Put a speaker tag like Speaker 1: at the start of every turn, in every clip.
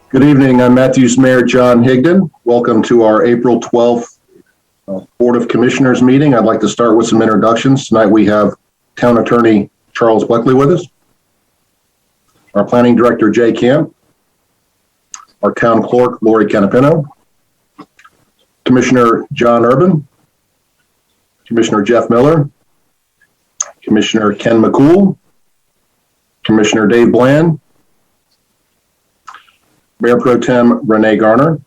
Speaker 1: Good evening. I'm Matthews Mayor John Higdon. Welcome to our April 12th Board of Commissioners meeting. I'd like to start with some introductions. Tonight we have Town Attorney Charles Buckley with us, our Planning Director Jay Camp, our Town Clerk Lori Canapino, Commissioner John Urban, Commissioner Jeff Miller, Commissioner Ken McCool, Commissioner Dave Bland, Mayor Pro Tem Renee Garner,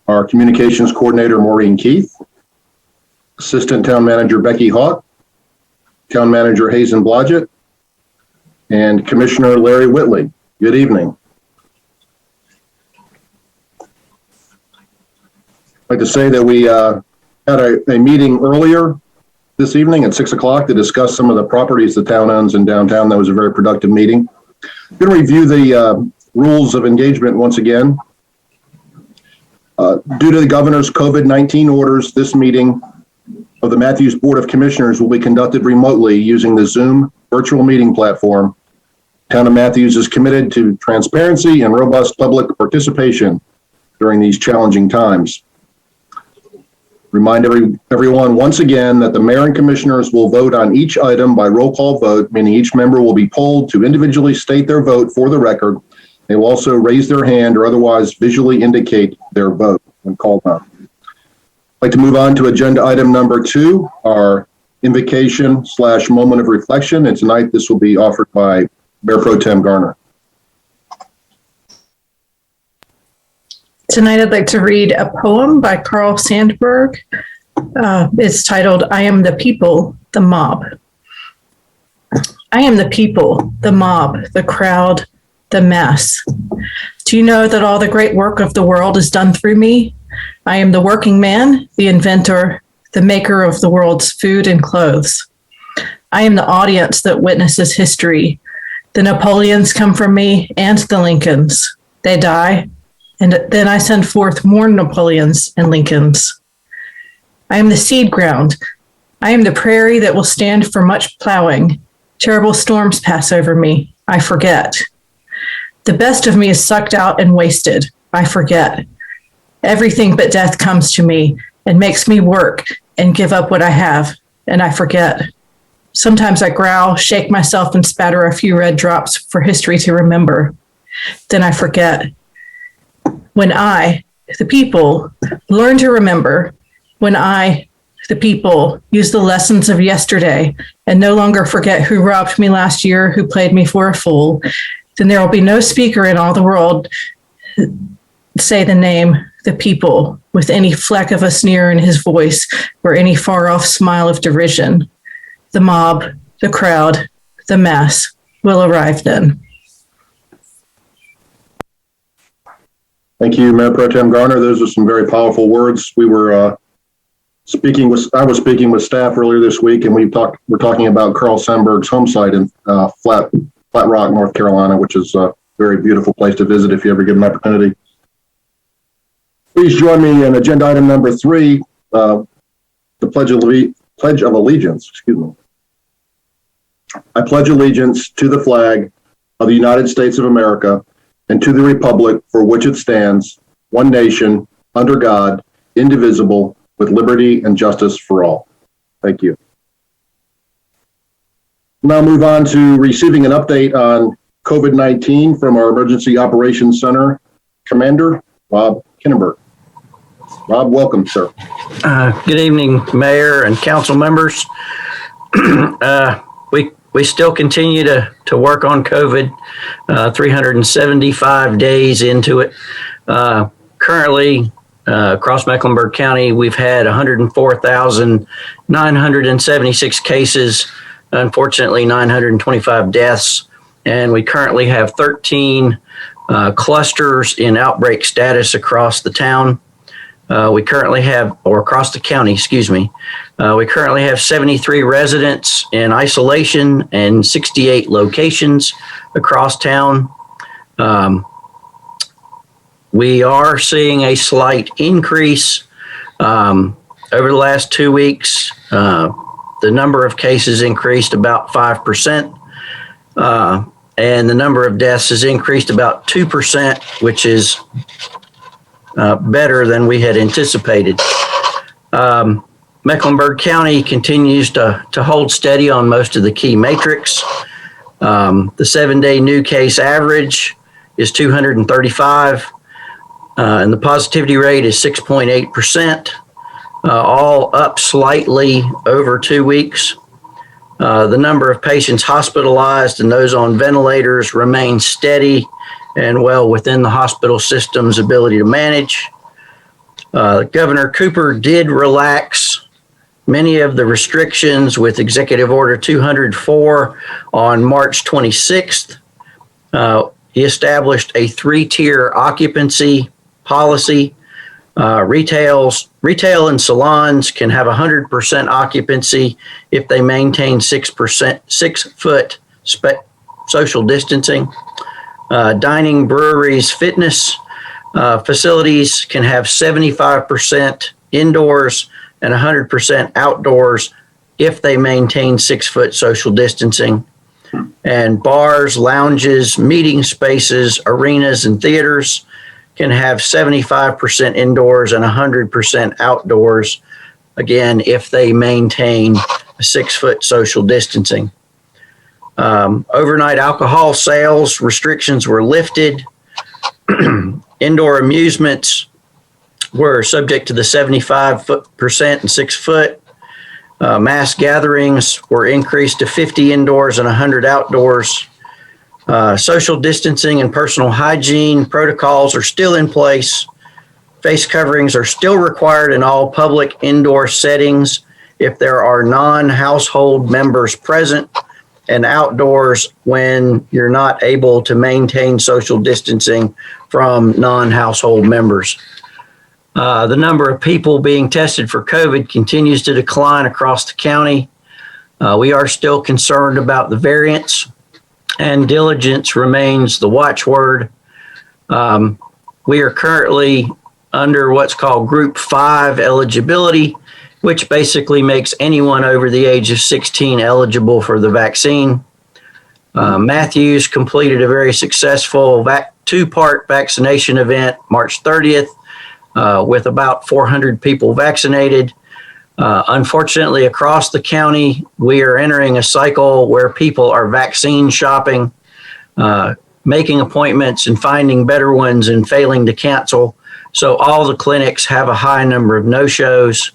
Speaker 1: our Communications Coordinator Maureen Keith, Assistant Town Manager Becky Hawk, Town Manager Hazen Blodgett, and Commissioner Larry Whitley. Good evening. I'd like to say that we had a meeting earlier this evening at 6 o'clock to discuss some of the properties the town owns in downtown. That was a very productive meeting. I'm going to review the rules of engagement once again. Due to the governor's COVID-19 orders, this meeting of the Matthews Board of Commissioners will be conducted remotely using the Zoom virtual meeting platform. Town of Matthews is committed to transparency and robust public participation during these challenging times. Remind everyone once again that the mayor and commissioners will vote on each item by roll call vote, meaning each member will be polled to individually state their vote for the record. They will also raise their hand or otherwise visually indicate their vote when called on. I'd like to move on to agenda item number 2, our invocation / moment of reflection. And tonight this will be offered by Mayor Pro Tem Garner.
Speaker 2: Tonight I'd like to read a poem by Carl Sandburg. It's titled, I Am the People, the Mob. I am the people, the mob, the crowd, the mass. Do you know that all the great work of the world is done through me? I am the working man, the inventor, the maker of the world's food and clothes. I am the audience that witnesses history. The Napoleons come from me and the Lincolns. They die, and then I send forth more Napoleons and Lincolns. I am the seed ground. I am the prairie that will stand for much plowing. Terrible storms pass over me. I forget. The best of me is sucked out and wasted. I forget. Everything but death comes to me and makes me work and give up what I have, and I forget. Sometimes I growl, shake myself, and spatter a few red drops for history to remember. Then I forget. When I, the people, learn to remember, when I, the people, use the lessons of yesterday and no longer forget who robbed me last year, who played me for a fool, then there will be no speaker in all the world say the name, the people, with any fleck of a sneer in his voice or any far-off smile of derision. The mob, the crowd, the mass will arrive then.
Speaker 1: Thank you, Mayor Pro Tem Garner. Those are some very powerful words. We were I was speaking with staff earlier this week, and we're talking about Carl Sandburg's home site in Flat Rock, North Carolina, which is a very beautiful place to visit if you ever get an opportunity. Please join me in agenda item number 3, the Pledge of Allegiance. Excuse me. I pledge allegiance to the flag of the United States of America and to the republic for which it stands, one nation, under God, indivisible, with liberty and justice for all. Thank you. Now move on to receiving an update on COVID-19 from our Emergency Operations Center Commander, Rob Kinnenberg. Rob, welcome, sir.
Speaker 3: Good evening, Mayor and council members. We still continue to work on COVID, 375 days into it. Currently, across Mecklenburg County, we've had 104,976 cases, unfortunately 925 deaths, and we currently have 13 clusters in outbreak status across the town. We currently have, or across the county, excuse me, we currently have 73 residents in isolation and 68 locations across town. We are seeing a slight increase over the last 2 weeks. The number of cases increased about 5%. and the number of deaths has increased about 2%, which is better than we had anticipated. Mecklenburg County continues to hold steady on most of the key metrics. The 7-day new case average is 235, and the positivity rate is 6.8%, all up slightly over 2 weeks. The number of patients hospitalized and those on ventilators remains steady and well within the hospital system's ability to manage. Governor Cooper did relax many of the restrictions with Executive Order 204 on March 26th. He established a 3-tier occupancy policy. Retail and salons can have 100% occupancy if they maintain 6-foot social distancing. Dining, breweries, fitness facilities can have 75% indoors and 100% outdoors if they maintain 6-foot social distancing. And bars, lounges, meeting spaces, arenas, and theaters can have 75% indoors and 100% outdoors, again, if they maintain 6-foot social distancing. Overnight alcohol sales restrictions were lifted. Indoor amusements were subject to the 75% and 6-foot. Mass gatherings were increased to 50 indoors and 100 outdoors. Social distancing and personal hygiene protocols are still in place. Face coverings are still required in all public indoor settings if there are non-household members present, and outdoors when you're not able to maintain social distancing from non-household members. The number of people being tested for COVID continues to decline across the county. We are still concerned about the variants, and diligence remains the watchword. We are currently under what's called Group 5 eligibility, which basically makes anyone over the age of 16 eligible for the vaccine. Matthews completed a very successful 2-part vaccination event March 30th with about 400 people vaccinated. Unfortunately, across the county, we are entering a cycle where people are vaccine shopping, making appointments and finding better ones and failing to cancel. So all the clinics have a high number of no-shows.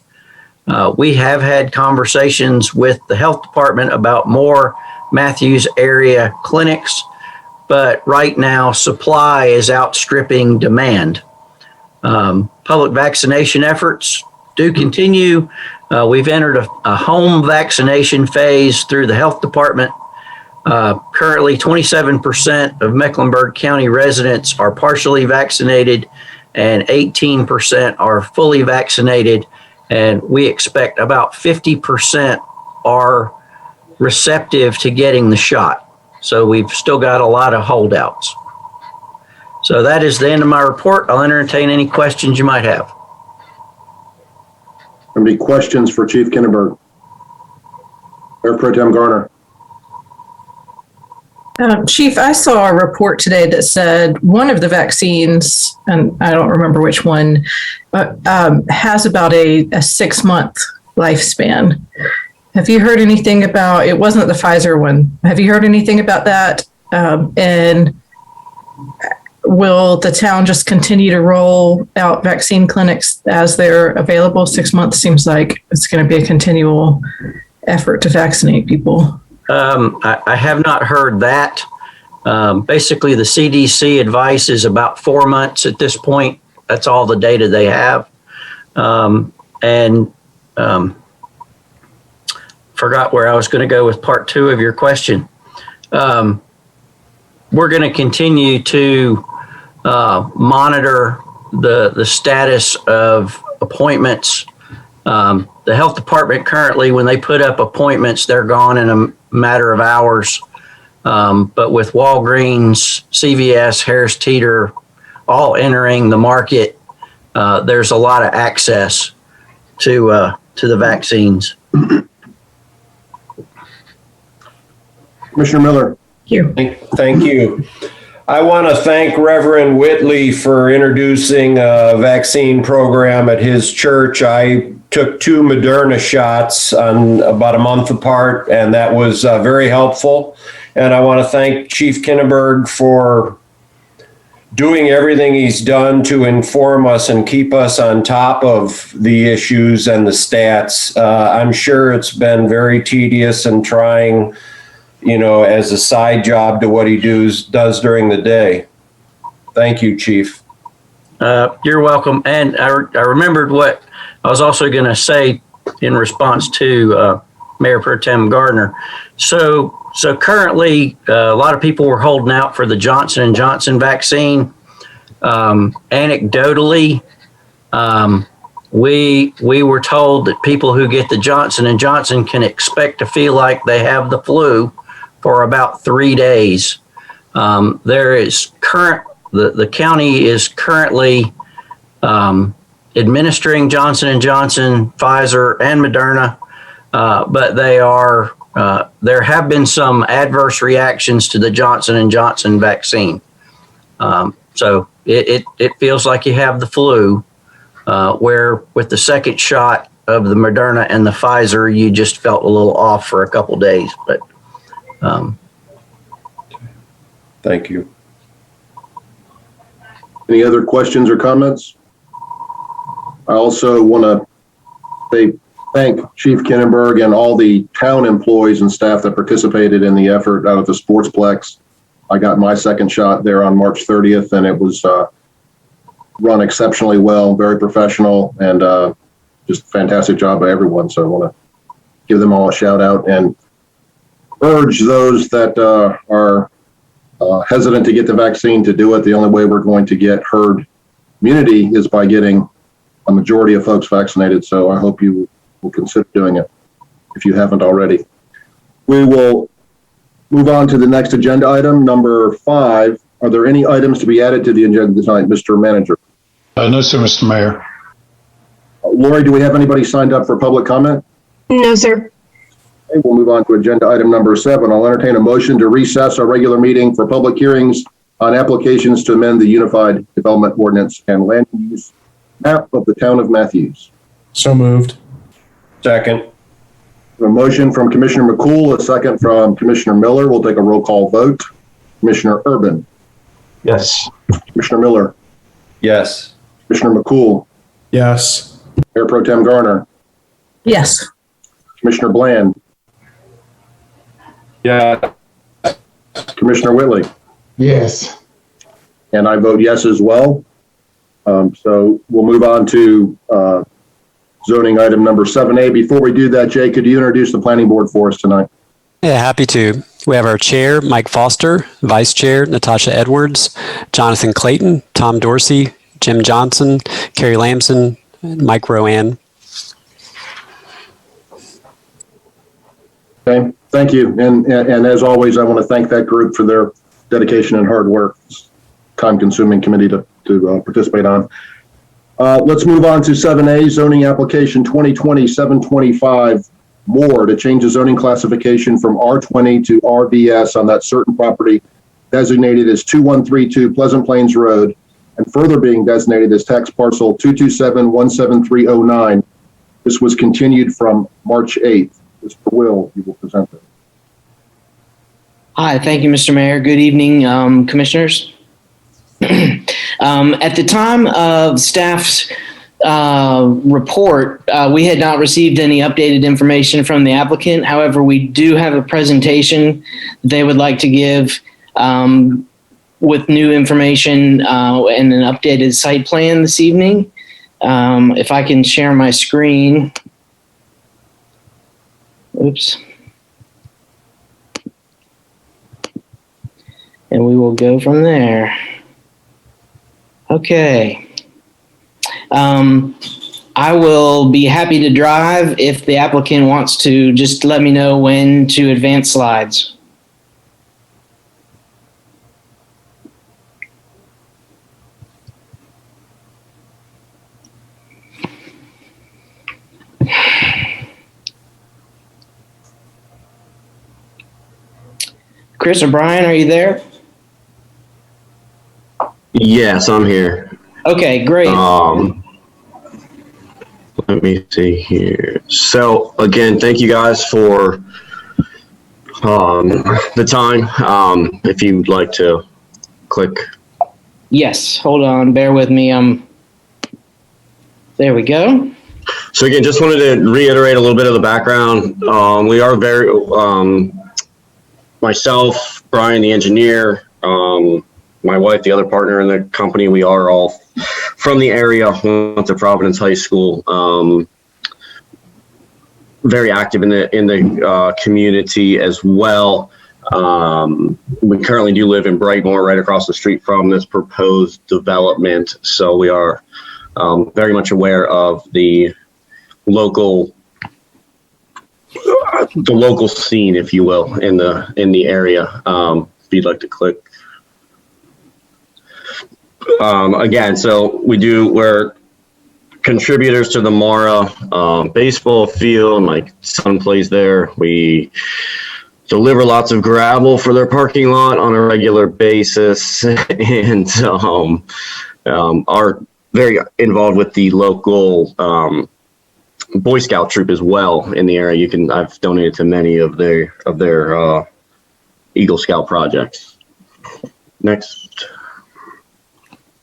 Speaker 3: We have had conversations with the health department about more Matthews area clinics, but right now supply is outstripping demand. Public vaccination efforts do continue. We've entered a home vaccination phase through the health department. Currently, 27% of Mecklenburg County residents are partially vaccinated and 18% are fully vaccinated. And we expect about 50% are receptive to getting the shot. So we've still got a lot of holdouts. So that is the end of my report. I'll entertain any questions you might have.
Speaker 1: Any questions for Chief Kinneberg? Mayor Pro Tem Garner.
Speaker 2: Chief, I saw a report today that said one of the vaccines, and I don't remember which one, has about a 6-month lifespan. Have you heard anything about, it wasn't the Pfizer one, have you heard anything about that? And will the town just continue to roll out vaccine clinics as they're available? 6 months seems like it's going to be a continual effort to vaccinate people.
Speaker 3: I have not heard that. Basically, the CDC advice is about 4 months at this point. That's all the data they have. Forgot where I was going to go with part 2 of your question. We're going to continue to monitor the status of appointments. The health department currently, when they put up appointments, they're gone in a matter of hours. But with Walgreens, CVS, Harris Teeter, all entering the market, there's a lot of access to the vaccines.
Speaker 1: Commissioner Miller.
Speaker 2: you.
Speaker 4: Thank you. I want to thank Reverend Whitley for introducing a vaccine program at his church. I took 2 Moderna shots on about a month apart, and that was very helpful. And I want to thank Chief Kinneberg for doing everything he's done to inform us and keep us on top of the issues and the stats. I'm sure it's been very tedious and trying, as a side job to what he does during the day. Thank you, Chief.
Speaker 3: You're welcome. And I remembered what I was also going to say in response to Mayor Pro Tem Gardner. So currently, a lot of people were holding out for the Johnson & Johnson vaccine. Anecdotally, we were told that people who get the Johnson & Johnson can expect to feel like they have the flu for about 3 days. The county is currently administering Johnson & Johnson, Pfizer, and Moderna, but there have been some adverse reactions to the Johnson & Johnson vaccine. So it feels like you have the flu, where with the second shot of the Moderna and the Pfizer, you just felt a little off for a couple days. But
Speaker 4: thank you.
Speaker 1: Any other questions or comments? I also want to thank Chief Kinneberg and all the town employees and staff that participated in the effort out at the Sportsplex. I got my second shot there on March 30th, and it was run exceptionally well, very professional, and just fantastic job by everyone. So I want to give them all a shout out and urge those that are hesitant to get the vaccine to do it. The only way we're going to get herd immunity is by getting a majority of folks vaccinated. So I hope you will consider doing it if you haven't already. We will move on to the next agenda item, number 5. Are there any items to be added to the agenda tonight, Mr. Manager?
Speaker 5: No, sir, Mr. Mayor.
Speaker 1: Lori, do we have anybody signed up for public comment?
Speaker 6: No, sir.
Speaker 1: Okay, we'll move on to agenda item number 7. I'll entertain a motion to recess our regular meeting for public hearings on applications to amend the Unified Development Ordinance and land use map of the town of Matthews.
Speaker 5: So moved.
Speaker 4: Second.
Speaker 1: A motion from Commissioner McCool, a second from Commissioner Miller. We'll take a roll call vote. Commissioner Urban.
Speaker 5: Yes.
Speaker 1: Commissioner Miller.
Speaker 4: Yes.
Speaker 1: Commissioner McCool.
Speaker 5: Yes.
Speaker 1: Mayor Pro Tem Garner.
Speaker 2: Yes.
Speaker 1: Commissioner Bland.
Speaker 4: Yeah.
Speaker 1: Commissioner Whitley.
Speaker 5: Yes.
Speaker 1: And I vote yes as well. So we'll move on to zoning item number 7A. Before we do that, Jay, could you introduce the planning board for us tonight?
Speaker 7: Yeah, happy to. We have our chair, Mike Foster, vice chair, Natasha Edwards, Jonathan Clayton, Tom Dorsey, Jim Johnson, Carrie Lamson, and Mike Rowan.
Speaker 1: Okay, thank you. And as always, I want to thank that group for their dedication and hard work. It's a time-consuming committee to participate on. Let's move on to 7A, zoning application 2020-725, more to change the zoning classification from R20 to RVS on that certain property designated as 2132 Pleasant Plains Road and further being designated as tax parcel 227-17309. This was continued from March 8th. Mr. Will, you will present it.
Speaker 8: Hi, thank you, Mr. Mayor. Good evening, commissioners. At the time of staff's report, we had not received any updated information from the applicant. However, we do have a presentation they would like to give with new information and an updated site plan this evening. If I can share my screen. Oops. And we will go from there. Okay. I will be happy to drive if the applicant wants to just let me know when to advance slides. Chris or Brian, are you there?
Speaker 6: Yes, I'm here.
Speaker 8: Okay, great.
Speaker 6: Let me see here. So again, thank you guys for the time. If you'd like to click.
Speaker 8: Yes, hold on, bear with me. There we go.
Speaker 6: So again, just wanted to reiterate a little bit of the background. We are very, myself, Brian, the engineer, my wife, the other partner in the company, we are all from the area, went to Providence High School, very active in the community as well. We currently do live in Brightmore, right across the street from this proposed development. So we are very much aware of the local scene, if you will, in the area. If you'd like to click. Again, so we're contributors to the Mara baseball field. My son plays there. We deliver lots of gravel for their parking lot on a regular basis, and are very involved with the local Boy Scout troop as well in the area. I've donated to many of their Eagle Scout projects. Next.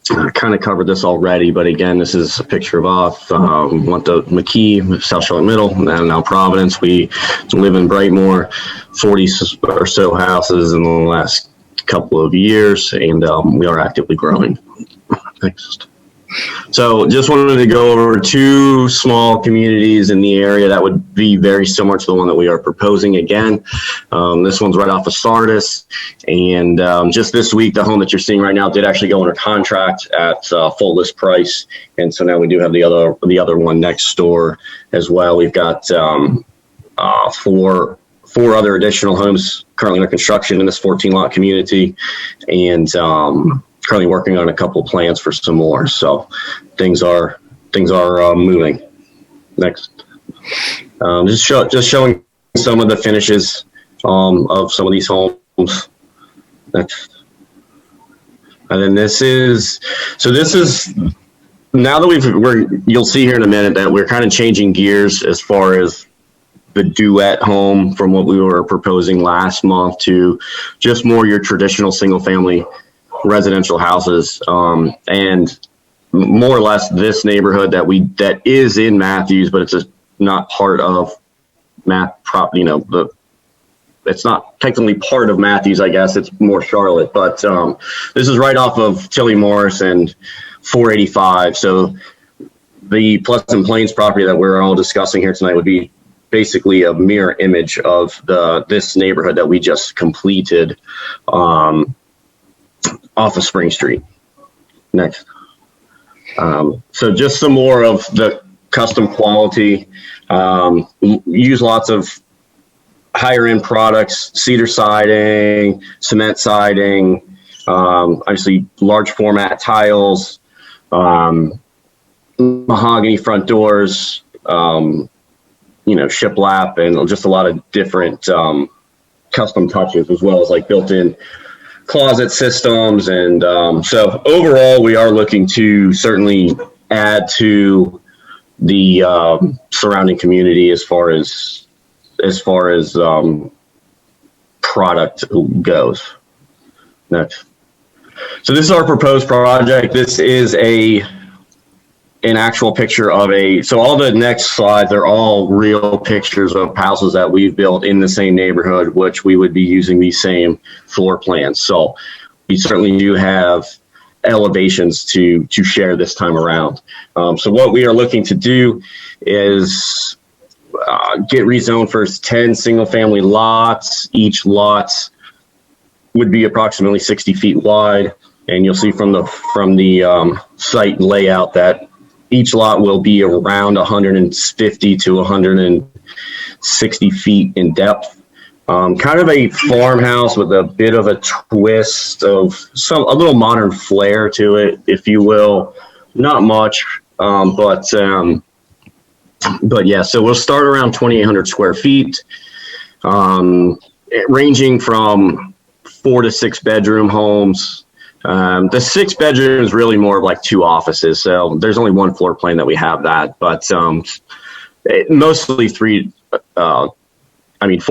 Speaker 6: I kind of covered this already, but again, this is a picture of us. Went to McKee, South Charlotte Middle, and now Providence. We live in Brightmore, 40 or so houses in the last couple of years, and we are actively growing. Next. So just wanted to go over two small communities in the area that would be very similar to the one that we are proposing again. This one's right off of Sardis, and just this week, the home that you're seeing right now did actually go under contract at full list price, and so now we do have the other one next door as well. We've got four other additional homes currently under construction in this 14-lot community, and currently working on a couple of plans for some more. So things are moving. Next. Just showing some of the finishes of some of these homes. Next. And then this is now that you'll see here in a minute that we're kind of changing gears as far as the duet home from what we were proposing last month to just more your traditional single family residential houses, and more or less this neighborhood that is in Matthews, but it's just not part of it's not technically part of Matthews, I guess. It's more Charlotte, but this is right off of Tilly Morris and 485. So the Pleasant Plains property that we're all discussing here tonight would be basically a mirror image of this neighborhood that we just completed off of Spring Street. Next. So just some more of the custom quality. Use lots of higher end products, cedar siding, cement siding, obviously large format tiles, mahogany front doors, shiplap, and just a lot of different custom touches, as well as like built-in closet systems. And so overall, we are looking to certainly add to the surrounding community as far as product goes. Next. So this is our proposed project. This is an actual picture of so all the next slides are all real pictures of houses that we've built in the same neighborhood, which we would be using these same floor plans. So we certainly do have elevations to share this time around. So what we are looking to do is get rezoned for 10 single family lots. Each lot would be approximately 60 feet wide. And you'll see from the site layout that each lot will be around 150 to 160 feet in depth. Kind of a farmhouse with a bit of a twist of a little modern flair to it, if you will. Not much, but yeah. So we'll start around 2,800 square feet, ranging from 4 to 6 bedroom homes. The 6 bedroom is really more of like 2 offices. So there's only 1 floor plan that we have that, but mostly 4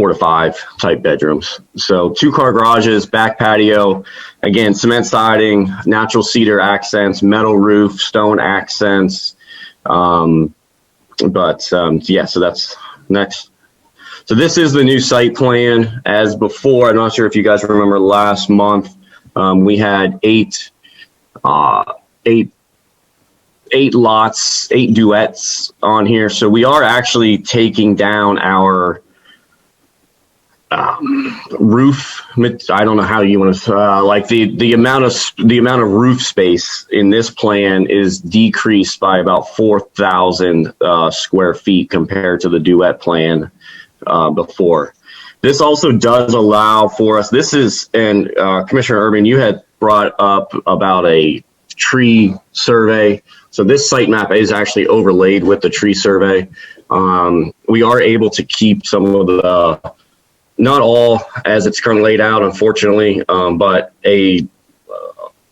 Speaker 6: to 5 type bedrooms. So 2-car garages, back patio, again, cement siding, natural cedar accents, metal roof, stone accents. So that's next. So this is the new site plan. As before, I'm not sure if you guys remember last month, we had 8 lots, 8 duets on here. So we are actually taking down our roof. I don't know how you want to like the amount of roof space in this plan is decreased by about 4,000 square feet compared to the duet plan before. This also does allow for us. This is, and Commissioner Urban, you had brought up about a tree survey. So this site map is actually overlaid with the tree survey. We are able to keep some of the, not all as it's currently laid out, unfortunately, but a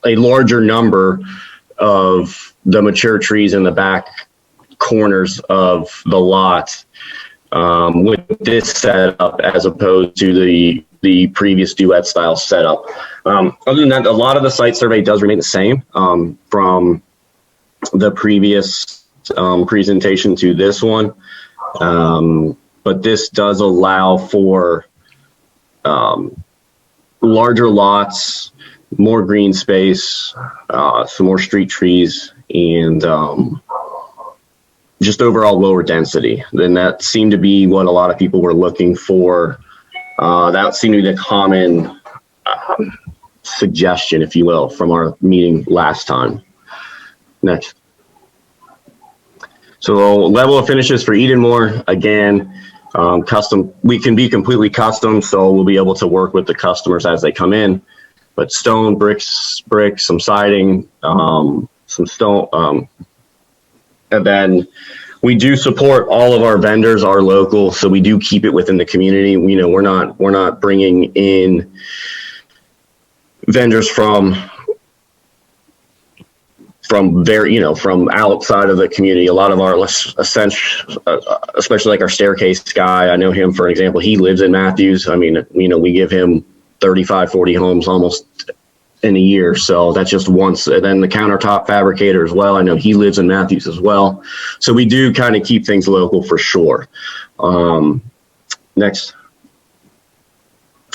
Speaker 6: larger number of the mature trees in the back corners of the lot with this setup as opposed to the previous duet style setup. Other than that, a lot of the site survey does remain the same from the previous presentation to this one. But this does allow for larger lots, more green space, some more street trees, and just overall lower density. Then that seemed to be what a lot of people were looking for. That seemed to be the common suggestion, if you will, from our meeting last time. Next. So level of finishes for Edenmore, again, custom. We can be completely custom, so we'll be able to work with the customers as they come in. But stone, bricks, some siding, some stone, and then we do support all of our vendors are local, so we do keep it within the community. You know, we're not bringing in vendors from outside of the community. A lot of our especially like our staircase guy, I know him, for example, he lives in Matthews. I mean, you know, we give him 35, 40 homes almost in a year. So that's just once. And then the countertop fabricator as well, I know he lives in Matthews as well. So we do kind of keep things local for sure. Next.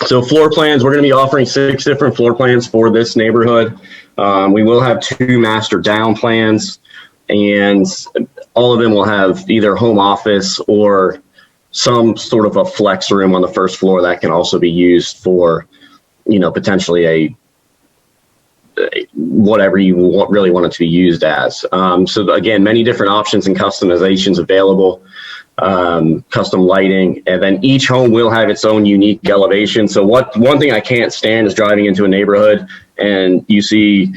Speaker 6: So floor plans, we're going to be offering 6 different floor plans for this neighborhood. We will have 2 master down plans, and all of them will have either home office or some sort of a flex room on the first floor that can also be used for, you know, potentially a whatever you really want it to be used as. So again, many different options and customizations available. Custom lighting, and then each home will have its own unique elevation. So one thing I can't stand is driving into a neighborhood and you see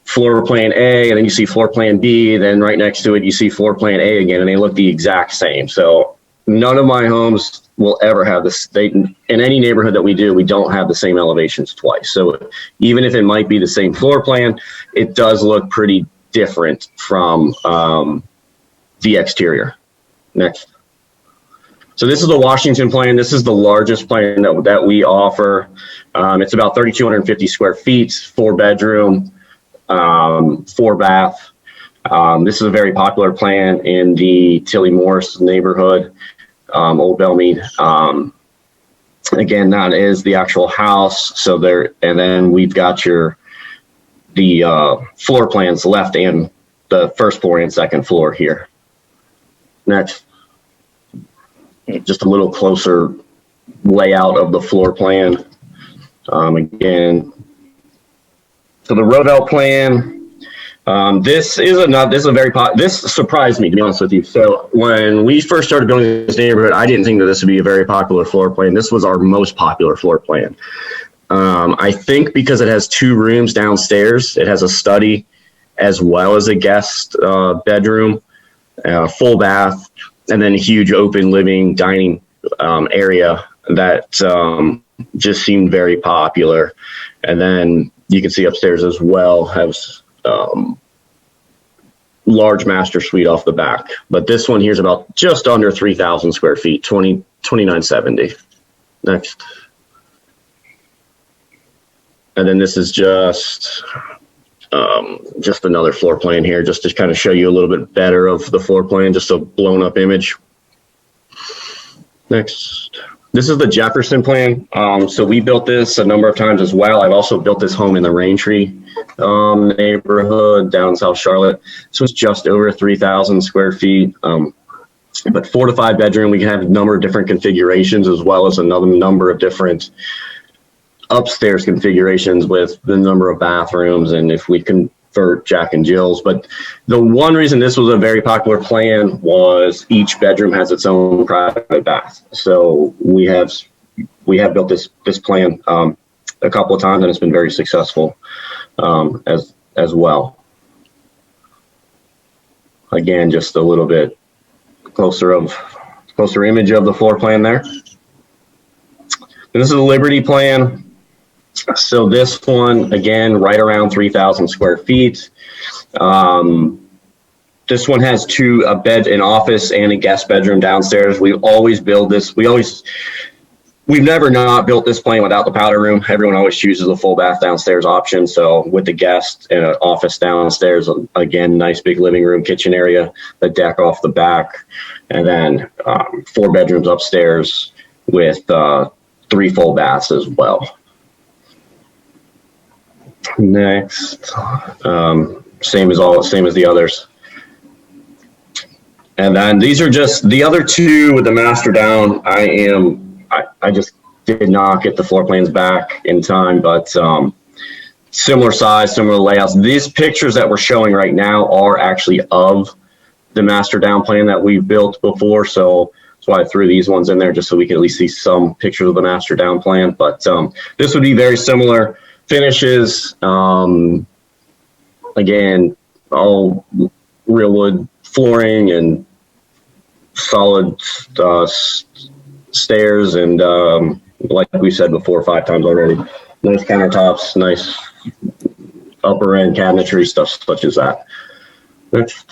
Speaker 6: floor plan A, and then you see floor plan B, then right next to it you see floor plan A again, and they look the exact same. So none of my homes will ever have this. In any neighborhood that we do, we don't have the same elevations twice. So even if it might be the same floor plan, it does look pretty different from the exterior. Next. So this is the Washington plan. This is the largest plan that we offer. It's about 3,250 square feet, 4 bedroom, 4 bath. This is a very popular plan in the Tilly Morris neighborhood, Old Belmead. Again, that is the actual house. So there, and then we've got the floor plans left and the first floor and second floor here. Next, just a little closer layout of the floor plan. Again, so the Rodell plan. This surprised me, to be honest with you. So when we first started building this neighborhood, I didn't think that this would be a very popular floor plan. This was our most popular floor plan. I think because it has 2 rooms downstairs. It has a study as well as a guest bedroom. Full bath, and then a huge open living dining area that just seemed very popular. And then you can see upstairs as well has large master suite off the back. But this one here is about just under 3,000 square feet, 2970. Next. And then this is just another floor plan here, just to kind of show you a little bit better of the floor plan, just a blown up image. Next. This is the Jefferson Plan. So we built this a number of times as well. I've also built this home in the Raintree neighborhood down in South Charlotte. This was just over 3,000 square feet. But 4 to 5 bedroom, we can have a number of different configurations as well as another number of different upstairs configurations with the number of bathrooms and if we convert Jack and Jill's. But the one reason this was a very popular plan was each bedroom has its own private bath. So we have built this plan a couple of times and it's been very successful as well. Again, just a little bit closer image of the floor plan there. And this is the Liberty Plan. So this one, again, right around 3,000 square feet. This one has a bed, an office, and a guest bedroom downstairs. We always build this. We've never not built this plan without the powder room. Everyone always chooses a full bath downstairs option. So with the guest and an office downstairs, again, nice big living room, kitchen area, the deck off the back, and then 4 bedrooms upstairs with 3 full baths as well. Next, same as the others. And then these are just the other 2 with the master down. I just did not get the floor plans back in time, but similar size, similar layouts. These pictures that we're showing right now are actually of the master down plan that we've built before. So that's why I threw these ones in there, just so we can at least see some pictures of the master down plan. But this would be very similar finishes. Again, all real wood flooring and solid stairs, and like we said before 5 times already, nice countertops, nice upper end cabinetry, stuff such as that. Next.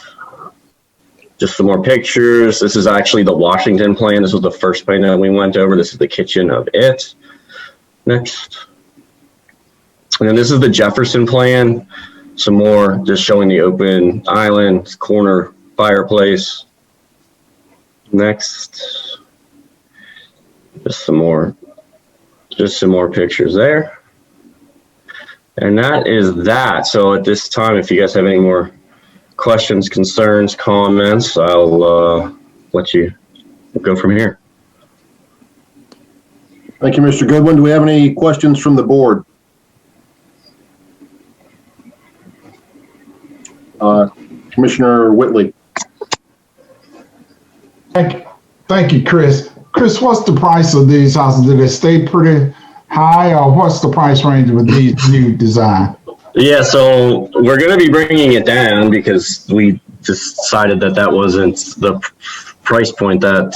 Speaker 6: Just some more pictures. This is actually the Washington plan. This was the first plan that we went over. This is the kitchen of it. Next. And then this is the Jefferson Plan. Some more, just showing the open island, corner fireplace. Next. Just some more pictures there. And that is that. So at this time, if you guys have any more questions, concerns, comments, I'll let you go from here.
Speaker 1: Thank you, Mr. Goodwin. Do we have any questions from the board? Commissioner Whitley.
Speaker 5: Thank you, Chris. Chris, what's the price of these houses? Do they stay pretty high, or what's the price range with these new design?
Speaker 6: Yeah, so we're going to be bringing it down because we decided that wasn't the price point that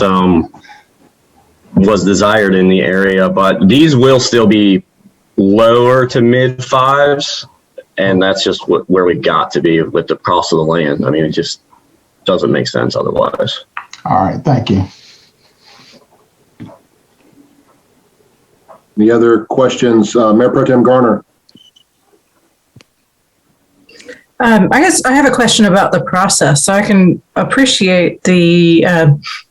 Speaker 6: was desired in the area. But these will still be lower to mid 5s, and that's just where we got to be with the cost of the land. I mean, it just doesn't make sense otherwise.
Speaker 5: All right, thank you.
Speaker 1: Any other questions? Mayor Pro Tem Garner.
Speaker 2: I guess I have a question about the process. So I can appreciate the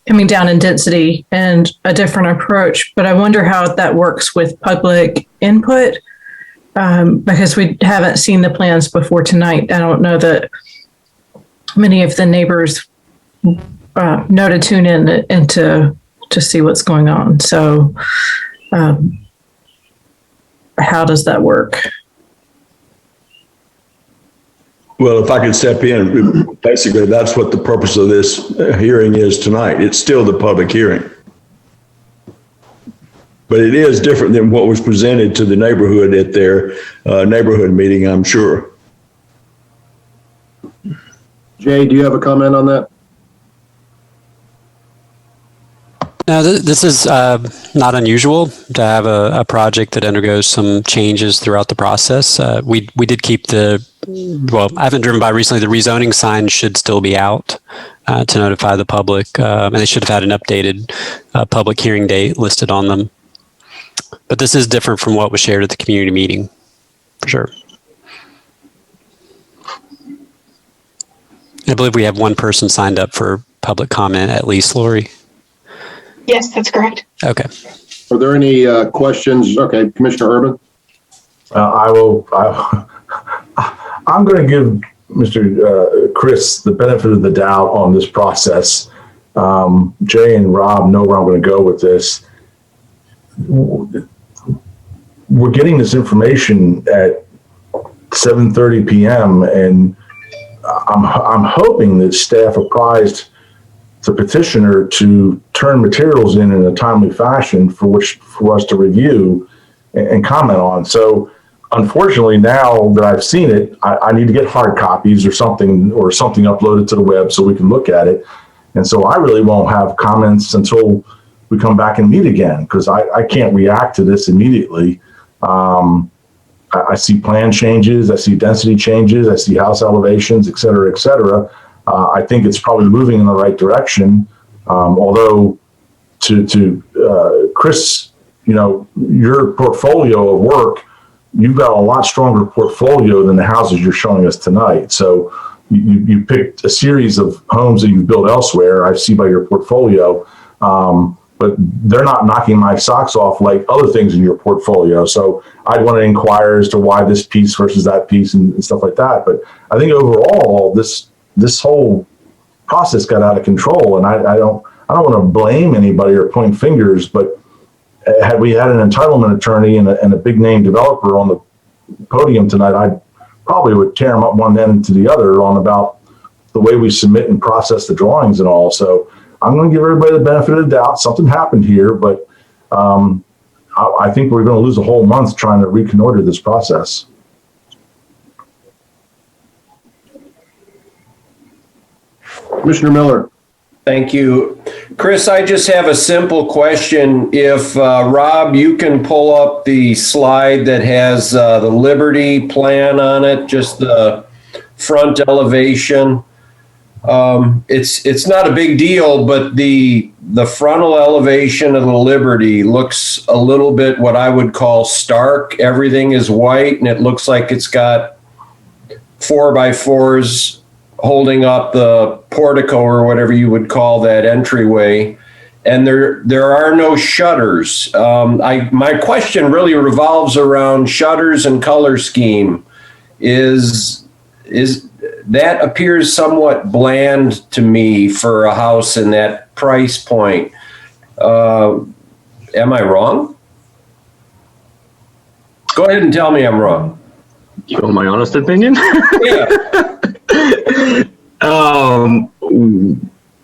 Speaker 2: coming down in density and a different approach, but I wonder how that works with public input, because we haven't seen the plans before tonight. I don't know that many of the neighbors know to tune in and to see what's going on. So how does that work?
Speaker 9: Well, if I could step in, basically that's what the purpose of this hearing is tonight. It's still the public hearing. But it is different than what was presented to the neighborhood at their neighborhood meeting, I'm sure.
Speaker 1: Jay, do you have a comment on that?
Speaker 7: This is not unusual to have a project that undergoes some changes throughout the process. We did keep I haven't driven by recently. The rezoning sign should still be out to notify the public, and they should have had an updated public hearing date listed on them. But this is different from what was shared at the community meeting, for sure. I believe we have one person signed up for public comment, at least, Lori.
Speaker 10: Yes, that's correct.
Speaker 7: Okay.
Speaker 1: Are there any questions? Okay, Commissioner Urban.
Speaker 11: I'm going to give Mr. Chris the benefit of the doubt on this process. Jay and Rob know where I'm going to go with this. We're getting this information at 7:30 p.m. and I'm hoping that staff apprised the petitioner to turn materials in a timely fashion for us to review and comment on. So unfortunately, now that I've seen it, I need to get hard copies or something uploaded to the web so we can look at it. And so I really won't have comments until we come back and meet again, because I can't react to this immediately. I see plan changes, I see density changes, I see house elevations, et cetera, et cetera. I think it's probably moving in the right direction. Although to Chris, your portfolio of work, you've got a lot stronger portfolio than the houses you're showing us tonight. So you picked a series of homes that you've built elsewhere, I see by your portfolio, but they're not knocking my socks off like other things in your portfolio. So I'd want to inquire as to why this piece versus that piece and stuff like that. But I think overall, this whole process got out of control, and I don't want to blame anybody or point fingers, but had we had an entitlement attorney and a big name developer on the podium tonight, I probably would tear them up one end to the other on about the way we submit and process the drawings and all. So I'm going to give everybody the benefit of the doubt. Something happened here, but I think we're going to lose a whole month trying to reconnoiter this process.
Speaker 1: Commissioner Miller.
Speaker 4: Thank you. Chris, I just have a simple question. If, Rob, you can pull up the slide that has the Liberty plan on it, just the front elevation. It's not a big deal, but the frontal elevation of the Liberty looks a little bit what I would call stark. Everything is white, and it looks like it's got 4x4s holding up the portico or whatever you would call that entryway. And there are no shutters. My question really revolves around shutters and color scheme. Is that appears somewhat bland to me for a house in that price point. Am I wrong? Go ahead and tell me I'm wrong.
Speaker 6: You want my honest opinion?
Speaker 4: Yeah.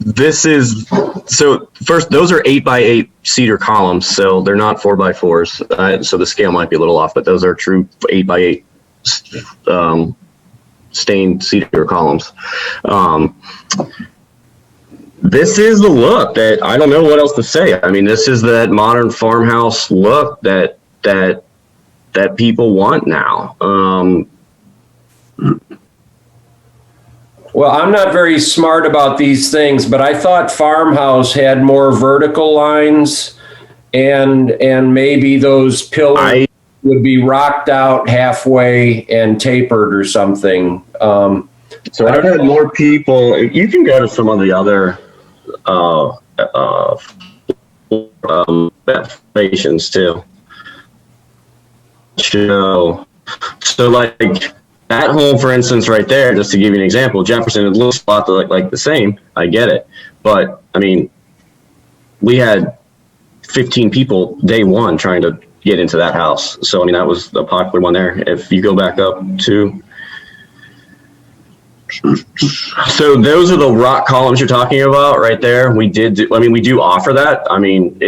Speaker 6: This is, so first, those are 8x8 cedar columns, so they're not 4x4s. So the scale might be a little off, but those are true 8x8 stained cedar columns. This is the look that I don't know what else to say. I mean, this is that modern farmhouse look that people want now.
Speaker 4: Well, I'm not very smart about these things, but I thought farmhouse had more vertical lines, and maybe those pillars would be rocked out halfway and tapered or something.
Speaker 6: So I've had more people. You can go to some of the other stations too. So like that home, for instance, right there, just to give you an example, Jefferson, it looks a lot like the same. I get it. But, I mean, we had 15 people day one trying to get into that house. So, I mean, that was a popular one there. If you go back up to... So those are the rock columns you're talking about right there. We do offer that. I mean,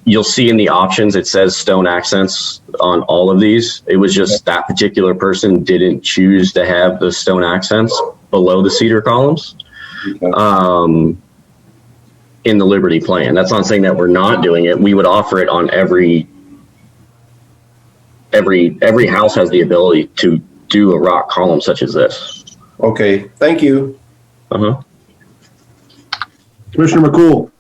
Speaker 6: you'll see in the options, it says stone accents on all of these. It was just that particular person didn't choose to have the stone accents below the cedar columns. in the Liberty plan. That's not saying that we're not doing it. We would offer it on every house has the ability to do a rock column such as this.
Speaker 4: Okay, thank you.
Speaker 6: Uh-huh.
Speaker 1: Commissioner McCool.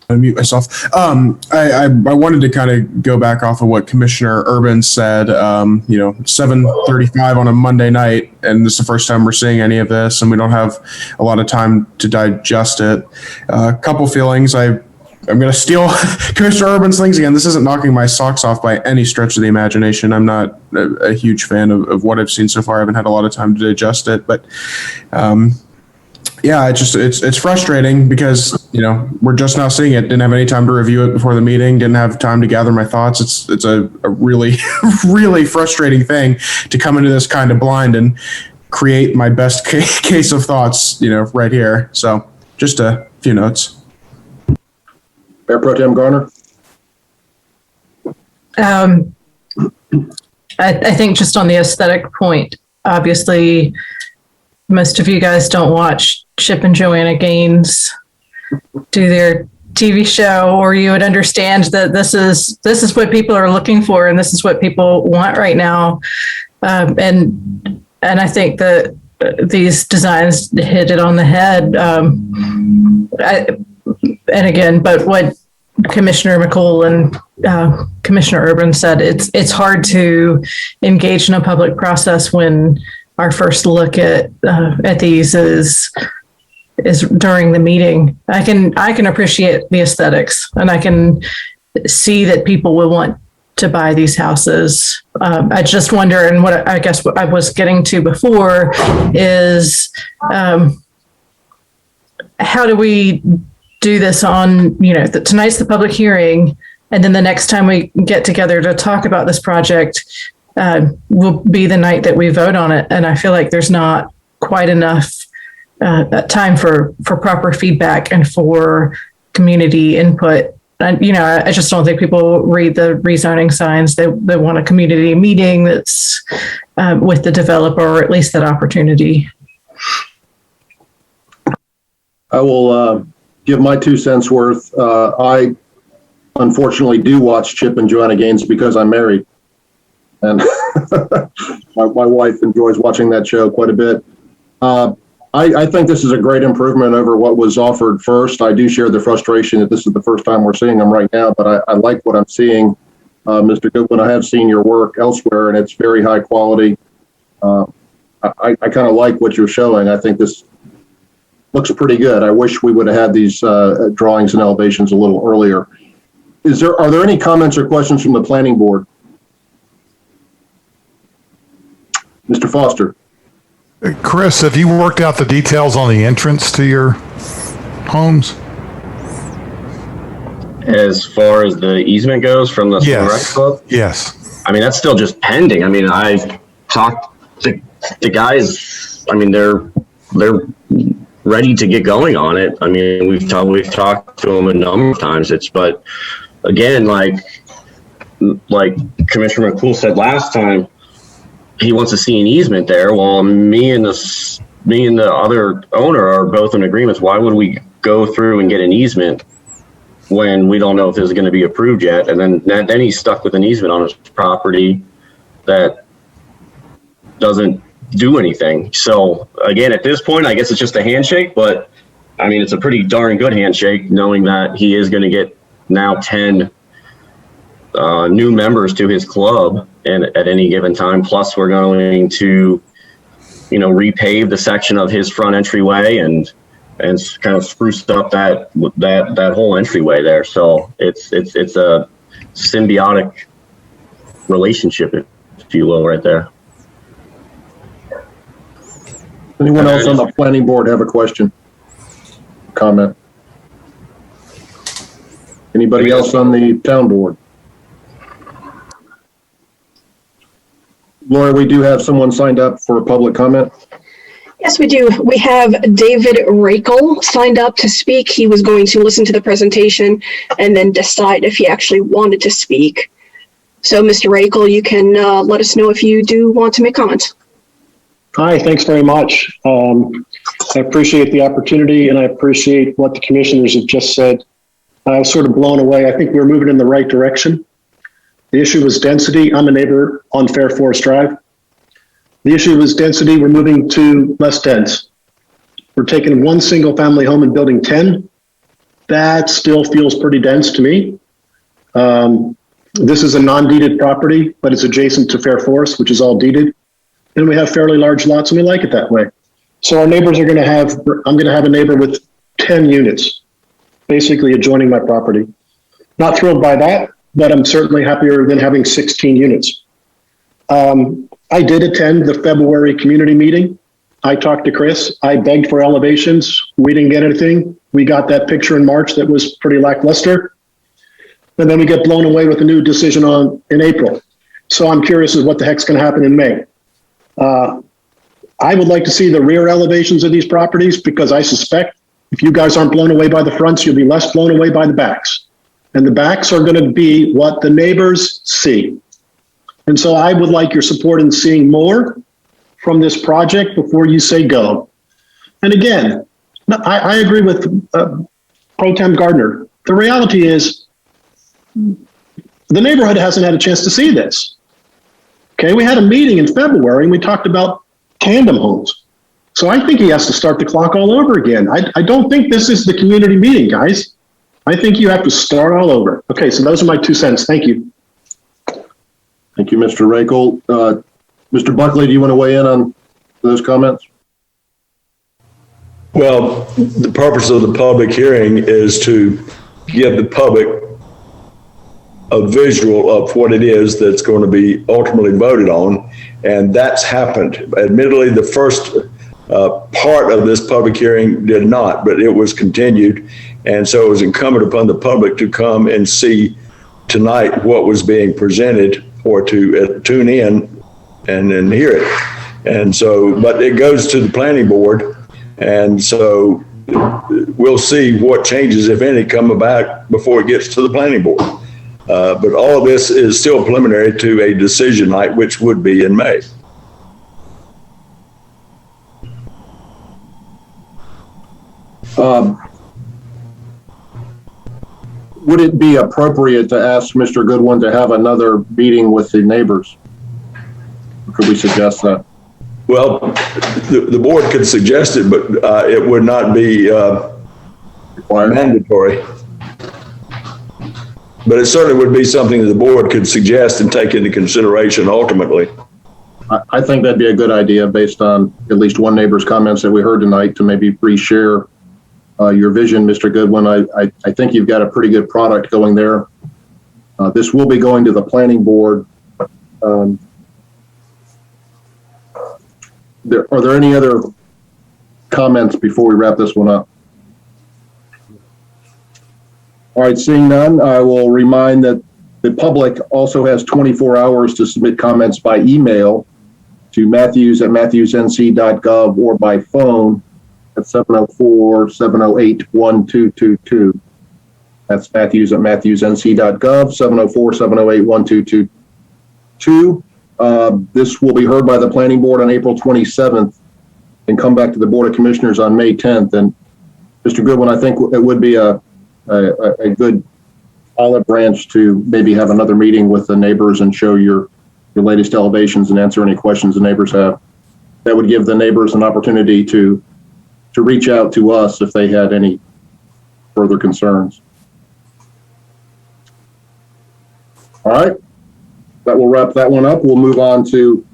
Speaker 12: Unmute myself. I wanted to kind of go back off of what Commissioner Urban said. 7:35 on a Monday night, and this is the first time we're seeing any of this, and we don't have a lot of time to digest it. A couple feelings. I'm going to steal Commissioner Urban's things again. This isn't knocking my socks off by any stretch of the imagination. I'm not a huge fan of what I've seen so far. I haven't had a lot of time to digest it, but yeah, it's frustrating because, we're just now seeing it. Didn't have any time to review it before the meeting. Didn't have time to gather my thoughts. It's a really, really frustrating thing to come into this kind of blind and create my best case of thoughts, right here. So just a few notes.
Speaker 1: Mayor Pro Tem Garner.
Speaker 2: I think just on the aesthetic point, obviously, most of you guys don't watch Chip and Joanna Gaines do their TV show, or you would understand that this is what people are looking for, and this is what people want right now. And I think that these designs hit it on the head. But what Commissioner McCool and Commissioner Urban said, it's hard to engage in a public process when our first look at these is during the meeting. I can appreciate the aesthetics, and I can see that people will want to buy these houses. I just wonder, and what I was getting to before is how do we do this on, tonight's the public hearing, and then the next time we get together to talk about this project will be the night that we vote on it. And I feel like there's not quite enough time for proper feedback and for community input. And, I just don't think people read the rezoning signs. They want a community meeting that's with the developer, or at least that opportunity.
Speaker 1: I will give my 2 cents worth. I unfortunately do watch Chip and Joanna Gaines because I'm married. And my wife enjoys watching that show quite a bit. I think this is a great improvement over what was offered first. I do share the frustration that this is the first time we're seeing them right now, but I like what I'm seeing. Mr. Goodwin, I have seen your work elsewhere, and it's very high quality. I kind of like what you're showing. I think this looks pretty good. I wish we would have had these drawings and elevations a little earlier. Are there any comments or questions from the planning board? Mr. Foster.
Speaker 13: Chris, have you worked out the details on the entrance to your homes?
Speaker 6: As far as the easement goes from the rec club?
Speaker 13: Yes.
Speaker 6: I mean, that's still just pending. I mean, I talked to the guys. I mean, they're ready to get going on it. I mean, we've talked to them a number of times. But again, like Commissioner McCool said last time, he wants to see an easement there. Well, me and the other owner are both in agreement. Why would we go through and get an easement when we don't know if this is going to be approved yet? And then he's stuck with an easement on his property that doesn't do anything. So again, at this point, I guess it's just a handshake, but I mean, it's a pretty darn good handshake knowing that he is going to get now 10 new members to his club and at any given time. Plus we're going to, repave the section of his front entryway and kind of spruce up that whole entryway there. So it's a symbiotic relationship, if you will, right there.
Speaker 1: Anyone else on the planning board have a question? Comment? Anybody else on the town board? Laura, we do have someone signed up for a public comment.
Speaker 10: Yes, we do. We have David Rakel signed up to speak. He was going to listen to the presentation and then decide if he actually wanted to speak. So, Mr. Rakel, you can let us know if you do want to make comments.
Speaker 14: Hi, thanks very much. I appreciate the opportunity, and I appreciate what the commissioners have just said. I was sort of blown away. I think we're moving in the right direction. The issue was density. I'm a neighbor on Fair Forest Drive. The issue was density. We're moving to less dense. We're taking one single family home and building 10. That still feels pretty dense to me. This is a non-deeded property, but it's adjacent to Fair Forest, which is all deeded. And we have fairly large lots, and we like it that way. So our neighbors are going to have, I'm going to have a neighbor with 10 units, basically adjoining my property. Not thrilled by that, but I'm certainly happier than having 16 units. I did attend the February community meeting. I talked to Chris. I begged for elevations. We didn't get anything. We got that picture in March that was pretty lackluster. And then we get blown away with a new decision in April. So I'm curious as what the heck's going to happen in May. I would like to see the rear elevations of these properties, because I suspect if you guys aren't blown away by the fronts, you'll be less blown away by the backs. And the backs are going to be what the neighbors see. And so I would like your support in seeing more from this project before you say go. And again, I agree with Pro Tem Gardner. The reality is the neighborhood hasn't had a chance to see this. Okay, we had a meeting in February and we talked about tandem homes. So I think he has to start the clock all over again. I don't think this is the community meeting, guys. I think you have to start all over. Okay, so those are my 2 cents. Thank you.
Speaker 1: Thank you, Mr. Rakel. Mr. Buckley, do you want to weigh in on those comments?
Speaker 9: Well, the purpose of the public hearing is to give the public a visual of what it is that's going to be ultimately voted on, and that's happened. Admittedly, the first part of this public hearing did not, but it was continued, and so it was incumbent upon the public to come and see tonight what was being presented, or to tune in and then hear it. And so, but it goes to the planning board, and so we'll see what changes, if any, come about before it gets to the planning board. But all of this is still preliminary to a decision night, which would be in May.
Speaker 1: Would it be appropriate to ask Mr. Goodwin to have another meeting with the neighbors? Or could we suggest that?
Speaker 9: Well, the board could suggest it, but it would not be mandatory. But it certainly would be something that the board could suggest and take into consideration ultimately.
Speaker 1: I think that'd be a good idea based on at least one neighbor's comments that we heard tonight, to maybe reshare your vision, Mr. Goodwin. I think you've got a pretty good product going there. This will be going to the planning board. Are there any other comments before we wrap this one up? All right, seeing none, I will remind that the public also has 24 hours to submit comments by email to matthews@matthewsnc.gov or by phone at 704-708-1222. That's matthews@matthewsnc.gov, 704-708-1222. This will be heard by the planning board on April 27th and come back to the Board of Commissioners on May 10th. And Mr. Goodwin, I think it would be a good olive branch to maybe have another meeting with the neighbors and show your latest elevations and answer any questions the neighbors have. That would give the neighbors an opportunity to reach out to us if they had any further concerns. All right, that will wrap that one up. We'll move on to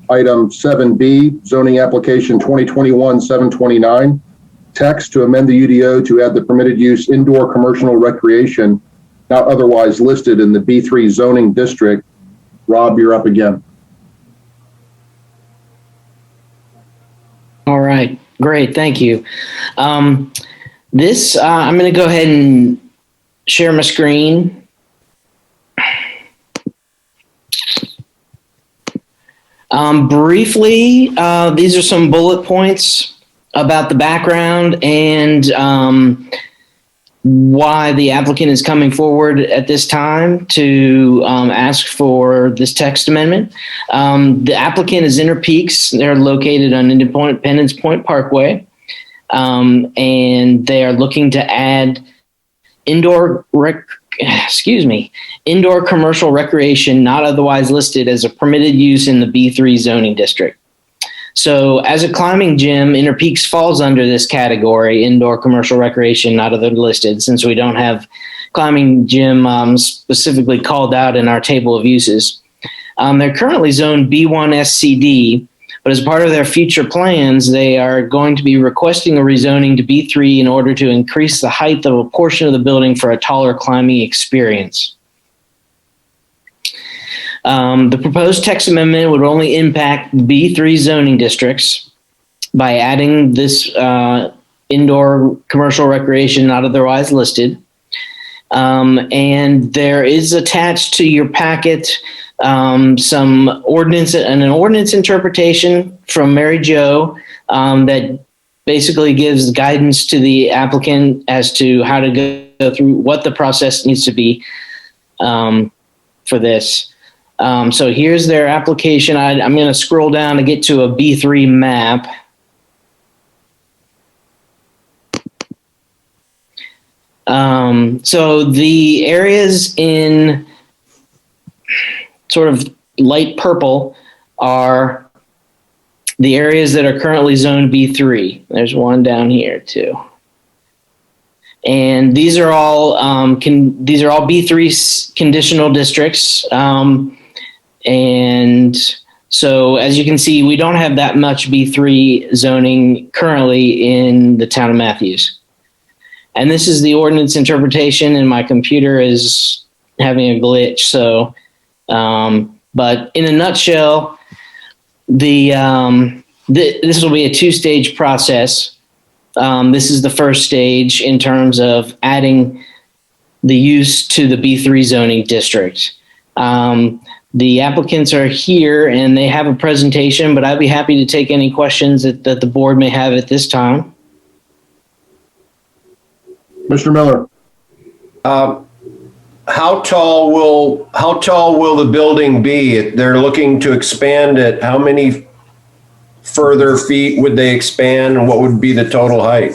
Speaker 1: item 7B, zoning application 2021-729. Text to amend the UDO to add the permitted use indoor commercial recreation not otherwise listed in the B3 zoning district. Rob, you're up again.
Speaker 8: All right, great, thank you. I'm going to go ahead and share my screen. Briefly, these are some bullet points about the background and why the applicant is coming forward at this time to ask for this text amendment. The applicant is Inter Peaks. They're located on Independence Point Parkway. and they are looking to add indoor commercial recreation not otherwise listed as a permitted use in the B3 zoning district. So as a climbing gym, Inter Peaks falls under this category, indoor commercial recreation not otherwise listed, since we don't have climbing gym specifically called out in our table of uses. They're currently zoned B1 SCD, but as part of their future plans, they are going to be requesting a rezoning to B3 in order to increase the height of a portion of the building for a taller climbing experience. The proposed text amendment would only impact B3 zoning districts by adding this indoor commercial recreation not otherwise listed. And there is attached to your packet some ordinance and an ordinance interpretation from Mary Jo that basically gives guidance to the applicant as to how to go through what the process needs to be for this. So here's their application. I'm going to scroll down to get to a B3 map. So the areas in sort of light purple are the areas that are currently zoned B3. There's one down here too. And these are all B3 conditional districts. And so as you can see, we don't have that much B3 zoning currently in the town of Matthews. And this is the ordinance interpretation, and my computer is having a glitch. So, but in a nutshell, this will be a two-stage process. This is the first stage in terms of adding the use to the B3 zoning district. The applicants are here and they have a presentation, but I'd be happy to take any questions that the board may have at this time.
Speaker 1: Mr. Miller.
Speaker 4: How tall will the building be? They're looking to expand it. How many further feet would they expand, and what would be the total height?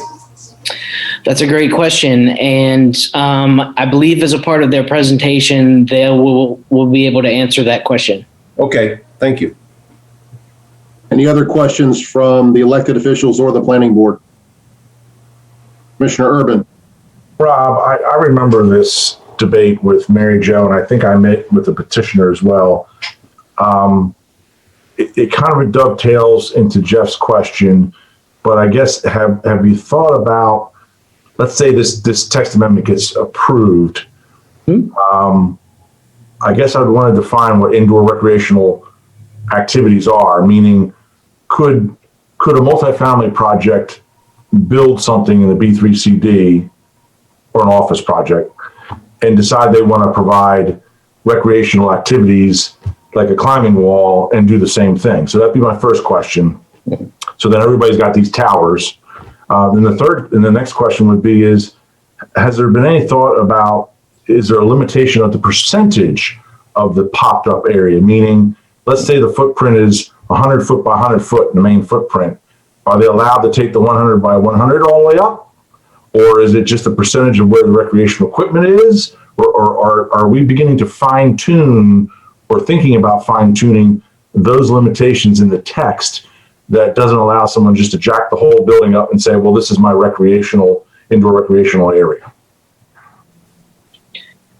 Speaker 8: That's a great question, and I believe as a part of their presentation, they will be able to answer that question.
Speaker 4: Okay, thank you.
Speaker 1: Any other questions from the elected officials or the planning board? Commissioner Urban.
Speaker 11: Rob, I remember this debate with Mary Jo, and I think I met with the petitioner as well. It kind of dovetails into Jeff's question, but I guess have you thought about, let's say this text amendment gets approved. I guess I'd want to define what indoor recreational activities are, meaning could a multifamily project build something in the B3CD or an office project and decide they want to provide recreational activities like a climbing wall and do the same thing? So that'd be my first question. So then everybody's got these towers. Then the next question would be has there been any thought about, is there a limitation of the percentage of the popped up area? Meaning, let's say the footprint is 100 foot by 100 foot in the main footprint. Are they allowed to take the 100 by 100 all the way up? Or is it just a percentage of where the recreational equipment is? Or are we beginning to fine tune or thinking about fine tuning those limitations in the text that doesn't allow someone just to jack the whole building up and say, well, this is my indoor recreational area?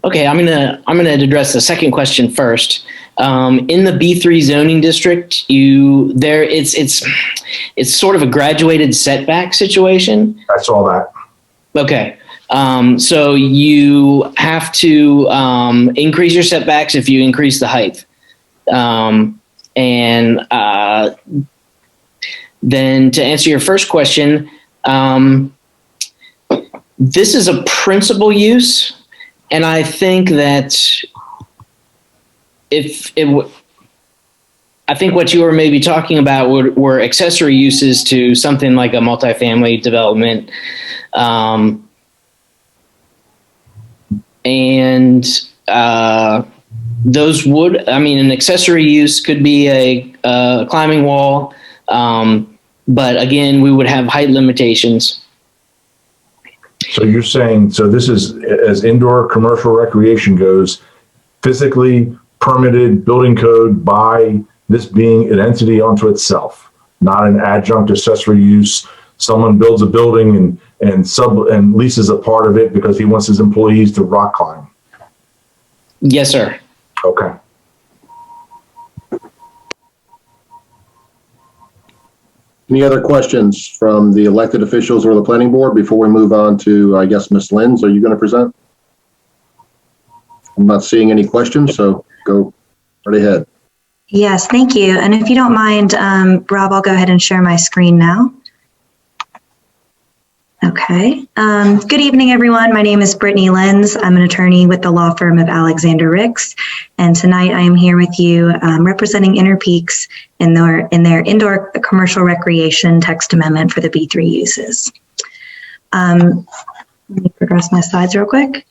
Speaker 8: Okay, I'm gonna address the second question first. In the B3 zoning district, it's sort of a graduated setback situation.
Speaker 11: I saw that.
Speaker 8: Okay. So you have to increase your setbacks if you increase the height. Then to answer your first question, this is a principal use, and I think that I think what you were maybe talking about were accessory uses to something like a multifamily development. Those an accessory use could be a climbing wall. But again, we would have height limitations.
Speaker 11: So you're saying, so this is, as indoor commercial recreation goes, physically permitted building code by this being an entity unto itself, not an adjunct accessory use. Someone builds a building and leases a part of it because he wants his employees to rock climb.
Speaker 8: Yes, sir.
Speaker 11: Okay.
Speaker 1: Any other questions from the elected officials or the planning board before we move on to, I guess, Ms. Lenz, are you going to present? I'm not seeing any questions, so go right ahead.
Speaker 15: Yes, thank you. And if you don't mind, Rob, I'll go ahead and share my screen now. Okay. Good evening, everyone. My name is Brittany Lenz. I'm an attorney with the law firm of Alexander Ricks. And tonight I am here with you representing Interpeaks in their indoor commercial recreation text amendment for the B3 uses. Let me progress my slides real quick.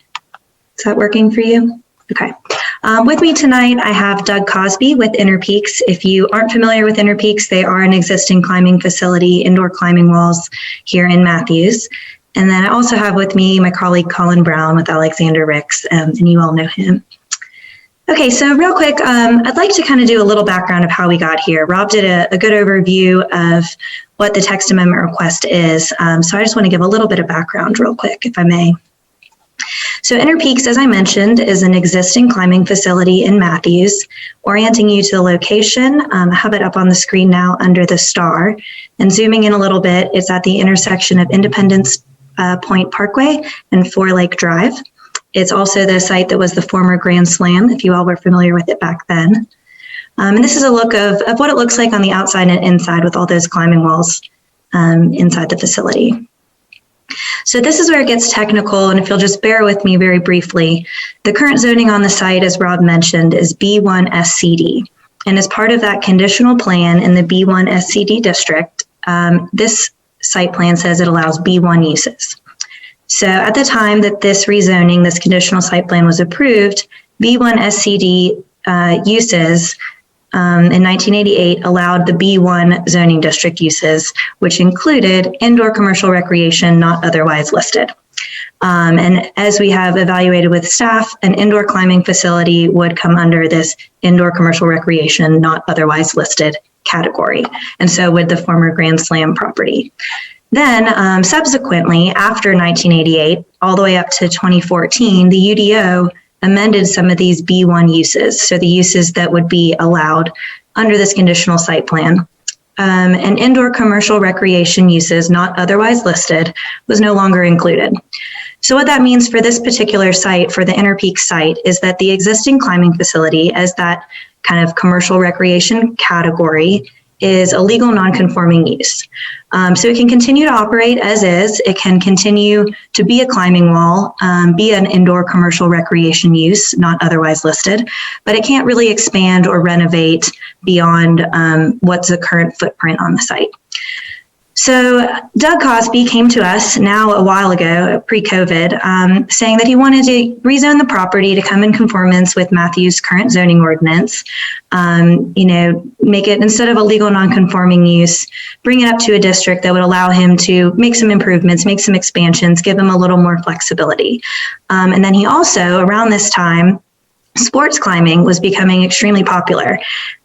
Speaker 15: Is that working for you? Okay. With me tonight, I have Doug Cosby with Interpeaks. If you aren't familiar with Interpeaks, they are an existing climbing facility, indoor climbing walls here in Matthews. And then I also have with me my colleague Colin Brown with Alexander Ricks, and you all know him. Okay, so real quick, I'd like to kind of do a little background of how we got here. Rob did a good overview of what the text amendment request is. So I just want to give a little bit of background real quick, if I may. So Interpeaks, as I mentioned, is an existing climbing facility in Matthews. Orienting you to the location, I have it up on the screen now under the star. And zooming in a little bit, it's at the intersection of Independence Point Parkway and Four Lake Drive. It's also the site that was the former Grand Slam, if you all were familiar with it back then. And this is a look of what it looks like on the outside and inside with all those climbing walls inside the facility. So this is where it gets technical, and if you'll just bear with me very briefly, the current zoning on the site, as Rob mentioned, is B1 SCD. And as part of that conditional plan in the B1 SCD district, this site plan says it allows B1 uses. So at the time that this rezoning, this conditional site plan was approved, B1 SCD uses in 1988 allowed the B1 zoning district uses, which included indoor commercial recreation not otherwise listed. And as we have evaluated with staff, an indoor climbing facility would come under this indoor commercial recreation not otherwise listed category. And so would the former Grand Slam property. Then subsequently, after 1988, all the way up to 2014, the UDO amended some of these B1 uses, so the uses that would be allowed under this conditional site plan. And indoor commercial recreation uses not otherwise listed was no longer included. So what that means for this particular site, for the Interpeaks site, is that the existing climbing facility as that kind of commercial recreation category is a legal non-conforming use. So it can continue to operate as is. It can continue to be a climbing wall, be an indoor commercial recreation use, not otherwise listed, but it can't really expand or renovate beyond what's the current footprint on the site. So Doug Cosby came to us now a while ago, pre-COVID, saying that he wanted to rezone the property to come in conformance with Matthews' current zoning ordinance. Make it, instead of a legal non-conforming use, bring it up to a district that would allow him to make some improvements, make some expansions, give him a little more flexibility. And then he also, around this time, sports climbing was becoming extremely popular.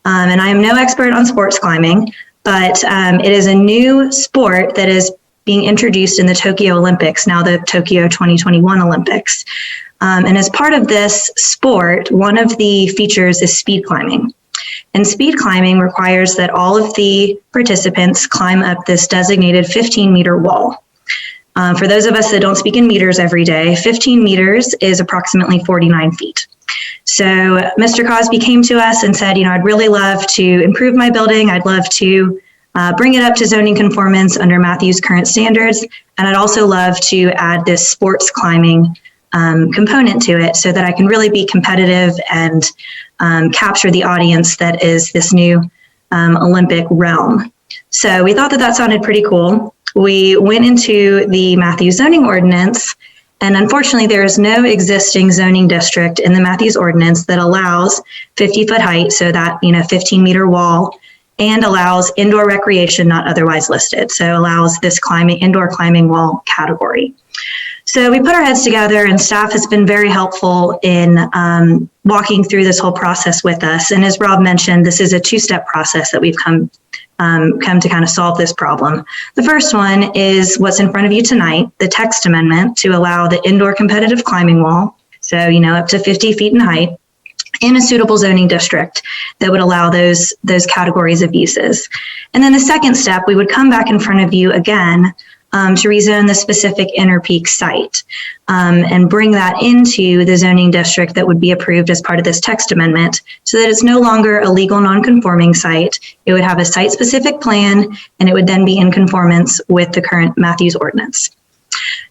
Speaker 15: And I am no expert on sports climbing, but it is a new sport that is being introduced in the Tokyo Olympics, now the Tokyo 2021 Olympics. And as part of this sport, one of the features is speed climbing. And speed climbing requires that all of the participants climb up this designated 15-meter wall. For those of us that don't speak in meters every day, 15 meters is approximately 49 feet. So Mr. Cosby came to us and said, I'd really love to improve my building. I'd love to bring it up to zoning conformance under Matthews' current standards. And I'd also love to add this sports climbing component to it so that I can really be competitive and capture the audience that is this new Olympic realm. So we thought that sounded pretty cool. We went into the Matthews zoning ordinance, and unfortunately there is no existing zoning district in the Matthews ordinance that allows 50-foot height, so that 15-meter wall and allows indoor recreation not otherwise listed. So allows this indoor climbing wall category. So we put our heads together, and staff has been very helpful in walking through this whole process with us. And as Rob mentioned, this is a two-step process that we've come to kind of solve this problem. The first one is what's in front of you tonight, the text amendment to allow the indoor competitive climbing wall, so up to 50 feet in height, in a suitable zoning district that would allow those categories of uses. And then the second step, we would come back in front of you again to rezone the specific Interpeak site and bring that into the zoning district that would be approved as part of this text amendment, so that it's no longer a legal non-conforming site. It would have a site-specific plan, and it would then be in conformance with the current Matthews ordinance.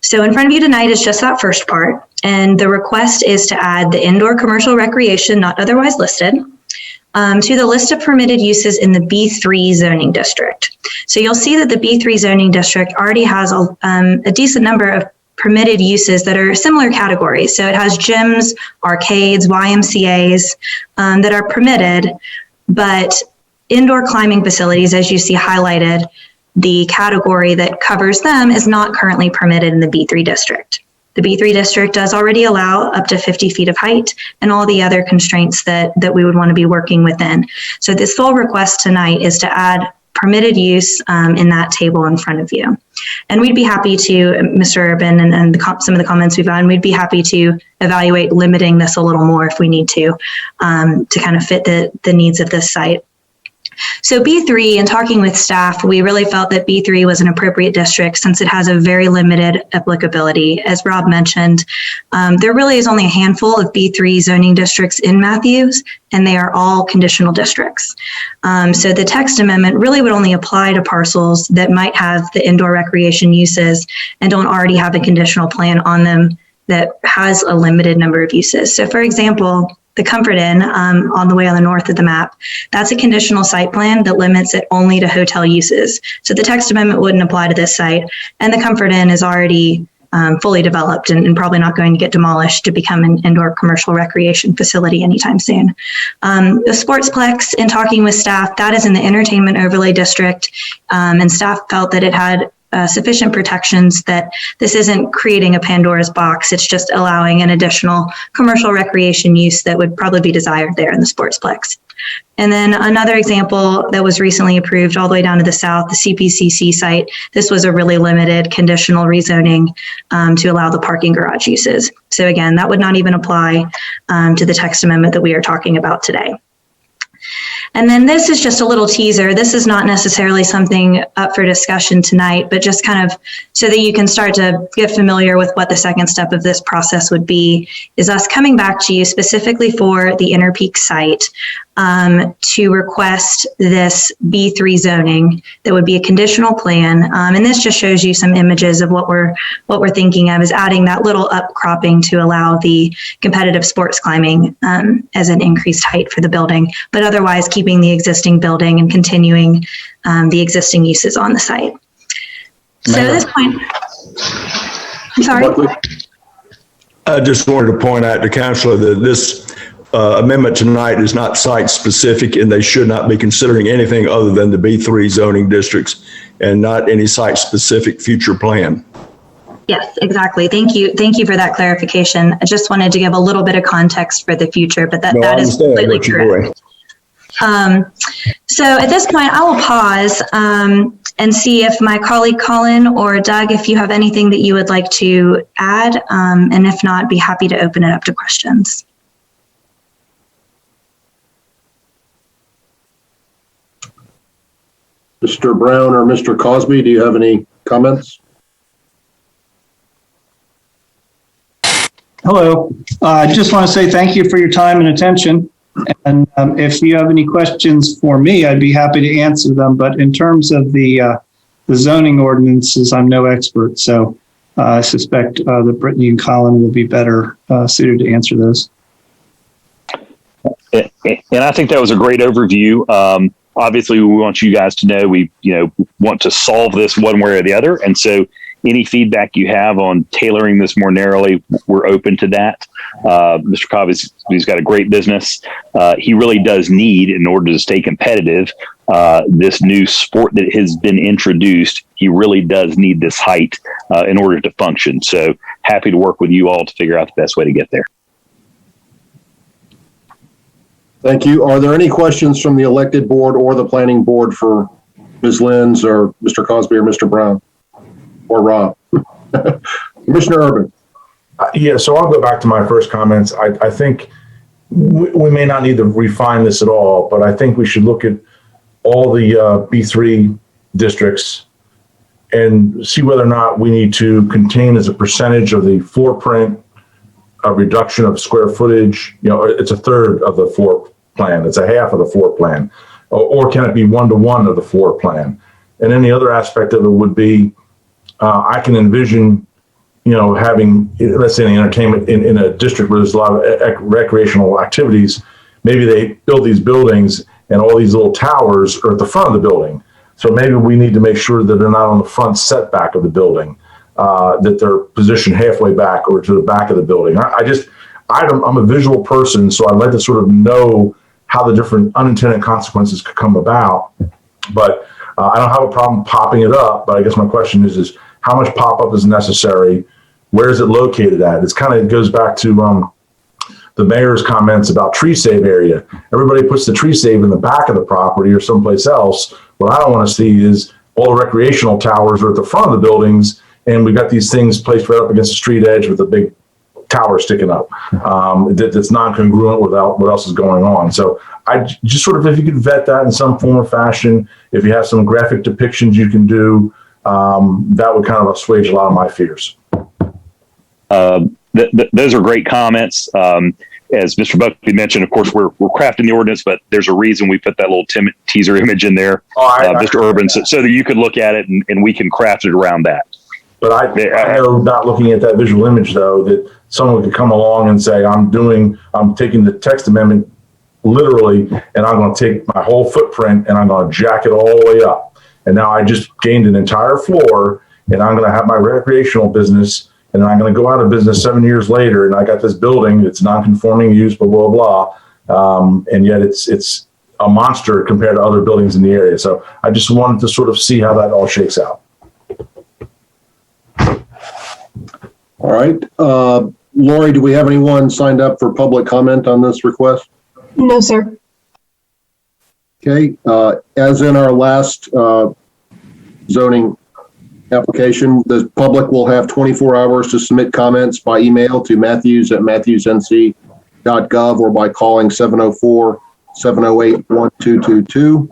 Speaker 15: So in front of you tonight is just that first part, and the request is to add the indoor commercial recreation not otherwise listed to the list of permitted uses in the B3 zoning district. So you'll see that the B3 zoning district already has a decent number of permitted uses that are similar categories. So it has gyms, arcades, YMCAs that are permitted, but indoor climbing facilities, as you see highlighted, the category that covers them is not currently permitted in the B3 district. The B3 district does already allow up to 50 feet of height and all the other constraints that we would want to be working within. So this sole request tonight is to add permitted use in that table in front of you. And we'd be happy to, Mr. Urban, and some of the comments we've had, we'd be happy to evaluate limiting this a little more if we need to kind of fit the needs of this site. So B3, in talking with staff, we really felt that B3 was an appropriate district since it has a very limited applicability. As Rob mentioned, there really is only a handful of B3 zoning districts in Matthews, and they are all conditional districts. So the text amendment really would only apply to parcels that might have the indoor recreation uses and don't already have a conditional plan on them that has a limited number of uses. So for example, the Comfort Inn on the way on the north of the map, that's a conditional site plan that limits it only to hotel uses. So the text amendment wouldn't apply to this site, and the Comfort Inn is already fully developed and probably not going to get demolished to become an indoor commercial recreation facility anytime soon. The Sportsplex, in talking with staff, that is in the entertainment overlay district, and staff felt that it had sufficient protections, that this isn't creating a Pandora's box. It's just allowing an additional commercial recreation use that would probably be desired there in the Sportsplex. And then another example that was recently approved all the way down to the south, the CPCC site. This was a really limited conditional rezoning to allow the parking garage uses. So again, that would not even apply to the text amendment that we are talking about today. And then this is just a little teaser. This is not necessarily something up for discussion tonight, but just kind of so that you can start to get familiar with what the second step of this process would be, is us coming back to you specifically for the Interpeak site to request this B3 zoning that would be a conditional plan. And this just shows you some images of what we're thinking of, is adding that little upcropping to allow the competitive sports climbing as an increased height for the building, but otherwise keeping the existing building and continuing the existing uses on the site. So at this point, I'm sorry.
Speaker 9: I just wanted to point out to Councilor that this amendment tonight is not site specific, and they should not be considering anything other than the B3 zoning districts and not any site specific future plan.
Speaker 15: Yes, exactly. Thank you. Thank you for that clarification. I just wanted to give a little bit of context for the future, but that is completely correct. So at this point, I will pause and see if my colleague Colin or Doug, if you have anything that you would like to add, and if not, be happy to open it up to questions.
Speaker 1: Mr. Brown or Mr. Cosby, do you have any comments?
Speaker 16: Hello. I just want to say thank you for your time and attention. And if you have any questions for me, I'd be happy to answer them. But in terms of the zoning ordinances, I'm no expert. So I suspect that Brittany and Colin will be better suited to answer those.
Speaker 17: And I think that was a great overview. Obviously, we want you guys to know we want to solve this one way or the other. And so any feedback you have on tailoring this more narrowly, we're open to that. Mr. Cobb, he's got a great business. He really does need, in order to stay competitive, this new sport that has been introduced, he really does need this height in order to function. So happy to work with you all to figure out the best way to get there.
Speaker 1: Thank you. Are there any questions from the elected board or the planning board for Ms. Lenz or Mr. Cosby or Mr. Brown or Rob? Commissioner Urban.
Speaker 11: Yeah, so I'll go back to my first comments. I think we may not need to refine this at all, but I think we should look at all the B3 districts and see whether or not we need to contain as a percentage of the floor print a reduction of square footage. It's a third of the floor plan. It's a half of the floor plan. Or can it be 1-to-1 of the floor plan? And then the other aspect of it would be, I can envision, having, let's say, an entertainment in a district where there's a lot of recreational activities. Maybe they build these buildings and all these little towers are at the front of the building. So maybe we need to make sure that they're not on the front setback of the building, that they're positioned halfway back or to the back of the building. I'm a visual person, so I'd like to sort of know how the different unintended consequences could come about. But I don't have a problem popping it up, but I guess my question is how much pop-up is necessary? Where is it located at? It goes back to the mayor's comments about tree save area. Everybody puts the tree save in the back of the property or someplace else. What I don't want to see is all the recreational towers are at the front of the buildings, and we've got these things placed right up against the street edge with a big tower sticking up. That's non-congruent with what else is going on. So I just sort of, if you could vet that in some form or fashion, if you have some graphic depictions you can do, that would kind of assuage a lot of my fears.
Speaker 17: Those are great comments. As Mr. Buckley mentioned, of course, we're crafting the ordinance, but there's a reason we put that little teaser image in there, Mr. Urban, so that you could look at it and we can craft it around that.
Speaker 11: But I know, not looking at that visual image, though, that someone could come along and say, I'm taking the text amendment literally, and I'm going to take my whole footprint and I'm going to jack it all the way up. And now I just gained an entire floor, and I'm going to have my recreational business, and I'm going to go out of business 7 years later, and I got this building, it's non-conforming use, blah, blah, blah. And yet it's a monster compared to other buildings in the area. So I just wanted to sort of see how that all shakes out.
Speaker 1: All right. Lori, do we have anyone signed up for public comment on this request?
Speaker 10: No, sir.
Speaker 1: Okay. As in our last zoning application, the public will have 24 hours to submit comments by email to matthews@matthewsnc.gov or by calling 704-708-1222.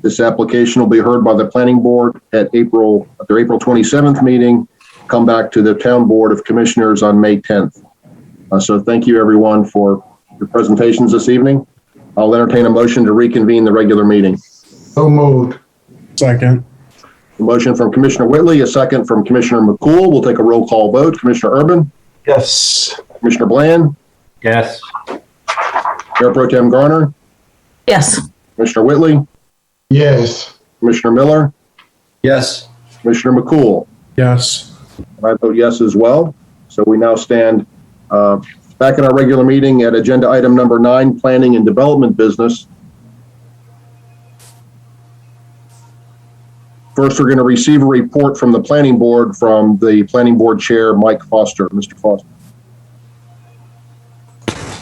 Speaker 1: This application will be heard by the planning board at their April 27th meeting. Come back to the Town Board of Commissioners on May 10th. So thank you, everyone, for your presentations this evening. I'll entertain a motion to reconvene the regular meeting.
Speaker 5: So moved.
Speaker 12: Second.
Speaker 1: A motion from Commissioner Whitley, a second from Commissioner McCool. We'll take a roll call vote. Commissioner Urban?
Speaker 11: Yes.
Speaker 1: Commissioner Bland?
Speaker 4: Yes.
Speaker 1: Mayor Pro Tem Garner?
Speaker 2: Yes.
Speaker 1: Commissioner Whitley?
Speaker 5: Yes.
Speaker 1: Commissioner Miller?
Speaker 4: Yes.
Speaker 1: Commissioner McCool?
Speaker 12: Yes.
Speaker 1: I vote yes as well. So we now stand back in our regular meeting at agenda item number 9, planning and development business. First, we're going to receive a report from the planning board from the planning board chair, Mike Foster. Mr. Foster.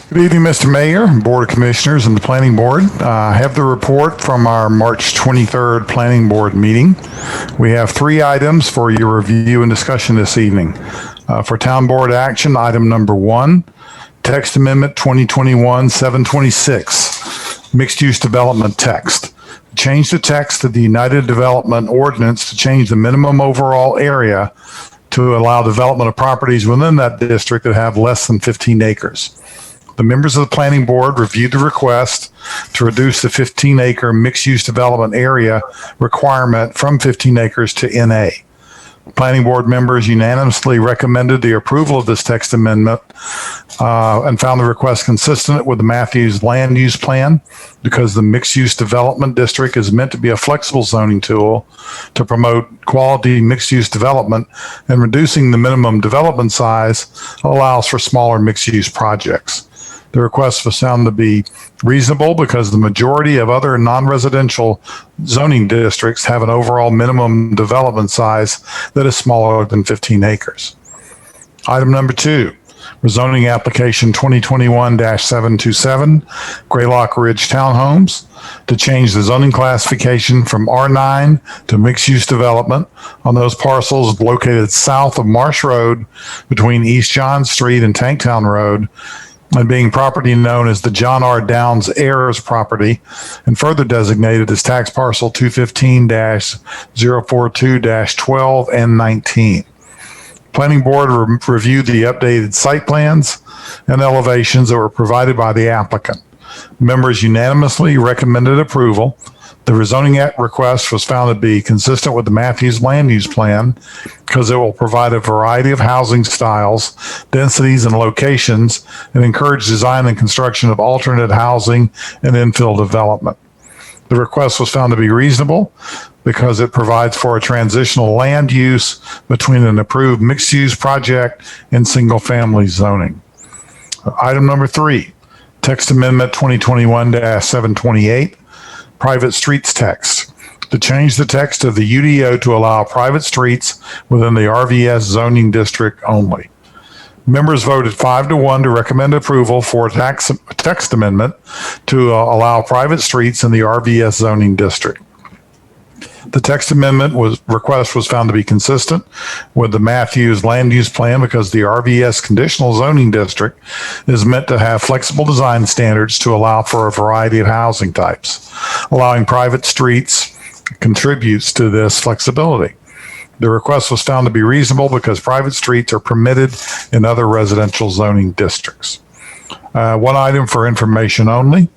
Speaker 13: Good evening, Mr. Mayor, Board of Commissioners, and the Planning Board. I have the report from our March 23rd Planning Board meeting. We have 3 items for your review and discussion this evening. For Town Board action, item number 1, Text Amendment 2021-726, Mixed Use Development Text. Change the text of the United Development Ordinance to change the minimum overall area to allow development of properties within that district that have less than 15 acres. The members of the planning board reviewed the request to reduce the 15-acre mixed-use development area requirement from 15 acres to NA. Planning board members unanimously recommended the approval of this text amendment and found the request consistent with the Matthews land use plan because the mixed-use development district is meant to be a flexible zoning tool to promote quality mixed-use development, and reducing the minimum development size allows for smaller mixed-use projects. The request was found to be reasonable because the majority of other non-residential zoning districts have an overall minimum development size that is smaller than 15 acres. Item number 2, rezoning application 2021-727, Greylock Ridge Townhomes, to change the zoning classification from R9 to mixed-use development on those parcels located south of Marsh Road between East John Street and Tanktown Road, and being property known as the John R. Downs heirs property, and further designated as tax parcel 215-042-12 and 19. Planning Board reviewed the updated site plans and elevations that were provided by the applicant. Members unanimously recommended approval. The rezoning request was found to be consistent with the Matthews Land Use Plan because it will provide a variety of housing styles, densities, and locations, and encourage design and construction of alternate housing and infill development. The request was found to be reasonable because it provides for a transitional land use between an approved mixed-use project and single-family zoning. Item number 3, text amendment 2021-728, private streets text, to change the text of the UDO to allow private streets within the RVS zoning district only. Members voted 5-1 to recommend approval for text amendment to allow private streets in the RVS zoning district. The text amendment request was found to be consistent with the Matthews Land Use Plan because the RVS conditional zoning district is meant to have flexible design standards to allow for a variety of housing types. Allowing private streets contributes to this flexibility. The request was found to be reasonable because private streets are permitted in other residential zoning districts. One item for information only.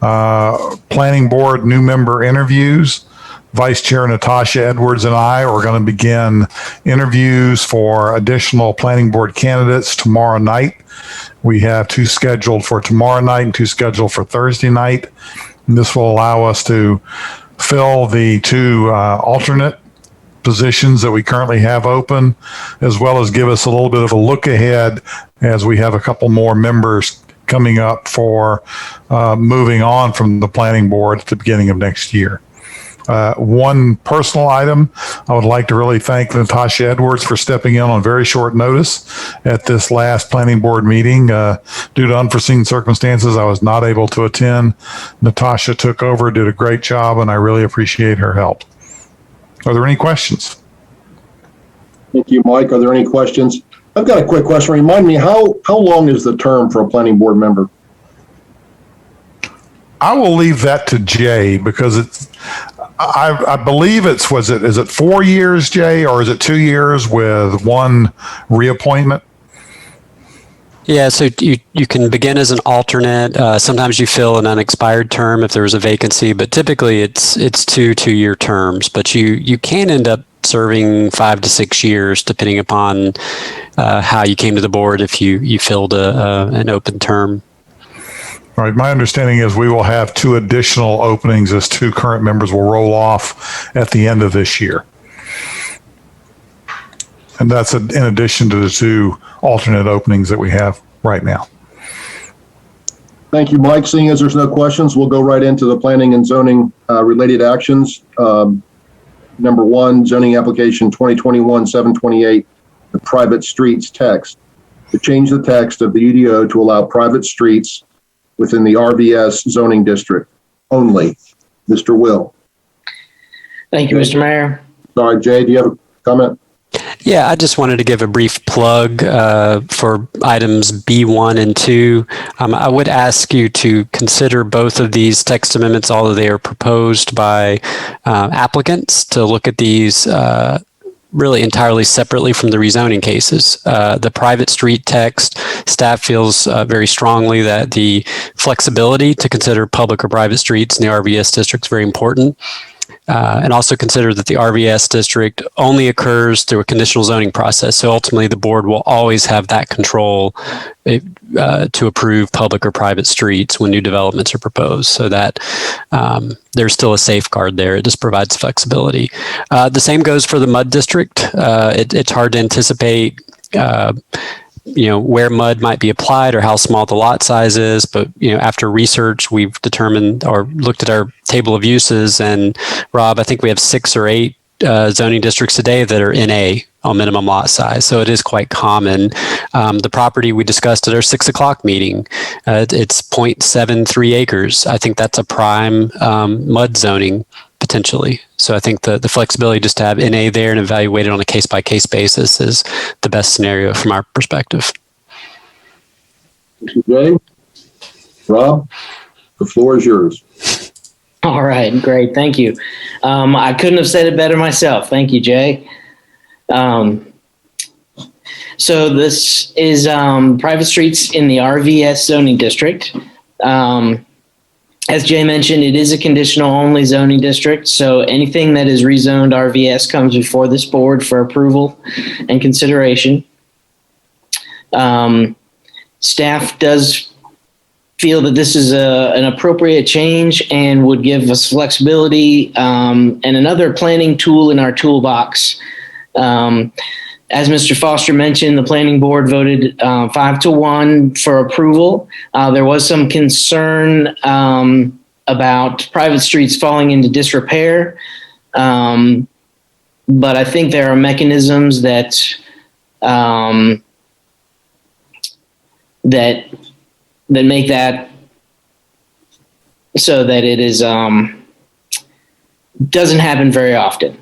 Speaker 13: Planning Board new member interviews. Vice Chair Natasha Edwards and I are going to begin interviews for additional Planning Board candidates tomorrow night. We have 2 scheduled for tomorrow night and 2 scheduled for Thursday night. And this will allow us to fill the 2 alternate positions that we currently have open, as well as give us a little bit of a look ahead as we have a couple more members coming up for moving on from the Planning Board at the beginning of next year. One personal item, I would like to really thank Natasha Edwards for stepping in on very short notice at this last Planning Board meeting. Due to unforeseen circumstances, I was not able to attend. Natasha took over, did a great job, and I really appreciate her help. Are there any questions?
Speaker 1: Thank you, Mike. Are there any questions? I've got a quick question. Remind me, how long is the term for a Planning Board member?
Speaker 13: I will leave that to Jay because I believe is it 4 years, Jay, or is it 2 years with 1 reappointment?
Speaker 7: Yeah, so you can begin as an alternate. Sometimes you fill an unexpired term if there was a vacancy, but typically it's 2 2-year terms. But you can end up serving 5 to 6 years depending upon how you came to the board if you filled an open term.
Speaker 13: All right. My understanding is we will have 2 additional openings as 2 current members will roll off at the end of this year. And that's in addition to the 2 alternate openings that we have right now.
Speaker 1: Thank you, Mike. Seeing as there's no questions, we'll go right into the planning and zoning related actions. Number 1, zoning application 2021-728, the private streets text. To change the text of the UDO to allow private streets within the RVS zoning district only. Mr. Will.
Speaker 8: Thank you, Mr. Mayor.
Speaker 1: Sorry, Jay, do you have a comment?
Speaker 7: Yeah, I just wanted to give a brief plug for items B1 and 2. I would ask you to consider both of these text amendments, although they are proposed by applicants, to look at these really entirely separately from the rezoning cases. The private street text, staff feels very strongly that the flexibility to consider public or private streets in the RVS district is very important. And also consider that the RVS district only occurs through a conditional zoning process. So ultimately, the board will always have that control to approve public or private streets when new developments are proposed, so that there's still a safeguard there. It just provides flexibility. The same goes for the MUD district. It's hard to anticipate where mud might be applied or how small the lot size is. But, after research, we've determined or looked at our table of uses. And Rob, I think we have 6 or 8 zoning districts today that are NA on minimum lot size. So it is quite common. The property we discussed at our 6 o'clock meeting, it's 0.73 acres. I think that's a prime mud zoning potentially. So I think the flexibility just to have NA there and evaluate it on a case-by-case basis is the best scenario from our perspective.
Speaker 1: Thank you, Jay. Rob, the floor is yours.
Speaker 8: All right, great. Thank you. I couldn't have said it better myself. Thank you, Jay. So this is private streets in the RVS zoning district. As Jay mentioned, it is a conditional only zoning district. So anything that is rezoned RVS comes before this board for approval and consideration. Staff does feel that this is an appropriate change and would give us flexibility and another planning tool in our toolbox. As Mr. Foster mentioned, the planning board voted 5-1 for approval. There was some concern about private streets falling into disrepair, but I think there are mechanisms that that make that so that it is doesn't happen very often.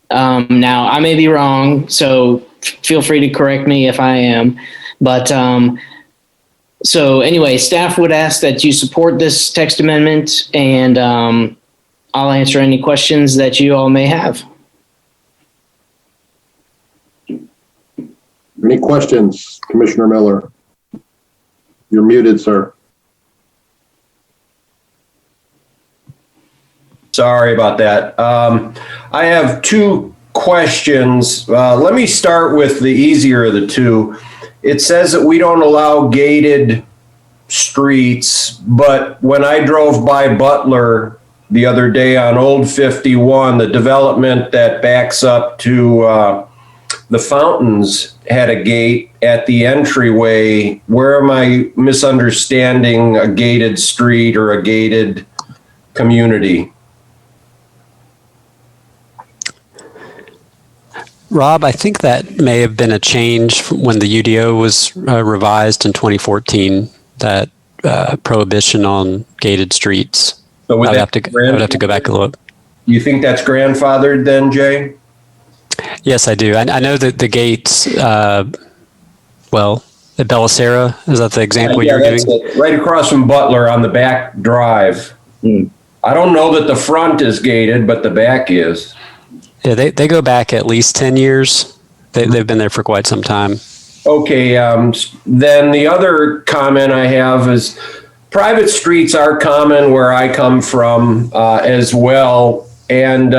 Speaker 8: Now, I may be wrong, so feel free to correct me if I am. But so anyway, staff would ask that you support this text amendment, and I'll answer any questions that you all may have.
Speaker 1: Any questions, Commissioner Miller? You're muted, sir.
Speaker 4: Sorry about that. I have 2 questions. Let me start with the easier of the 2. It says that we don't allow gated streets, but when I drove by Butler the other day on Old 51, the development that backs up to the fountains had a gate at the entryway. Where am I misunderstanding a gated street or a gated community?
Speaker 7: Rob, I think that may have been a change when the UDO was revised in 2014, that prohibition on gated streets.
Speaker 4: So
Speaker 7: I would have to go back and look.
Speaker 4: You think that's grandfathered then, Jay?
Speaker 7: Yes, I do. I know that the gates, at Bellicera, is that the example you're giving?
Speaker 4: It. Right across from Butler on the back drive. I don't know that the front is gated, but the back is.
Speaker 7: Yeah, they go back at least 10 years. They've been there for quite some time.
Speaker 4: Okay, then the other comment I have is private streets are common where I come from as well. And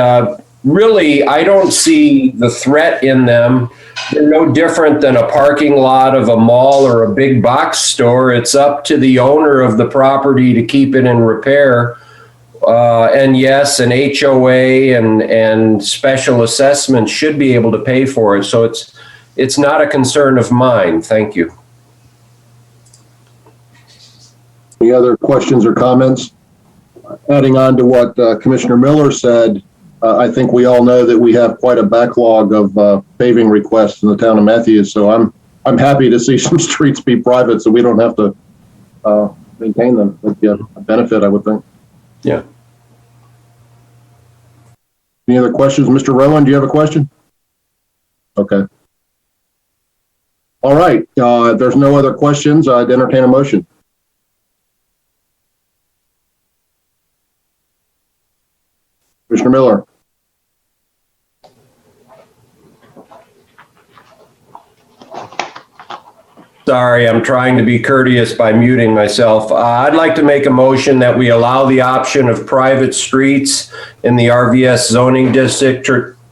Speaker 4: really, I don't see the threat in them. They're no different than a parking lot of a mall or a big box store. It's up to the owner of the property to keep it in repair. And yes, an HOA and special assessment should be able to pay for it. So it's not a concern of mine. Thank you.
Speaker 1: Any other questions or comments? Adding on to what Commissioner Miller said, I think we all know that we have quite a backlog of paving requests in the town of Matthews. So I'm happy to see some streets be private so we don't have to maintain them. That'd be a benefit, I would think.
Speaker 4: Yeah.
Speaker 1: Any other questions? Mr. Rowan, do you have a question? Okay. All right. If there's no other questions, I'd entertain a motion. Commissioner Miller.
Speaker 4: Sorry, I'm trying to be courteous by muting myself. I'd like to make a motion that we allow the option of private streets in the RVS zoning district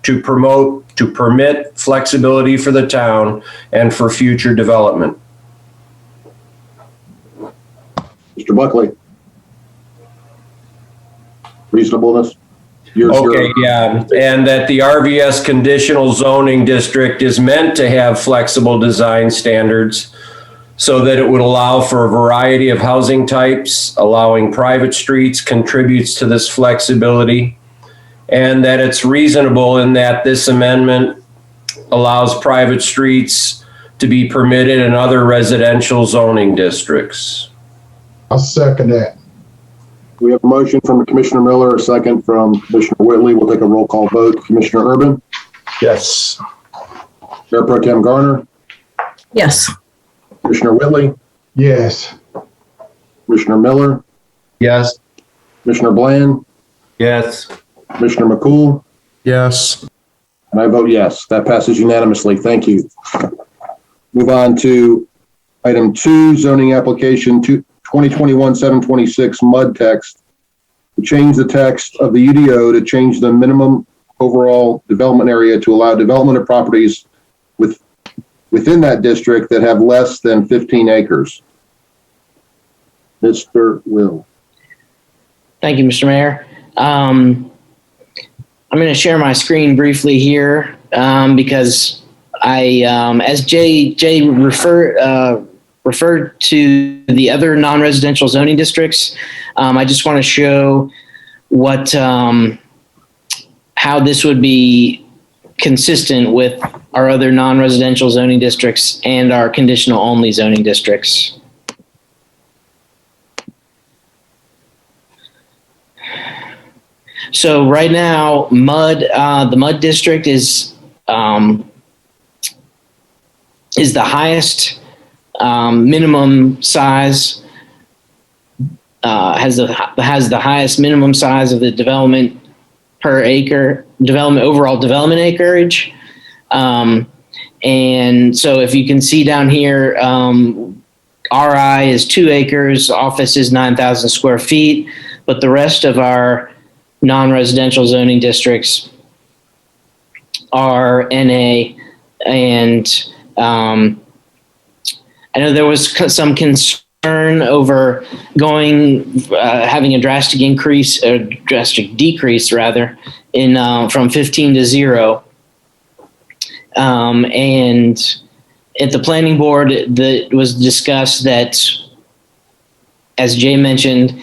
Speaker 4: to permit flexibility for the town and for future development.
Speaker 1: Mr. Buckley. Reasonableness?
Speaker 4: Yeah, and that the RVS conditional zoning district is meant to have flexible design standards so that it would allow for a variety of housing types. Allowing private streets contributes to this flexibility, and that it's reasonable in that this amendment allows private streets to be permitted in other residential zoning districts.
Speaker 5: I'll second that.
Speaker 1: We have a motion from Commissioner Miller, a second from Commissioner Whitley. We'll take a roll call vote. Commissioner Urban?
Speaker 11: Yes.
Speaker 1: Mayor Pro Tem Garner?
Speaker 2: Yes.
Speaker 1: Commissioner Whitley?
Speaker 5: Yes.
Speaker 1: Commissioner Miller?
Speaker 4: Yes.
Speaker 1: Commissioner Bland?
Speaker 4: Yes.
Speaker 1: Commissioner McCool?
Speaker 12: Yes.
Speaker 1: And I vote yes. That passes unanimously. Thank you. Move on to item 2, zoning application 2021-726 MUD text. To change the text of the UDO to change the minimum overall development area to allow development of properties within that district that have less than 15 acres. Mr. Will.
Speaker 8: Thank you, Mr. Mayor. I'm going to share my screen briefly here because I, as Jay referred to the other non-residential zoning districts, I just want to show what how this would be consistent with our other non-residential zoning districts and our conditional only zoning districts. So right now, the MUD district is the highest minimum size, has the highest minimum size of the development per acre, overall development acreage. And so if you can see down here, RI is 2 acres, office is 9,000 square feet, but the rest of our non-residential zoning districts are NA. And I know there was some concern over having a drastic decrease rather, in from 15 to 0. And at the planning board, that was discussed that, as Jay mentioned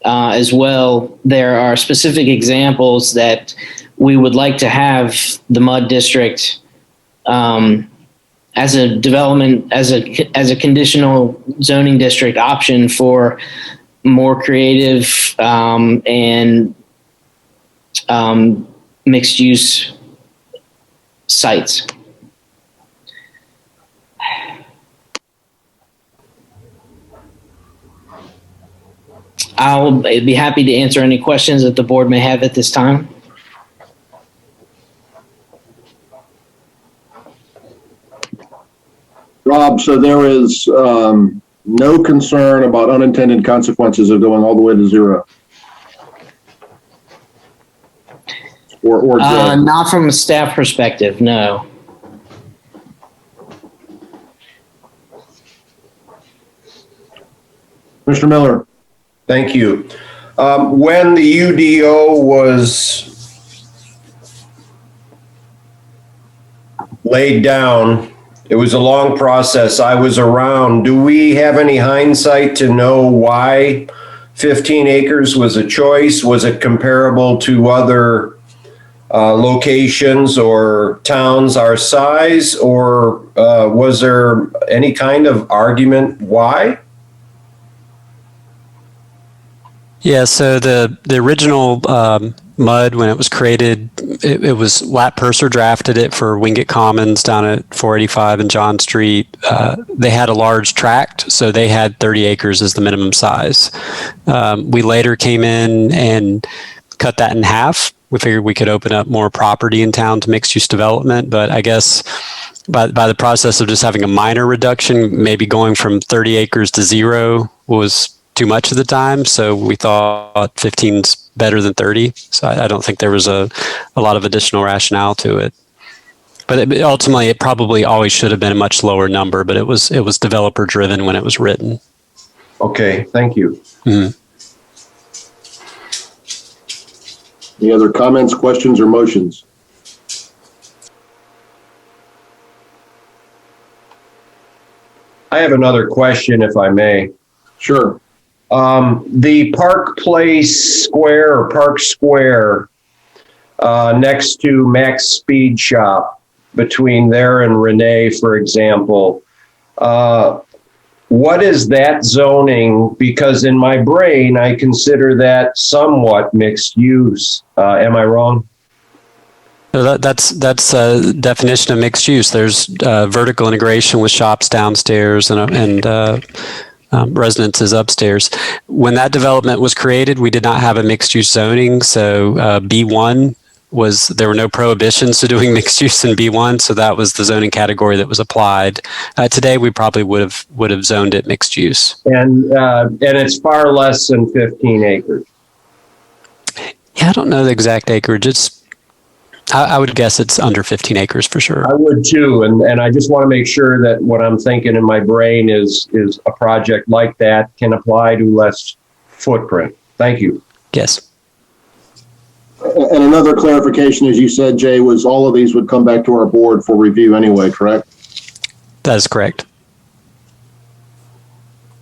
Speaker 8: as well, there are specific examples that we would like to have the MUD district as a development, as a conditional zoning district option for more creative and mixed use sites. I'll be happy to answer any questions that the board may have at this time.
Speaker 1: Rob, so there is no concern about unintended consequences of going all the way to 0? Or
Speaker 8: not from a staff perspective, no.
Speaker 1: Mr. Miller.
Speaker 4: Thank you. When the UDO was laid down, it was a long process. I was around. Do we have any hindsight to know why 15 acres was a choice? Was it comparable to other locations or towns our size, or was there any kind of argument why?
Speaker 7: Yeah, so the original MUD, when it was created, it was Lat Purser drafted it for Wingate Commons down at 485 and John Street. They had a large tract, so they had 30 acres as the minimum size. We later came in and cut that in half. We figured we could open up more property in town to mixed use development, but I guess by the process of just having a minor reduction, maybe going from 30 acres to 0 was too much at the time, so we thought 15's better than 30. So I don't think there was a lot of additional rationale to it. But ultimately, it probably always should have been a much lower number, but it was developer driven when it was written.
Speaker 4: Okay, thank you.
Speaker 7: Mm-hmm.
Speaker 1: Any other comments, questions, or motions?
Speaker 4: I have another question, if I may.
Speaker 1: Sure.
Speaker 4: The Park Place Square or Park Square next to Max Speed Shop, between there and Renee, for example, what is that zoning? Because in my brain, I consider that somewhat mixed use. Am I wrong?
Speaker 7: So that's a definition of mixed use. There's vertical integration with shops downstairs and residences upstairs. When that development was created, we did not have a mixed use zoning. So B1 there were no prohibitions to doing mixed use in B1. So that was the zoning category that was applied. Today, we probably would have zoned it mixed use.
Speaker 4: And it's far less than 15 acres.
Speaker 7: Yeah, I don't know the exact acreage. I would guess it's under 15 acres for sure.
Speaker 4: I would too, and I just want to make sure that what I'm thinking in my brain is a project like that can apply to less footprint. Thank you.
Speaker 7: Yes.
Speaker 1: And another clarification, as you said, Jay, was all of these would come back to our board for review anyway, correct?
Speaker 7: That is correct.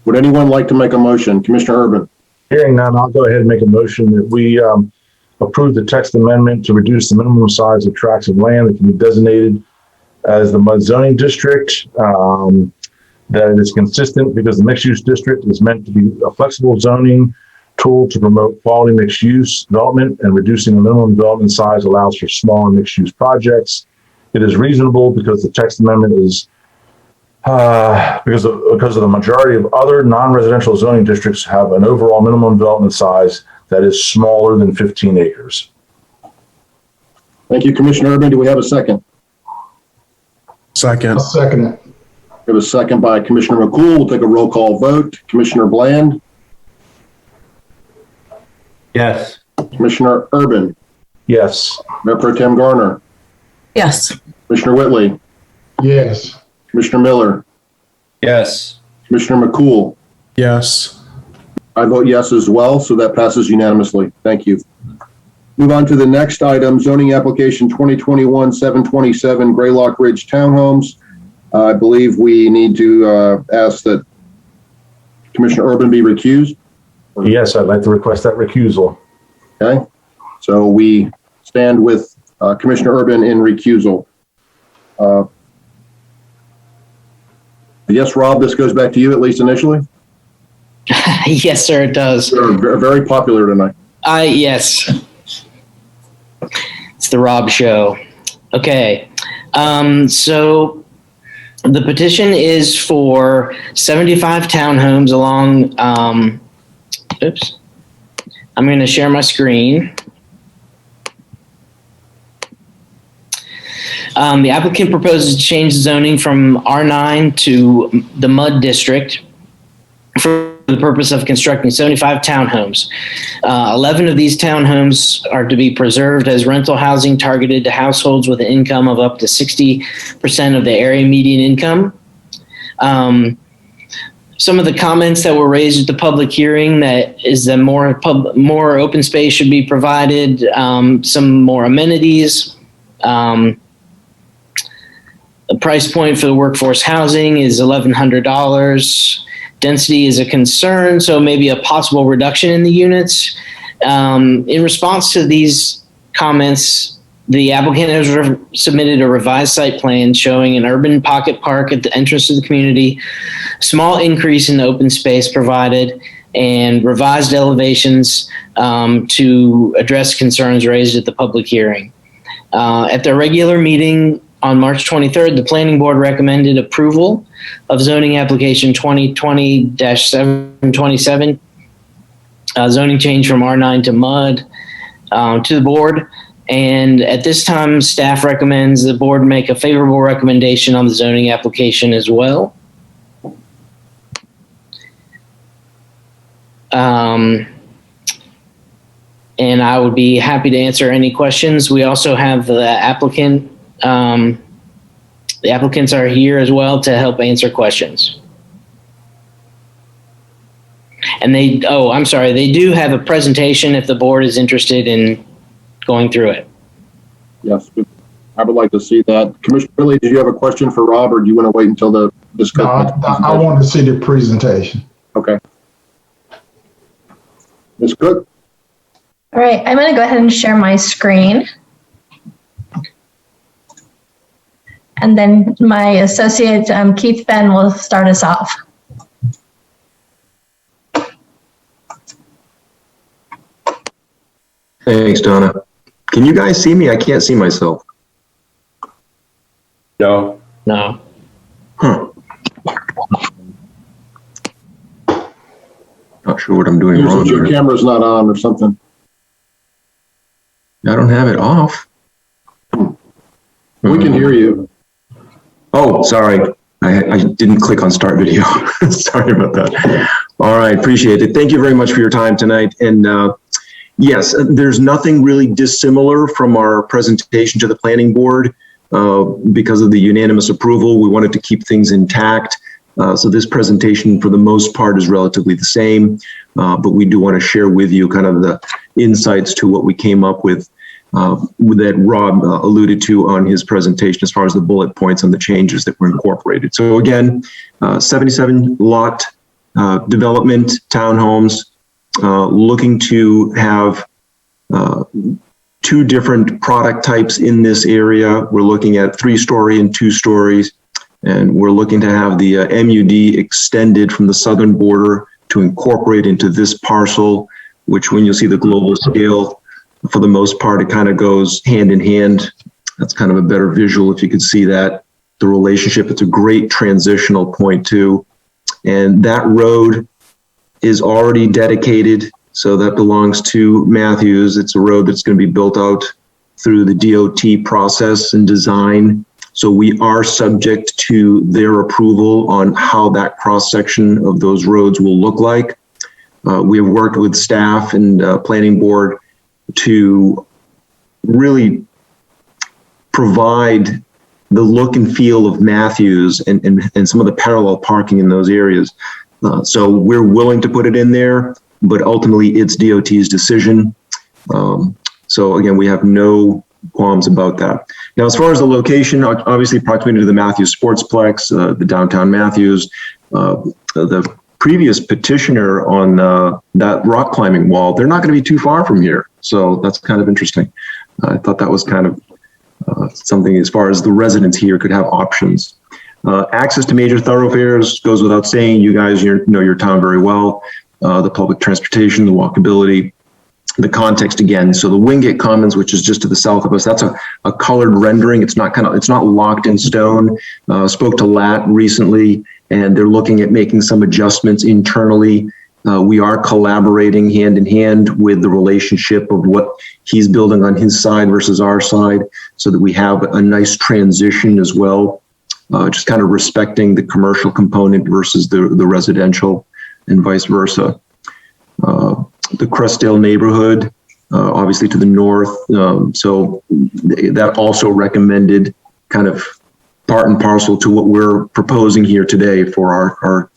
Speaker 1: Would anyone like to make a motion? Commissioner Urban?
Speaker 11: Hearing none, I'll go ahead and make a motion that we approve the text amendment to reduce the minimum size of tracts of land that can be designated as the MUD zoning district. That it is consistent because the mixed use district is meant to be a flexible zoning tool to promote quality mixed use development, and reducing the minimum development size allows for smaller mixed use projects. It is reasonable because the text amendment is because of the majority of other non-residential zoning districts have an overall minimum development size that is smaller than 15 acres.
Speaker 1: Thank you, Commissioner Urban. Do we have a second?
Speaker 12: Second.
Speaker 5: I'll second it.
Speaker 1: We have a second by Commissioner McCool. We'll take a roll call vote. Commissioner Bland?
Speaker 4: Yes.
Speaker 1: Commissioner Urban?
Speaker 11: Yes.
Speaker 1: Mayor Pro Tem Garner?
Speaker 2: Yes.
Speaker 1: Commissioner Whitley?
Speaker 5: Yes.
Speaker 1: Commissioner Miller?
Speaker 4: Yes.
Speaker 1: Commissioner McCool?
Speaker 12: Yes.
Speaker 1: I vote yes as well, so that passes unanimously. Thank you. Move on to the next item, zoning application 2021-727 Greylock Ridge Townhomes. I believe we need to ask that Commissioner Urban be recused.
Speaker 11: Yes, I'd like to request that recusal.
Speaker 1: Okay, so we stand with Commissioner Urban in recusal. Yes, Rob, this goes back to you at least initially.
Speaker 8: Yes, sir, it does.
Speaker 1: You're very popular tonight.
Speaker 8: Yes. It's the Rob Show. Okay. So the petition is for 75 townhomes along, oops. I'm going to share my screen. The applicant proposes to change the zoning from R9 to the MUD district for the purpose of constructing 75 townhomes. 11 of these townhomes are to be preserved as rental housing targeted to households with an income of up to 60% of the area median income. Some of the comments that were raised at the public hearing that is that more open space should be provided, some more amenities. The price point for the workforce housing is $1,100. Density is a concern, so maybe a possible reduction in the units. In response to these comments, the applicant has submitted a revised site plan showing an urban pocket park at the entrance to the community, small increase in the open space provided, and revised elevations to address concerns raised at the public hearing. At their regular meeting on March 23rd, the planning board recommended approval of zoning application 2020-727, zoning change from R9 to MUD to the board. And at this time, staff recommends the board make a favorable recommendation on the zoning application as well. And I would be happy to answer any questions. We also have the applicant. The applicants are here as well to help answer questions. And they do have a presentation if the board is interested in going through it.
Speaker 1: Yes, I would like to see that. Commissioner Billy, did you have a question for Rob, or do you want to wait until the discuss?
Speaker 5: I want to see the presentation.
Speaker 1: Okay. Ms. Cook?
Speaker 18: All right, I'm going to go ahead and share my screen. And then my associate, Keith Ben, will start us off.
Speaker 19: Thanks, Donna. Can you guys see me? I can't see myself.
Speaker 4: No.
Speaker 8: No.
Speaker 19: Huh. Not sure what I'm doing
Speaker 1: Usually
Speaker 19: wrong.
Speaker 1: your camera's not on or something.
Speaker 19: I don't have it off.
Speaker 1: We can hear you.
Speaker 19: Oh, sorry. I didn't click on start video. Sorry about that. All right, appreciate it. Thank you very much for your time tonight. And yes, there's nothing really dissimilar from our presentation to the planning board because of the unanimous approval. We wanted to keep things intact. So this presentation for the most part is relatively the same, but we do want to share with you kind of the insights to what we came up with that Rob alluded to on his presentation as far as the bullet points and the changes that were incorporated. So again, 77 lot development, townhomes, looking to have 2 different product types in this area. We're looking at 3-story and 2 stories, and we're looking to have the MUD extended from the southern border to incorporate into this parcel, which when you see the global scale, for the most part, it kind of goes hand in hand. That's kind of a better visual if you could see that, the relationship. It's a great transitional point too. And that road is already dedicated, so that belongs to Matthews. It's a road that's going to be built out through the DOT process and design. So we are subject to their approval on how that cross-section of those roads will look like. We have worked with staff and planning board to really provide the look and feel of Matthews and some of the parallel parking in those areas. So we're willing to put it in there, but ultimately it's DOT's decision. So again, we have no qualms about that. Now, as far as the location, obviously proximity to the Matthews Sportsplex, the downtown Matthews, the previous petitioner on that rock climbing wall, they're not going to be too far from here. So that's kind of interesting. I thought that was kind of something as far as the residents here could have options. Access to major thoroughfares goes without saying. You guys know your town very well. The public transportation, the walkability, the context again. So the Wingate Commons, which is just to the south of us, that's a colored rendering. It's not locked in stone. Spoke to Lat recently, and they're looking at making some adjustments internally. We are collaborating hand in hand with the relationship of what he's building on his side versus our side, so that we have a nice transition as well, just kind of respecting the commercial component versus the residential and vice versa. The Crestdale neighborhood, obviously to the north, so that also recommended kind of part and parcel to what we're proposing here today for our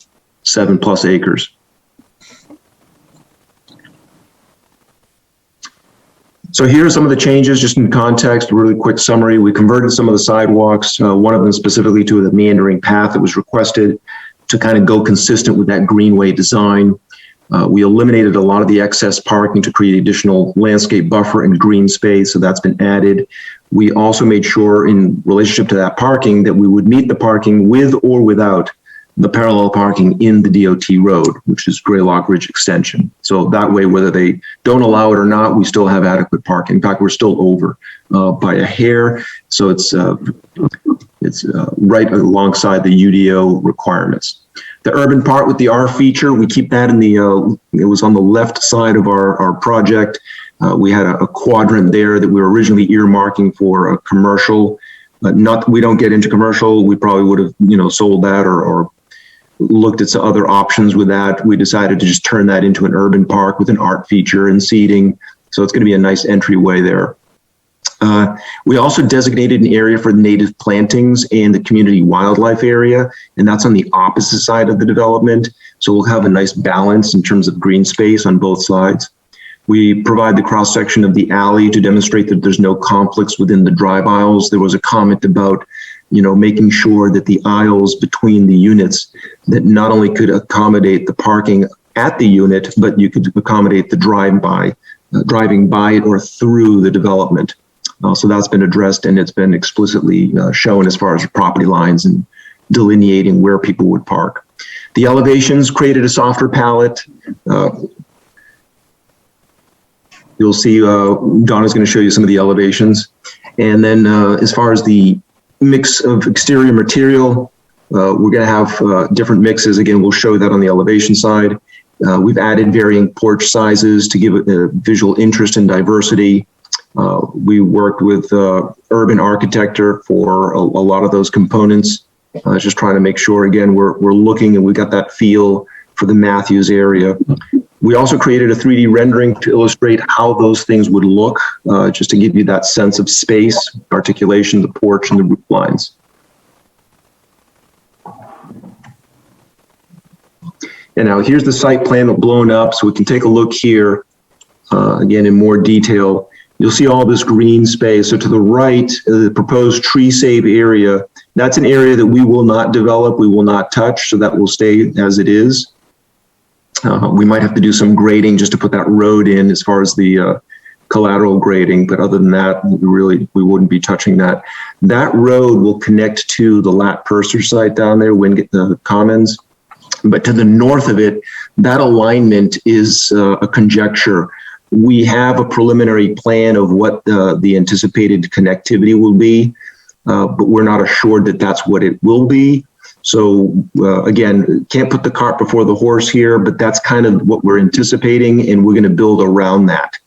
Speaker 19: 7+ acres. So here are some of the changes, just in context, a really quick summary. We converted some of the sidewalks, one of them specifically to the meandering path that was requested to kind of go consistent with that greenway design. We eliminated a lot of the excess parking to create additional landscape buffer and green space, so that's been added. We also made sure in relationship to that parking that we would meet the parking with or without the parallel parking in the DOT road, which is Greylock Ridge Extension. So that way, whether they don't allow it or not, we still have adequate parking. In fact, we're still over by a hair. So it's right alongside the UDO requirements. The urban part with the R feature, we keep that in the, it was on the left side of our project. We had a quadrant there that we were originally earmarking for a commercial. We don't get into commercial. We probably would have, sold that or looked at some other options with that. We decided to just turn that into an urban park with an art feature and seating. So it's going to be a nice entryway there. We also designated an area for native plantings and the community wildlife area, and that's on the opposite side of the development. So we'll have a nice balance in terms of green space on both sides. We provide the cross section of the alley to demonstrate that there's no conflicts within the drive aisles. There was a comment about making sure that the aisles between the units that not only could accommodate the parking at the unit, but you could accommodate the driving by it or through the development. So that's been addressed, and it's been explicitly shown as far as property lines and delineating where people would park. The elevations created a softer palette. You'll see Donna's going to show you some of the elevations. And then as far as the mix of exterior material, we're going to have different mixes. Again, we'll show that on the elevation side. We've added varying porch sizes to give it a visual interest and diversity. We worked with urban architecture for a lot of those components. Just trying to make sure, again, we're looking and we got that feel for the Matthews area. We also created a 3D rendering to illustrate how those things would look, just to give you that sense of space, articulation, the porch, and the roof lines. And now here's the site plan blown up, so we can take a look here, again, in more detail. You'll see all this green space. So to the right, the proposed tree save area, that's an area that we will not develop, we will not touch, so that will stay as it is. We might have to do some grading just to put that road in as far as the collateral grading, but other than that, we wouldn't be touching that. That road will connect to the Lat Purser site down there, Wingate Commons. But to the north of it, that alignment is a conjecture. We have a preliminary plan of what the anticipated connectivity will be, but we're not assured that that's what it will be. So again, can't put the cart before the horse here, but that's kind of what we're anticipating, and we're going to build around that.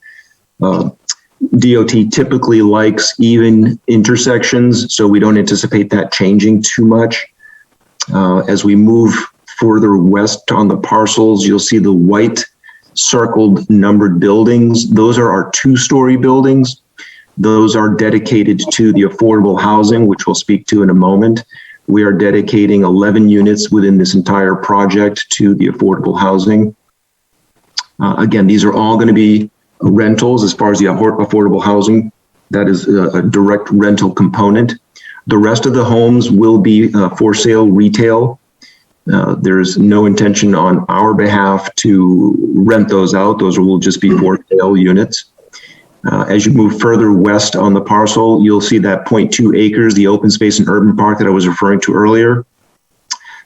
Speaker 19: DOT typically likes even intersections, so we don't anticipate that changing too much. As we move further west on the parcels, you'll see the white circled numbered buildings. Those are our 2-story buildings. Those are dedicated to the affordable housing, which we'll speak to in a moment. We are dedicating 11 units within this entire project to the affordable housing. Again, these are all going to be rentals as far as the affordable housing. That is a direct rental component. The rest of the homes will be for sale retail. There's no intention on our behalf to rent those out. Those will just be for sale units. As you move further west on the parcel, you'll see that 0.2 acres, the open space and urban park that I was referring to earlier.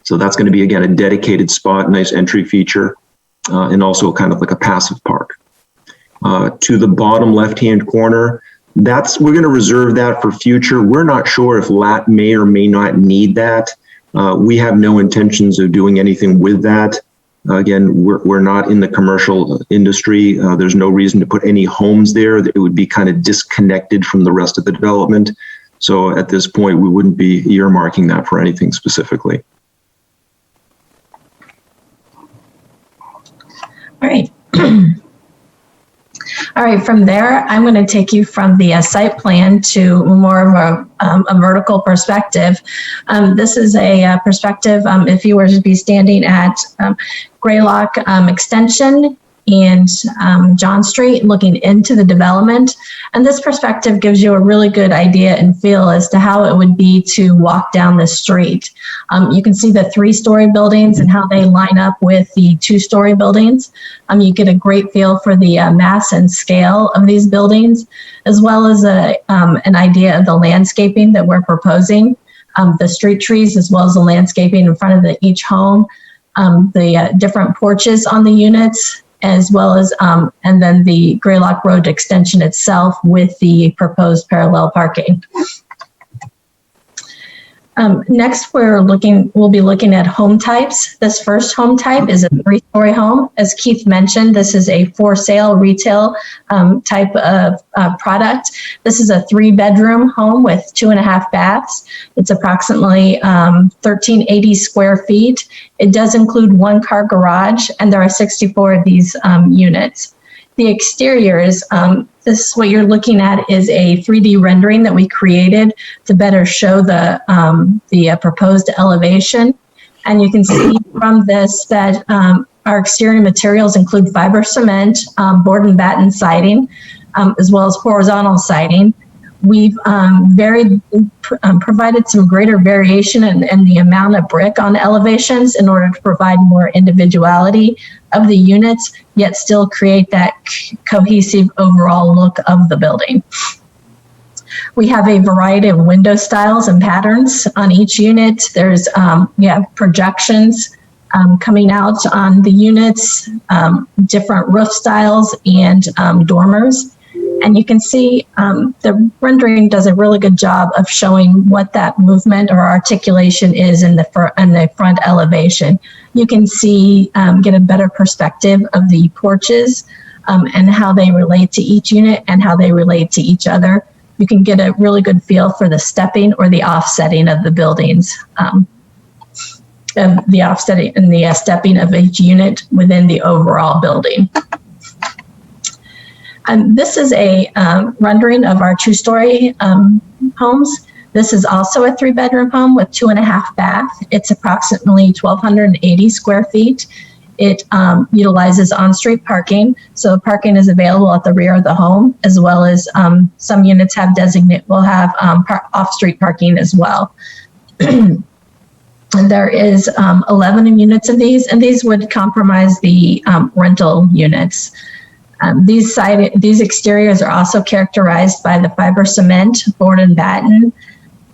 Speaker 19: So that's going to be, again, a dedicated spot, nice entry feature, and also kind of like a passive park. To the bottom left-hand corner, we're going to reserve that for future. We're not sure if LAT may or may not need that. We have no intentions of doing anything with that. Again, we're not in the commercial industry. There's no reason to put any homes there. It would be kind of disconnected from the rest of the development. So at this point, we wouldn't be earmarking that for anything specifically.
Speaker 18: All right. All right, from there, I'm going to take you from the site plan to more of a vertical perspective. This is a perspective if you were to be standing at Greylock Extension and John Street looking into the development. And this perspective gives you a really good idea and feel as to how it would be to walk down the street. You can see the 3-story buildings and how they line up with the 2-story buildings. You get a great feel for the mass and scale of these buildings, as well as an idea of the landscaping that we're proposing, the street trees, as well as the landscaping in front of each home, the different porches on the units, as well as, and then the Greylock Road extension itself with the proposed parallel parking. Next, we'll be looking at home types. This first home type is a 3-story home. As Keith mentioned, this is a for sale retail type of product. This is a 3-bedroom home with 2.5 baths. It's approximately 1,380 square feet. It does include 1-car garage, and there are 64 of these units. The exterior is, what you're looking at is a 3D rendering that we created to better show the proposed elevation. And you can see from this that our exterior materials include fiber cement, board and batten siding, as well as horizontal siding. We've provided some greater variation in the amount of brick on elevations in order to provide more individuality of the units, yet still create that cohesive overall look of the building. We have a variety of window styles and patterns on each unit. There's we have projections coming out on the units, different roof styles, and dormers. And you can see the rendering does a really good job of showing what that movement or articulation is in the front elevation. You can see, get a better perspective of the porches and how they relate to each unit and how they relate to each other. You can get a really good feel for the stepping or the offsetting of the buildings, the offsetting and the stepping of each unit within the overall building. And this is a rendering of our two-story homes. This is also a 3-bedroom home with 2.5 baths. It's approximately 1,280 square feet. It utilizes on-street parking, so parking is available at the rear of the home, as well as some units will have off-street parking as well. And there is 11 units of these, and these would comprise the rental units. These exteriors are also characterized by the fiber cement, board and batten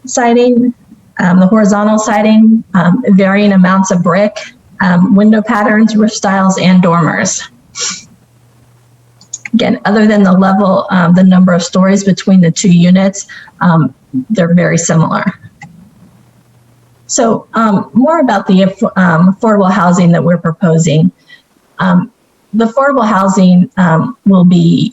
Speaker 18: siding, the horizontal siding, varying amounts of brick, window patterns, roof styles, and dormers. Again, other than the level, the number of stories between the two units, they're very similar. So more about the affordable housing that we're proposing. The affordable housing will be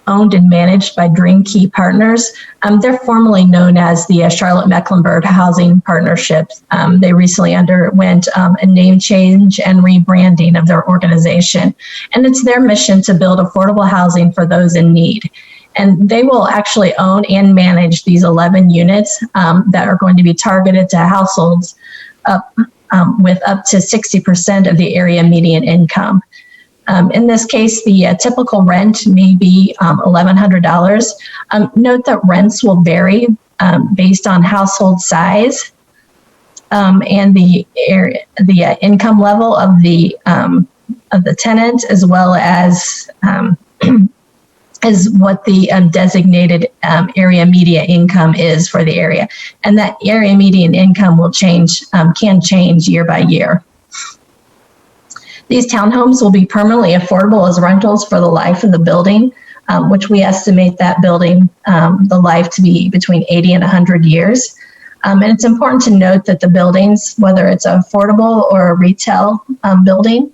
Speaker 18: owned and managed by Dream Key Partners. They're formerly known as the Charlotte-Mecklenburg Housing Partnership. They recently underwent a name change and rebranding of their organization. And it's their mission to build affordable housing for those in need. And they will actually own and manage these 11 units that are going to be targeted to households with up to 60% of the area median income. In this case, the typical rent may be $1,100. Note that rents will vary based on household size and the income level of the tenant, as well as what the designated area median income is for the area, and that area median income will change, can change year by year. These townhomes will be permanently affordable as rentals for the life of the building, which we estimate that building, the life to be between 80 and 100 years. And it's important to note that the buildings, whether it's affordable or a retail building,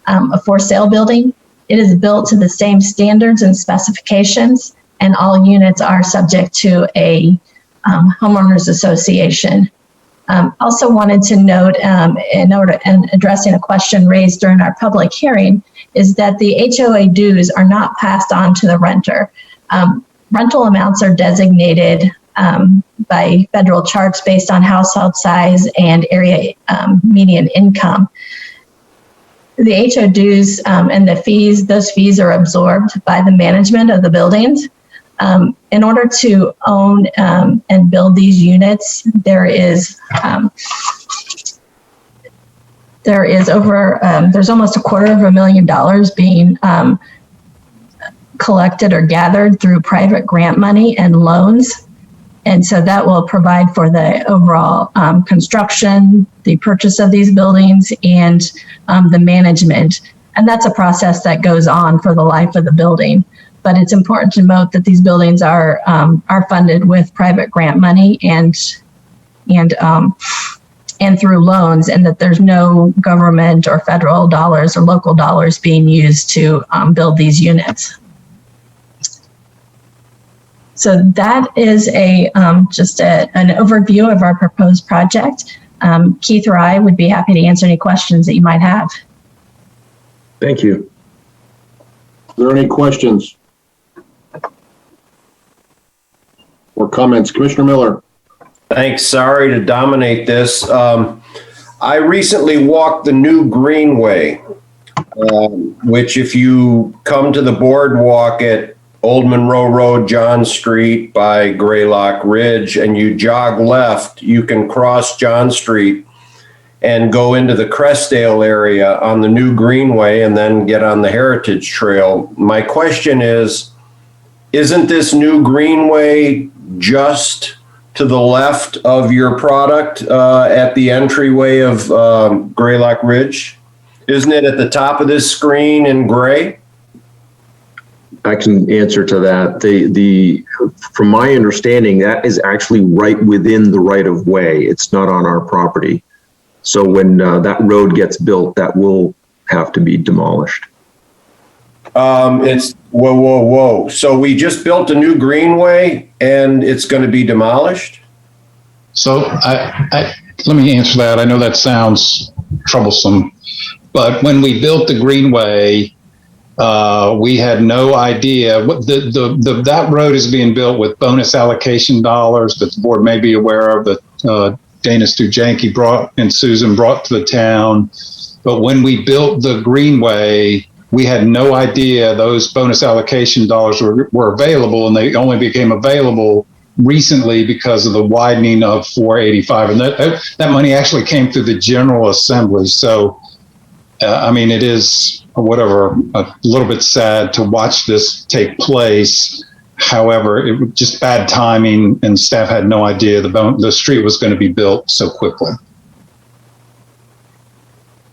Speaker 18: a for sale building, it is built to the same standards and specifications, and all units are subject to a homeowners association. Also wanted to note, in addressing a question raised during our public hearing, is that the HOA dues are not passed on to the renter. Rental amounts are designated by federal charts based on household size and area median income. The HOA dues and the fees, those fees are absorbed by the management of the buildings. In order to own and build these units, there's almost $250,000 being collected or gathered through private grant money and loans. And so that will provide for the overall construction, the purchase of these buildings, and the management. And that's a process that goes on for the life of the building. But it's important to note that these buildings are funded with private grant money and through loans, and that there's no government or federal dollars or local dollars being used to build these units. So that is just an overview of our proposed project. Keith or I would be happy to answer any questions that you might have.
Speaker 19: Thank you.
Speaker 1: Are there any questions or comments? Commissioner Miller.
Speaker 4: Thanks. Sorry to dominate this. I recently walked the new Greenway, which if you come to the boardwalk at Old Monroe Road, John Street by Greylock Ridge, and you jog left, you can cross John Street and go into the Crestdale area on the new Greenway and then get on the Heritage Trail. My question is, isn't this new Greenway just to the left of your product at the entryway of Greylock Ridge? Isn't it at the top of this screen in gray?
Speaker 19: I can answer to that. From my understanding, that is actually right within the right of way. It's not on our property. So when that road gets built, that will have to be demolished.
Speaker 4: It's whoa. So we just built a new Greenway and it's going to be demolished?
Speaker 20: So let me answer that. I know that sounds troublesome, but when we built the Greenway, we had no idea what that road is being built with bonus allocation dollars that the board may be aware of that Dana Stujanki brought and Susan brought to the town. But when we built the Greenway, we had no idea those bonus allocation dollars were available, and they only became available recently because of the widening of 485. And that money actually came through the General Assembly. So, it is a little bit sad to watch this take place. However, it was just bad timing, and staff had no idea the street was going to be built so quickly.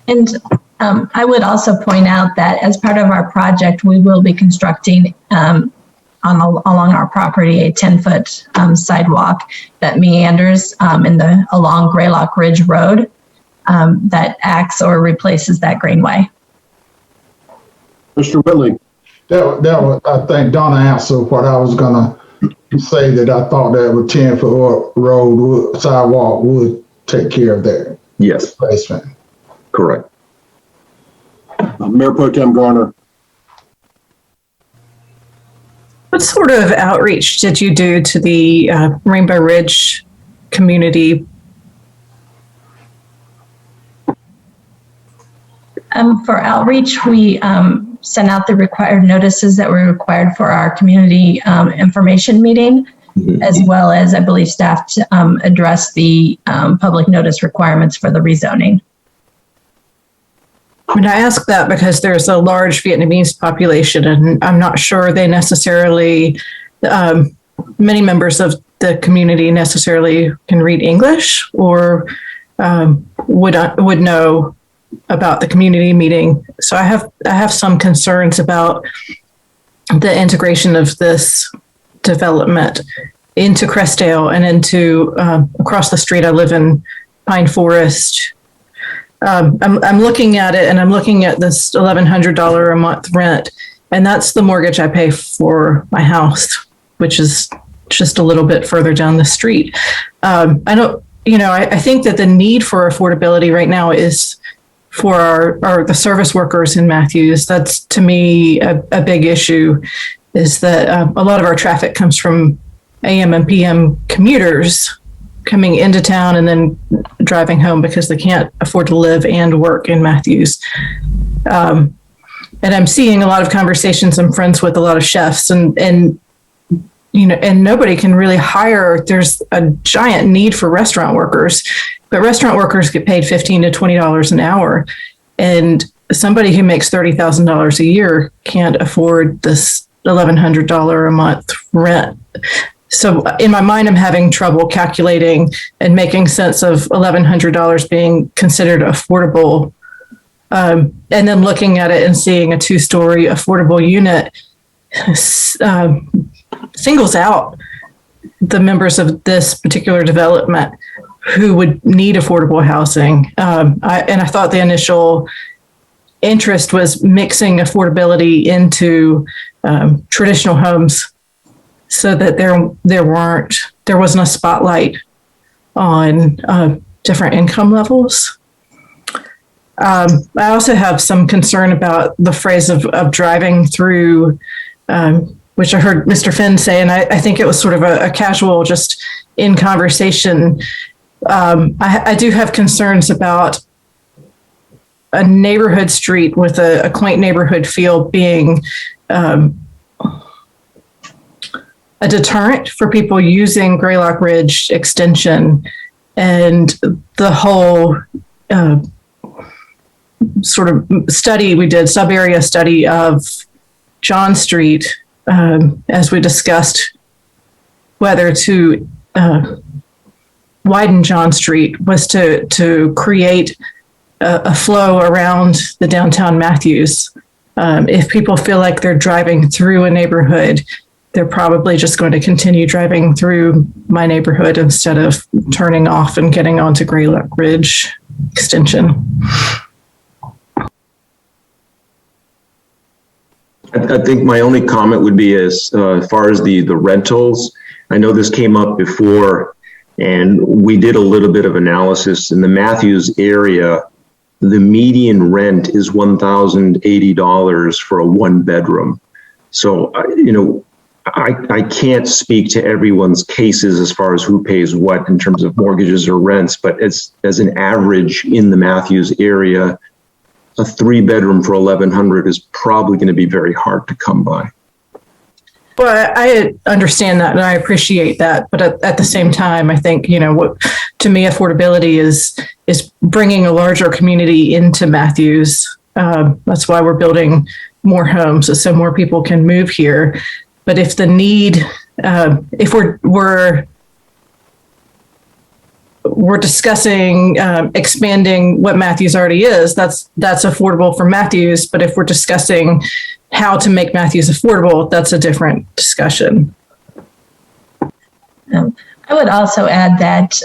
Speaker 18: And I would also point out that as part of our project, we will be constructing along our property a 10-foot sidewalk that meanders along Greylock Ridge Road that acts or replaces that greenway.
Speaker 1: Mr. Whitley.
Speaker 5: I think Donna answered what I was gonna say, that I thought that a 10-foot road sidewalk would take care of that.
Speaker 19: Yes.
Speaker 5: Placement.
Speaker 19: Correct.
Speaker 1: Mayor Pro Tem Garner.
Speaker 2: What sort of outreach did you do to the Rainbow Ridge community?
Speaker 18: For outreach, we sent out the required notices that were required for our community information meeting, as well as, I believe, staff to address the public notice requirements for the rezoning.
Speaker 2: I ask that because there's a large Vietnamese population, and I'm not sure they necessarily, many members of the community necessarily can read English or would know about the community meeting. So I have some concerns about the integration of this development into Crestdale and into across the street. I live in Pine Forest. I'm looking at it, and I'm looking at this $1,100 a month rent, and that's the mortgage I pay for my house, which is just a little bit further down the street. I think that the need for affordability right now is for the service workers in Matthews. That's, to me, a big issue, is that a lot of our traffic comes from AM and PM commuters coming into town and then driving home because they can't afford to live and work in Matthews. And I'm seeing a lot of conversations. I'm friends with a lot of chefs, and nobody can really hire. There's a giant need for restaurant workers, but restaurant workers get paid $15 to $20 an hour. And somebody who makes $30,000 a year can't afford this $1,100 a month rent. So in my mind, I'm having trouble calculating and making sense of $1,100 being considered affordable. And then looking at it and seeing a 2-story affordable unit singles out the members of this particular development who would need affordable housing. I thought the initial interest was mixing affordability into traditional homes, so that there wasn't a spotlight on different income levels. I also have some concern about the phrase of driving through, which I heard Mr. Finn say, and I think it was sort of a casual, just in conversation. I do have concerns about a neighborhood street with a quaint neighborhood feel being a deterrent for people using Greylock Ridge Extension, and the whole sort of study we did, sub-area study of John Street, as we discussed whether to widen John Street, was to create a flow around the downtown Matthews. If people feel like they're driving through a neighborhood, they're probably just going to continue driving through my neighborhood instead of turning off and getting onto Greylock Ridge Extension.
Speaker 19: I think my only comment would be as far as the rentals. I know this came up before, and we did a little bit of analysis in the Matthews area. The median rent is $1,080 for a one bedroom. So, I can't speak to everyone's cases as far as who pays what in terms of mortgages or rents, but as an average in the Matthews area, a 3-bedroom for $1,100 is probably going to be very hard to come by.
Speaker 2: Well, I understand that and I appreciate that, but at the same time, I think what to me affordability is bringing a larger community into Matthews. That's why we're building more homes, so more people can move here. But if the need, if we're discussing expanding what Matthews already is, that's affordable for Matthews. But if we're discussing how to make Matthews affordable, that's a different discussion.
Speaker 18: I would also add that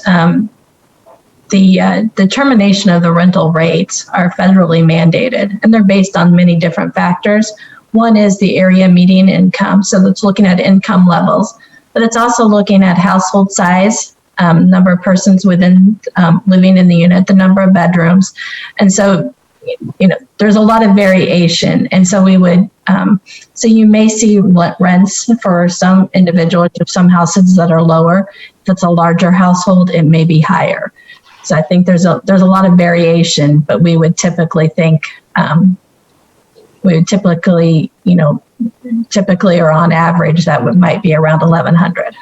Speaker 18: the determination of the rental rates are federally mandated, and they're based on many different factors. One is the area median income, so that's looking at income levels, but it's also looking at household size, number of persons within living in the unit, the number of bedrooms. And so, there's a lot of variation. And so we would, so you may see rents for some individuals, some houses that are lower. If it's a larger household, it may be higher. So I think there's a lot of variation, but we would typically think, typically or on average, that might be around 1,100.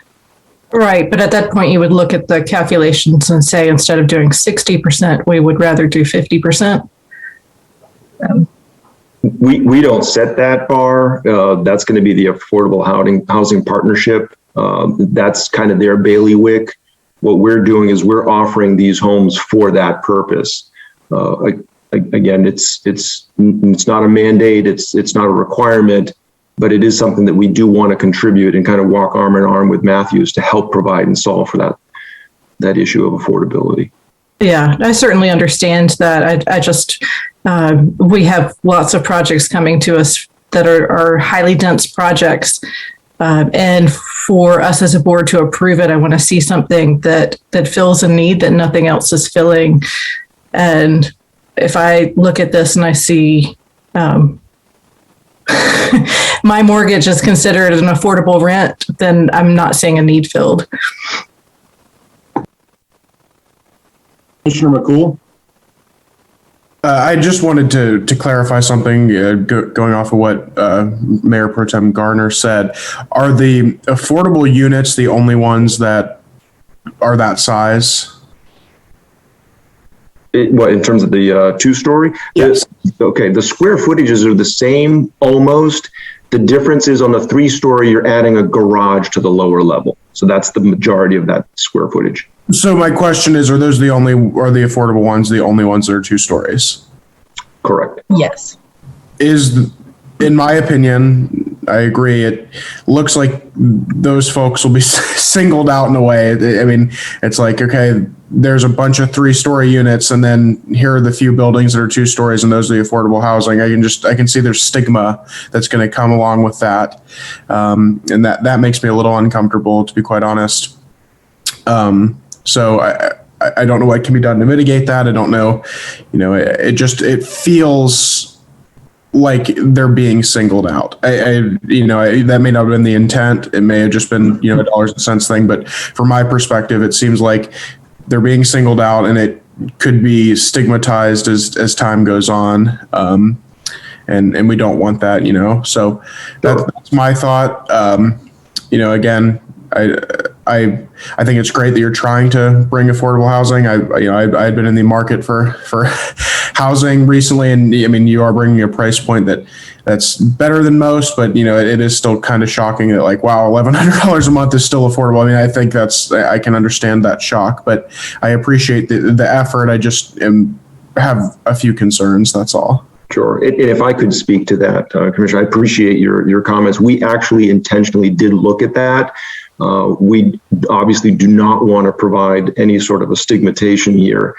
Speaker 2: Right, but at that point, you would look at the calculations and say, instead of doing 60%, we would rather do 50%.
Speaker 19: We don't set that bar. That's going to be the Affordable Housing Partnership. That's kind of their bailiwick. What we're doing is we're offering these homes for that purpose. Again, it's not a mandate. It's not a requirement, but it is something that we do want to contribute and kind of walk arm in arm with Matthews to help provide and solve for that issue of affordability.
Speaker 2: Yeah, I certainly understand that. I just, we have lots of projects coming to us that are highly dense projects. And for us as a board to approve it, I want to see something that fills a need that nothing else is filling. And if I look at this and I see my mortgage is considered an affordable rent, then I'm not seeing a need filled.
Speaker 1: Commissioner McCool?
Speaker 12: I just wanted to clarify something going off of what Mayor Pro Tem Garner said. Are the affordable units the only ones that are that size?
Speaker 19: What, in terms of the 2-story?
Speaker 12: Yes.
Speaker 19: Okay, the square footages are the same almost. The difference is on the 3-story, you're adding a garage to the lower level. So that's the majority of that square footage.
Speaker 12: So my question is, are the affordable ones the only ones that are 2 stories?
Speaker 19: Correct.
Speaker 18: Yes.
Speaker 12: In my opinion, I agree. It looks like those folks will be singled out in a way. I mean, it's like, okay, there's a bunch of 3-story units, and then here are the few buildings that are 2 stories, and those are the affordable housing. I can see there's stigma that's going to come along with that, and that makes me a little uncomfortable, to be quite honest. So I don't know what can be done to mitigate that. I don't know, it feels like they're being singled out. That may not have been the intent. It may have just been, a dollars and cents thing. But from my perspective, it seems like they're being singled out, and it could be stigmatized as time goes on. And we don't want that, So that's my thought. again, I think it's great that you're trying to bring affordable housing. I had been in the market for housing recently, and I mean, you are bringing a price point that's better than most, but it is still kind of shocking that like, wow, $1,100 a month is still affordable. I mean, I think I can understand that shock, but I appreciate the effort. I just have a few concerns. That's all.
Speaker 19: Sure. And if I could speak to that, Commissioner, I appreciate your comments. We actually intentionally did look at that. We obviously do not want to provide any sort of a stigmatization here.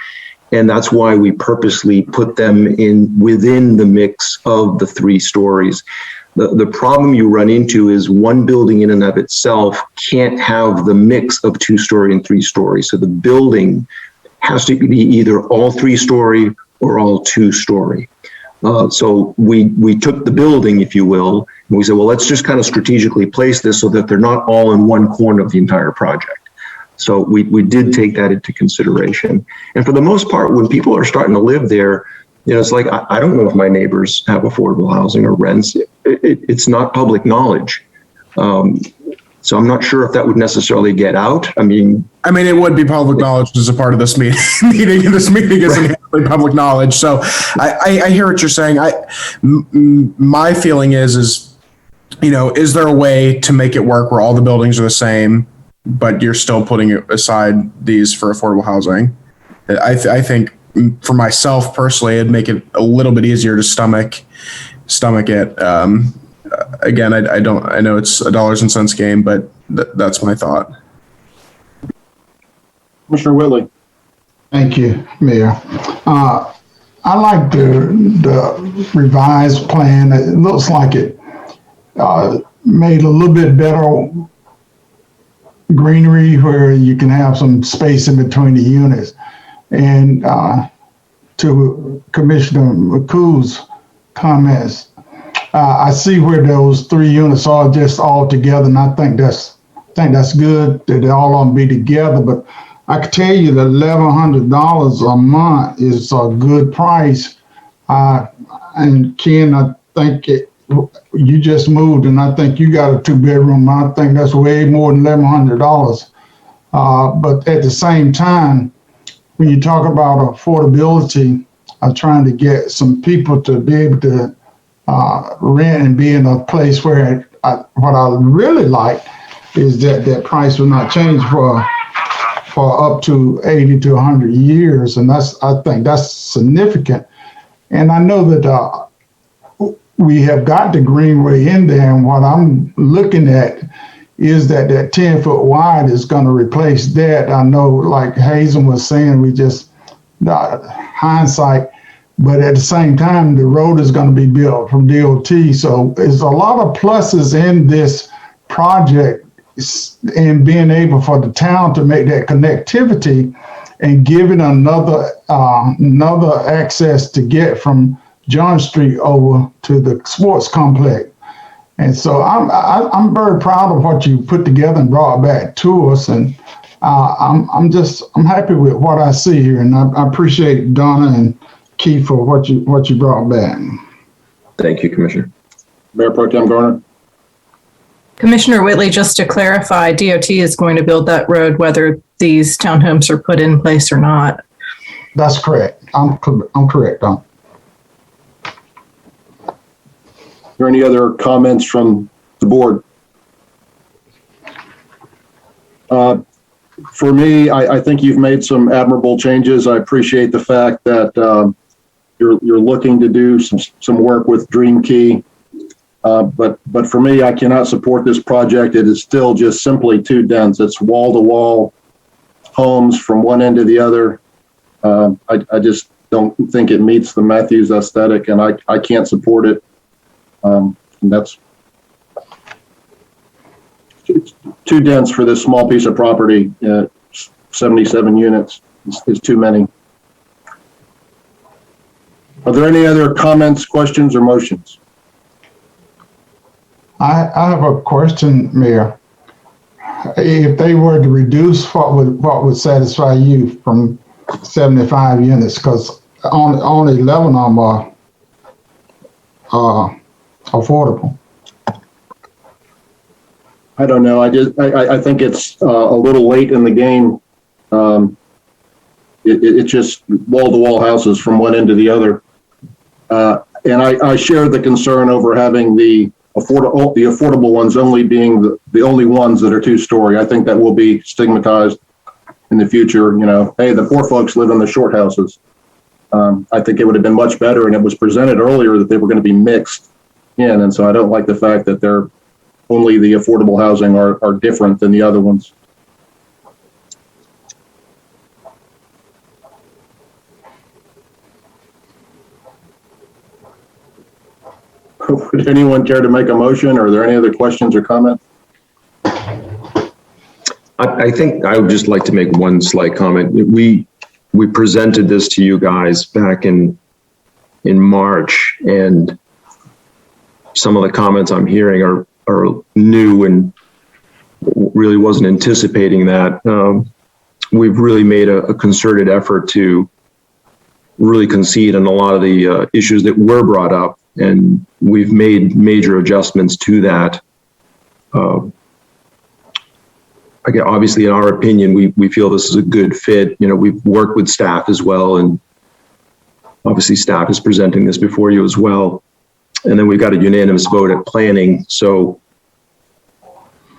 Speaker 19: And that's why we purposely put them within the mix of the 3 stories. The problem you run into is one building in and of itself can't have the mix of 2-story and 3-story. So the building has to be either all 3-story or all 2-story. So we took the building, if you will, and we said, well, let's just kind of strategically place this so that they're not all in one corner of the entire project. So we did take that into consideration. And for the most part, when people are starting to live there, it's like, I don't know if my neighbors have affordable housing or rents. It's not public knowledge. So I'm not sure if that would necessarily get out. I mean,
Speaker 12: it would be public knowledge as a part of this meeting. This meeting is inherently public knowledge. So I hear what you're saying. My feeling is there a way to make it work where all the buildings are the same, but you're still putting aside these for affordable housing? I think for myself personally, it'd make it a little bit easier to stomach it. Again, I know it's a dollars and cents game, but that's my thought.
Speaker 1: Commissioner Whitley.
Speaker 5: Thank you, Mayor. I like the revised plan. It looks like it made a little bit better greenery where you can have some space in between the units. And to Commissioner McCool's comments, I see where those 3 units are just all together, and I think that's good that they all on be together. But I can tell you that $1,100 a month is a good price. And Ken, I think you just moved, and I think you got a 2-bedroom. I think that's way more than $1,100. But at the same time, when you talk about affordability, I'm trying to get some people to be able to rent and be in a place where what I really like is that price will not change for up to 80 to 100 years, and I think that's significant. And I know that we have got the greenway in there, and what I'm looking at is that 10-foot wide is going to replace that. I know, like Hazen was saying, we just hindsight. But at the same time, the road is going to be built from DOT. So there's a lot of pluses in this project in being able for the town to make that connectivity and giving another access to get from John Street over to the sports complex. And so I'm very proud of what you put together and brought back to us. And I'm happy with what I see here. And I appreciate Donna and Keith for what you brought back.
Speaker 19: Thank you, Commissioner.
Speaker 1: Mayor Pro Tem Garner.
Speaker 2: Commissioner Whitley, just to clarify, DOT is going to build that road whether these townhomes are put in place or not.
Speaker 5: That's correct. I'm correct, Don.
Speaker 1: Are there any other comments from the board? For me, I think you've made some admirable changes. I appreciate the fact that you're looking to do some work with Dream Key. But for me, I cannot support this project. It is still just simply too dense. It's wall-to-wall homes from one end to the other. I just don't think it meets the Matthews aesthetic, and I can't support it. And that's too dense for this small piece of property. 77 units is too many. Are there any other comments, questions, or motions?
Speaker 5: I have a question, Mayor. If they were to reduce, what would satisfy you from 75 units? Because only 11 of them are affordable.
Speaker 1: I don't know. I think it's a little late in the game. It's just wall-to-wall houses from one end to the other. And I share the concern over having the affordable ones only being the only ones that are two-story. I think that will be stigmatized in the future. You know, hey, the poor folks live in the short houses. I think it would have been much better, and it was presented earlier that they were going to be mixed in, and so I don't like the fact that they're only the affordable housing are different than the other ones. Would anyone care to make a motion, or are there any other questions or comments?
Speaker 19: I think I would just like to make one slight comment. We presented this to you guys back in March, and some of the comments I'm hearing are new and really wasn't anticipating that. We've really made a concerted effort to really concede on a lot of the issues that were brought up, and we've made major adjustments to that. Again, obviously, in our opinion, we feel this is a good fit. You know, we've worked with staff as well, and obviously staff is presenting this before you as well. And then we've got a unanimous vote at planning. So,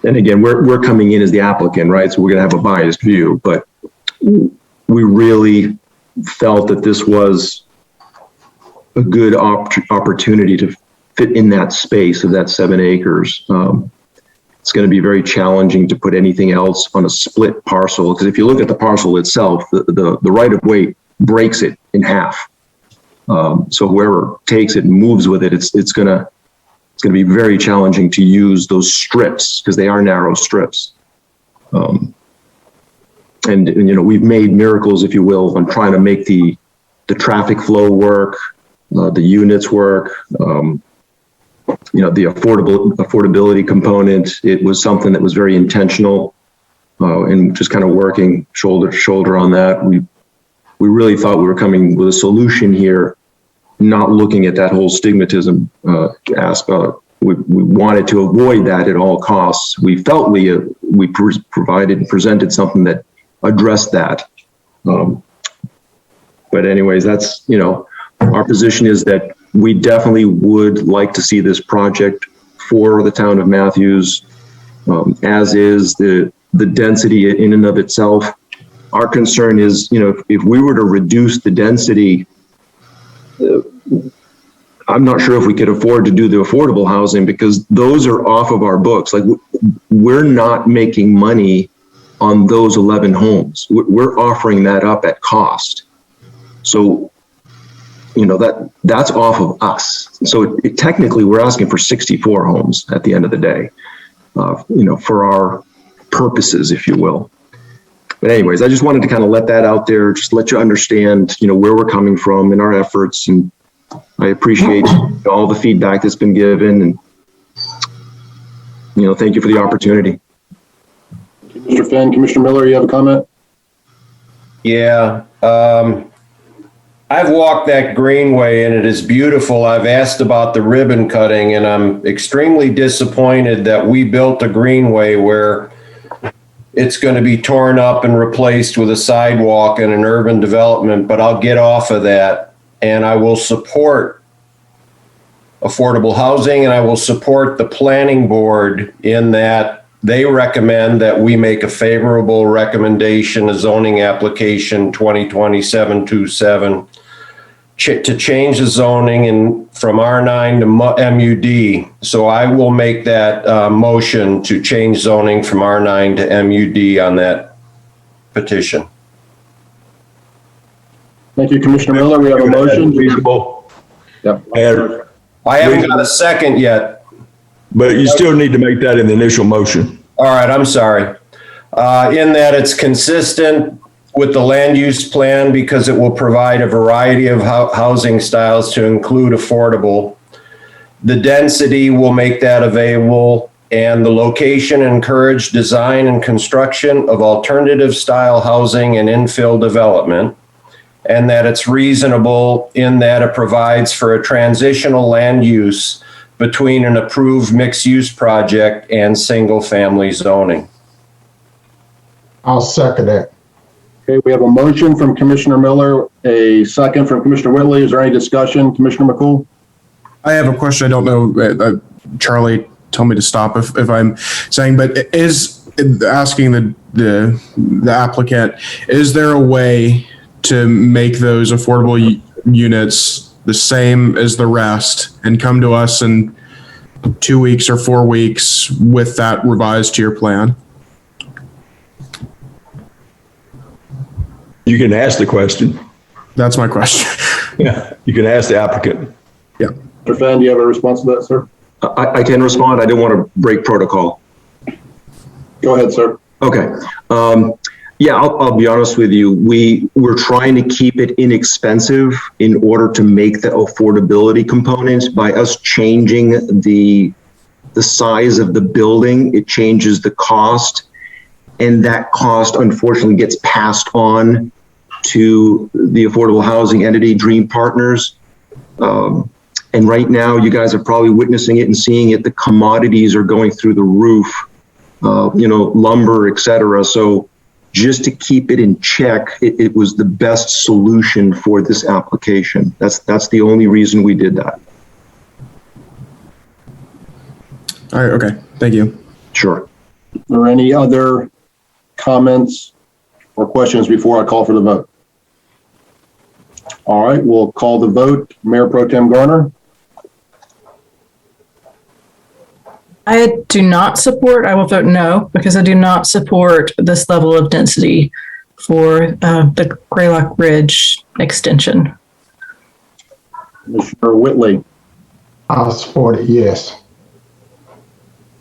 Speaker 19: and again, we're coming in as the applicant, right? So we're going to have a biased view, but we really felt that this was a good opportunity to fit in that space of that 7 acres. It's going to be very challenging to put anything else on a split parcel, because if you look at the parcel itself, the right of way breaks it in half. So whoever takes it and moves with it, it's going to be very challenging to use those strips, because they are narrow strips. And you know, we've made miracles, if you will, on trying to make the traffic flow work, the units work. You know, the affordability component, it was something that was very intentional, and just kind of working shoulder to shoulder on that. We really thought we were coming with a solution here, not looking at that whole stigmatism aspect. We wanted to avoid that at all costs. We felt we provided and presented something that addressed that. But anyways, that's, you know, our position is that we definitely would like to see this project for the town of Matthews, as is the density in and of itself. Our concern is, you know, if we were to reduce the density, I'm not sure if we could afford to do the affordable housing, because those are off of our books. Like, we're not making money on those 11 homes. We're offering that up at cost. So, you know, that's off of us. So technically we're asking for 64 homes at the end of the day, you know, for our purposes, if you will. But anyways, I just wanted to kind of let that out there, just let you understand, you know, where we're coming from in our efforts. And I appreciate all the feedback that's been given, and, you know, thank you for the opportunity.
Speaker 1: Mr. Finn, Commissioner Miller, you have a comment?
Speaker 4: Yeah. I've walked that greenway and it is beautiful. I've asked about the ribbon cutting, and I'm extremely disappointed that we built a greenway where it's going to be torn up and replaced with a sidewalk and an urban development. But I'll get off of that, and I will support affordable housing, and I will support the planning board in that they recommend that we make a favorable recommendation, a zoning application 2020-727, to change the zoning from R9 to MUD. So I will make that motion to change zoning from R9 to MUD on that petition.
Speaker 1: Thank you, Commissioner Miller. We have a motion.
Speaker 9: Feasible.
Speaker 1: Yep.
Speaker 4: I haven't got a second yet.
Speaker 9: But you still need to make that in the initial motion.
Speaker 4: All right, I'm sorry. In that it's consistent with the land use plan, because it will provide a variety of housing styles to include affordable. The density will make that available, and the location encourage design and construction of alternative style housing and infill development, and that it's reasonable in that it provides for a transitional land use between an approved mixed-use project and single-family zoning.
Speaker 5: I'll second that.
Speaker 1: Okay, we have a motion from Commissioner Miller, a second from Commissioner Whitley. Is there any discussion? Commissioner McCool?
Speaker 12: I have a question. I don't know, Charlie, tell me to stop if I'm saying, but is asking the applicant, is there a way to make those affordable units the same as the rest and come to us in 2 weeks or 4 weeks with that revised to your plan?
Speaker 9: You can ask the question.
Speaker 12: That's my question.
Speaker 9: Yeah, you can ask the applicant.
Speaker 12: Yeah.
Speaker 1: Mr. Fan, do you have a response to that, sir?
Speaker 19: I can respond. I didn't want to break protocol.
Speaker 1: Go ahead, sir.
Speaker 19: Okay. Yeah, I'll be honest with you. We're trying to keep it inexpensive in order to make the affordability components. By us changing the size of the building, it changes the cost, and that cost unfortunately gets passed on to the affordable housing entity, Dream Partners. And right now, you guys are probably witnessing it and seeing it. The commodities are going through the roof, lumber, et cetera. So just to keep it in check, it was the best solution for this application. That's the only reason we did that.
Speaker 12: All right. Okay. Thank you.
Speaker 19: Sure.
Speaker 1: Are there any other comments or questions before I call for the vote? All right, we'll call the vote. Mayor Pro Tem Garner?
Speaker 2: I will vote no, because I do not support this level of density for the Greylock Ridge extension.
Speaker 1: Commissioner Whitley?
Speaker 5: I'll support it, yes.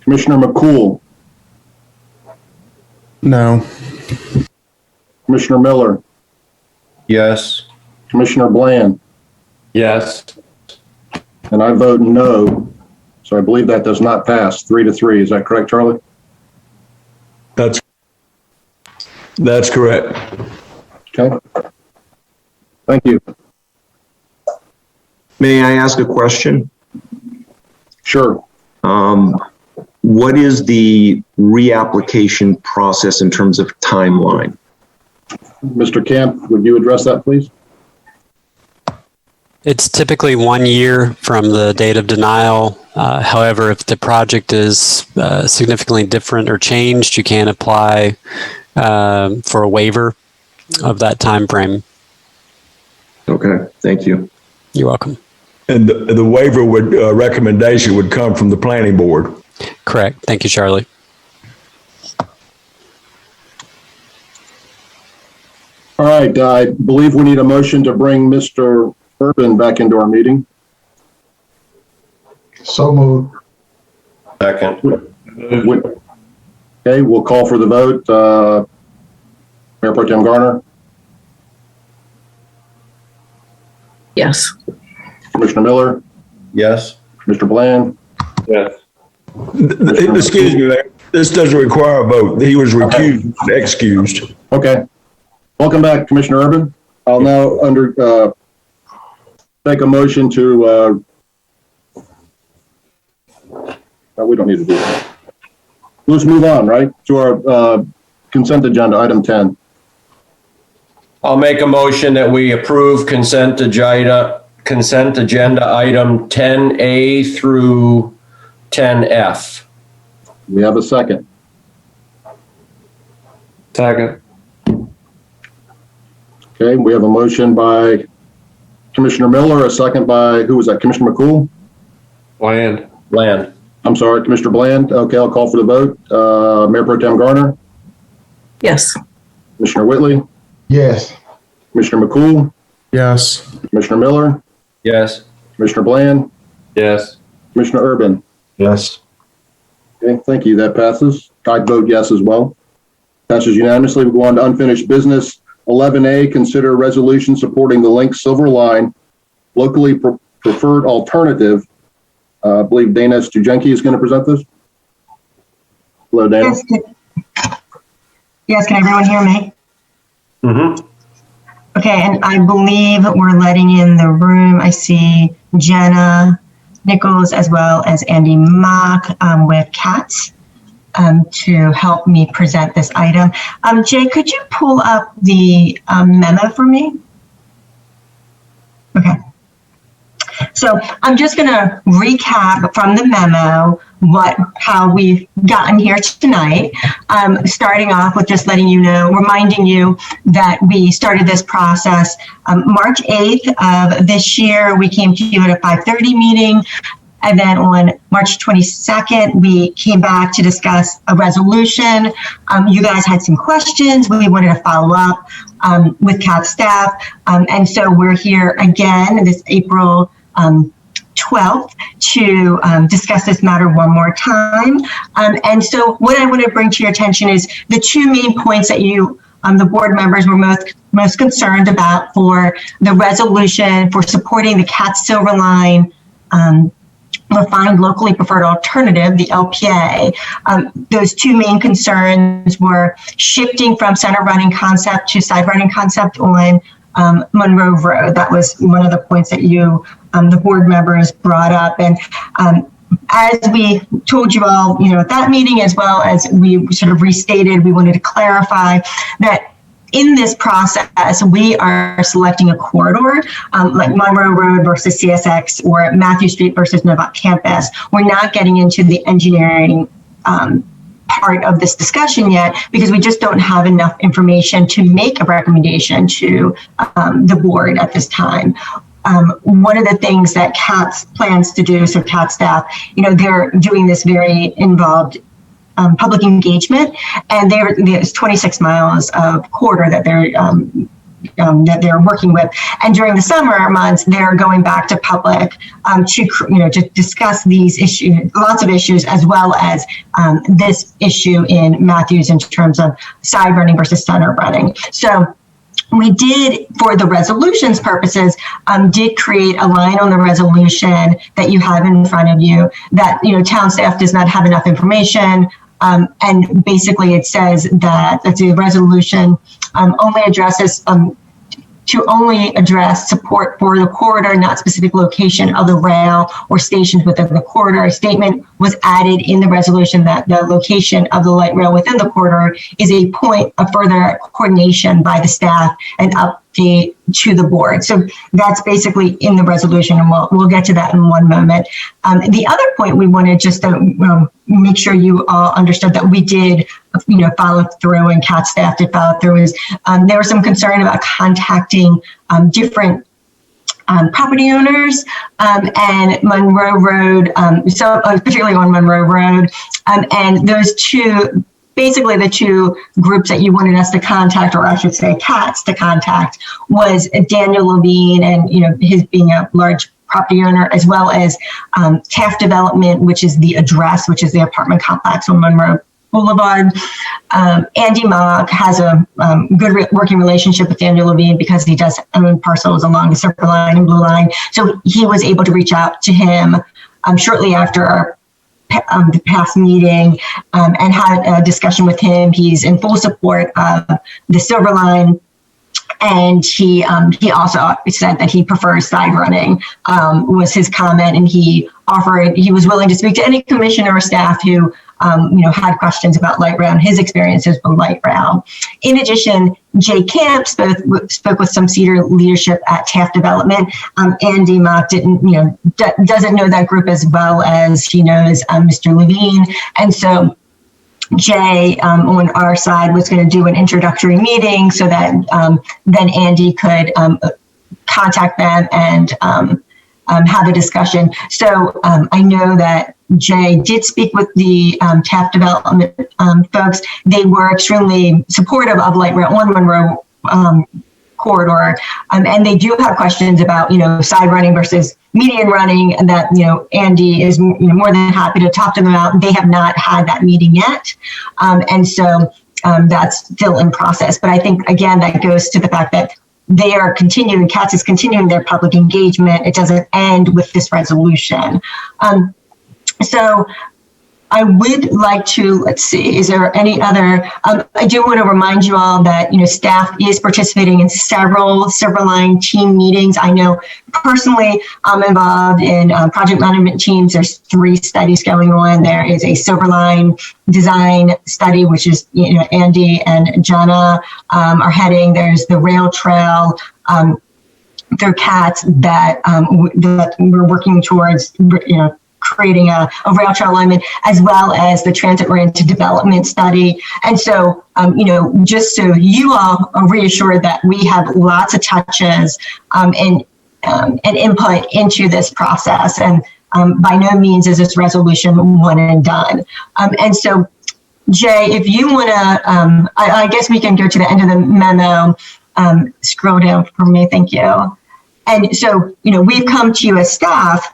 Speaker 1: Commissioner McCool?
Speaker 12: No.
Speaker 1: Commissioner Miller?
Speaker 4: Yes.
Speaker 1: Commissioner Bland?
Speaker 4: Yes.
Speaker 1: And I vote no. So I believe that does not pass 3-3. Is that correct, Charlie?
Speaker 9: That's correct.
Speaker 1: Okay. Thank you.
Speaker 19: May I ask a question?
Speaker 1: Sure.
Speaker 19: What is the reapplication process in terms of timeline?
Speaker 1: Mr. Camp, would you address that, please?
Speaker 7: It's typically 1 year from the date of denial. However, if the project is significantly different or changed, you can apply for a waiver of that time frame.
Speaker 19: Okay, thank you.
Speaker 7: You're welcome.
Speaker 9: And the waiver recommendation would come from the planning board.
Speaker 7: Correct. Thank you, Charlie.
Speaker 1: All right, I believe we need a motion to bring Mr. Urban back into our meeting.
Speaker 5: So moved.
Speaker 4: Second.
Speaker 1: Okay, we'll call for the vote. Mayor Pro Tem Garner?
Speaker 2: Yes.
Speaker 1: Commissioner Miller?
Speaker 4: Yes.
Speaker 1: Mr. Bland?
Speaker 4: Yes.
Speaker 9: Excuse me, Mayor. This doesn't require a vote. He was recused, excused.
Speaker 1: Okay. Welcome back, Commissioner Urban. I'll now take a motion to, we don't need to do that. Let's move on, right, to our consent agenda, item 10.
Speaker 4: I'll make a motion that we approve consent agenda item 10A through 10F.
Speaker 1: We have a second.
Speaker 4: Second.
Speaker 1: Okay, we have a motion by Commissioner Miller, a second by, who was that, Commissioner McCool?
Speaker 4: Bland.
Speaker 1: I'm sorry, Commissioner Bland. Okay, I'll call for the vote. Mayor Pro Tem Garner?
Speaker 2: Yes.
Speaker 1: Commissioner Whitley?
Speaker 5: Yes.
Speaker 1: Commissioner McCool?
Speaker 12: Yes.
Speaker 1: Commissioner Miller?
Speaker 4: Yes.
Speaker 1: Commissioner Bland?
Speaker 4: Yes.
Speaker 1: Commissioner Urban?
Speaker 9: Yes.
Speaker 1: Okay, thank you. That passes. I'd vote yes as well. Passes unanimously. We go on to unfinished business. 11A, consider a resolution supporting the Link Silver Line locally preferred alternative. I believe Dana Stujenki is going to present this. Hello, Dana.
Speaker 21: Yes, can everyone hear me?
Speaker 4: Mm-hmm.
Speaker 21: Okay, and I believe we're letting in the room. I see Jenna,
Speaker 15: Nichols as well as Andy Mock with CATS to help me present this item. Jay, could you pull up the memo for me? Okay. So I'm just going to recap from the memo how we've gotten here tonight, starting off with just letting you know, reminding you that we started this process March 8th of this year. We came to you at a 5:30 meeting. And then on March 22nd, we came back to discuss a resolution. You guys had some questions. We wanted to follow up with CAT staff. And so we're here again this April 12th to discuss this matter one more time. And so what I want to bring to your attention is the two main points that you, the board members, were most concerned about for the resolution for supporting the CAT Silver Line refined locally preferred alternative, the LPA. Those two main concerns were shifting from center running concept to side running concept on Monroe Road. That was one of the points that you, the board members, brought up. And as we told you all, at that meeting, as well as we sort of restated, we wanted to clarify that in this process, we are selecting a corridor like Monroe Road versus CSX or Matthew Street versus Novak Campus. We're not getting into the engineering part of this discussion yet because we just don't have enough information to make a recommendation to the board at this time. One of the things that CATS plans to do, so CAT staff, they're doing this very involved public engagement, and there's 26 miles of corridor that they're working with. And during the summer months, they're going back to public to discuss these issues, lots of issues, as well as this issue in Matthews in terms of side running versus center running. So we did, for the resolutions purposes, did create a line on the resolution that you have in front of you that, town staff does not have enough information. And basically it says that the resolution only addresses to only address support for the corridor, not specific location of the rail or stations within the corridor. A statement was added in the resolution that the location of the light rail within the corridor is a point of further coordination by the staff and update to the board. So that's basically in the resolution, and we'll get to that in one moment. The other point we wanted just to make sure you all understood that we did, follow through, and CAT staff did follow through, is there was some concern about contacting different property owners and Monroe Road, particularly on Monroe Road, and those two. Basically, the two groups that you wanted us to contact, or I should say CATS to contact, was Daniel Levine and, his being a large property owner, as well as Taft Development, which is the address, which is the apartment complex on Monroe Boulevard. Andy Mock has a good working relationship with Daniel Levine because he does own parcels along the Silver Line and Blue Line. So he was able to reach out to him shortly after our the past meeting and had a discussion with him. He's in full support of the Silver Line, and he also said that he prefers side running, was his comment, and he was willing to speak to any commissioner or staff who had questions about light rail and his experiences with light rail. In addition, Jay Camp spoke with some senior leadership at Taft Development. Andy Mock doesn't know that group as well as he knows Mr. Levine. And so Jay on our side was going to do an introductory meeting so that then Andy could contact them and have a discussion. So I know that Jay did speak with the Taft Development folks. They were extremely supportive of light rail on Monroe corridor, and they do have questions about side running versus median running, and that Andy is more than happy to talk to them about. They have not had that meeting yet, and so that's still in process. But I think again that goes to the fact that they are continuing. CATS is continuing their public engagement. It doesn't end with this resolution. So
Speaker 21: I would like to, let's see, is there any other, I do want to remind you all that, staff is participating in several Silverline team meetings. I know personally I'm involved in project management teams. There's 3 studies going on. There is a Silverline design study, which is, Andy and Jenna are heading. There's the rail trail through CATS that we're working towards, creating a rail trail alignment, as well as the transit-oriented development study. And so, just so you all are reassured that we have lots of touches and input into this process. And by no means is this resolution one and done. And so, Jay, if you want to, I guess we can go to the end of the memo. Scroll down for me, thank you. And so, we've come to you as staff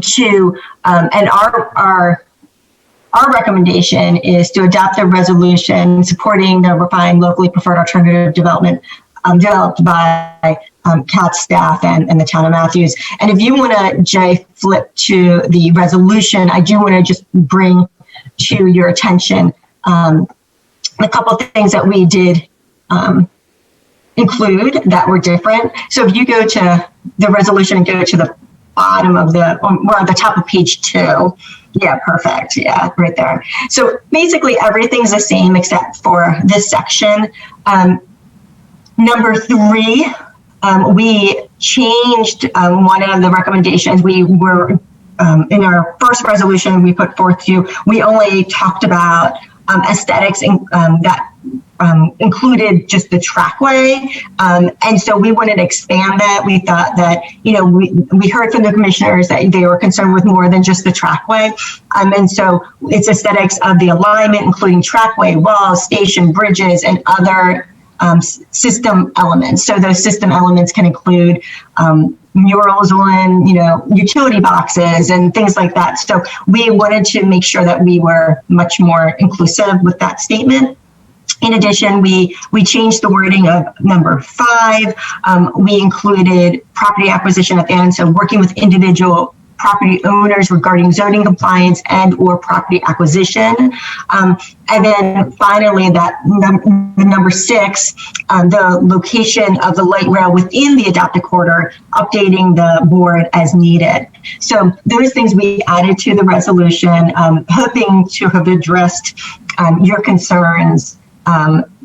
Speaker 21: to, and our recommendation is to adopt the resolution supporting the refined locally preferred alternative development developed by CAT staff and the town of Matthews. And if you want to, Jay, flip to the resolution, I do want to just bring to your attention a couple of things that we did include that were different. So if you go to the resolution and go to the bottom of we're at the top of page 2. Yeah, perfect. Yeah, right there. So basically everything's the same except for this section. Number 3, we changed one of the recommendations. We were in our first resolution we put forth to you, we only talked about aesthetics that included just the trackway. And so we wanted to expand that. We thought that, we heard from the commissioners that they were concerned with more than just the trackway. And so it's aesthetics of the alignment, including trackway, walls, station, bridges, and other system elements. So those system elements can include murals on, utility boxes and things like that. So we wanted to make sure that we were much more inclusive with that statement. In addition, we changed the wording of number 5. We included property acquisition at the end, so working with individual property owners regarding zoning compliance and or property acquisition. And then finally, number 6, the location of the light rail within the adopted corridor, updating the board as needed. So those things we added to the resolution, hoping to have addressed your concerns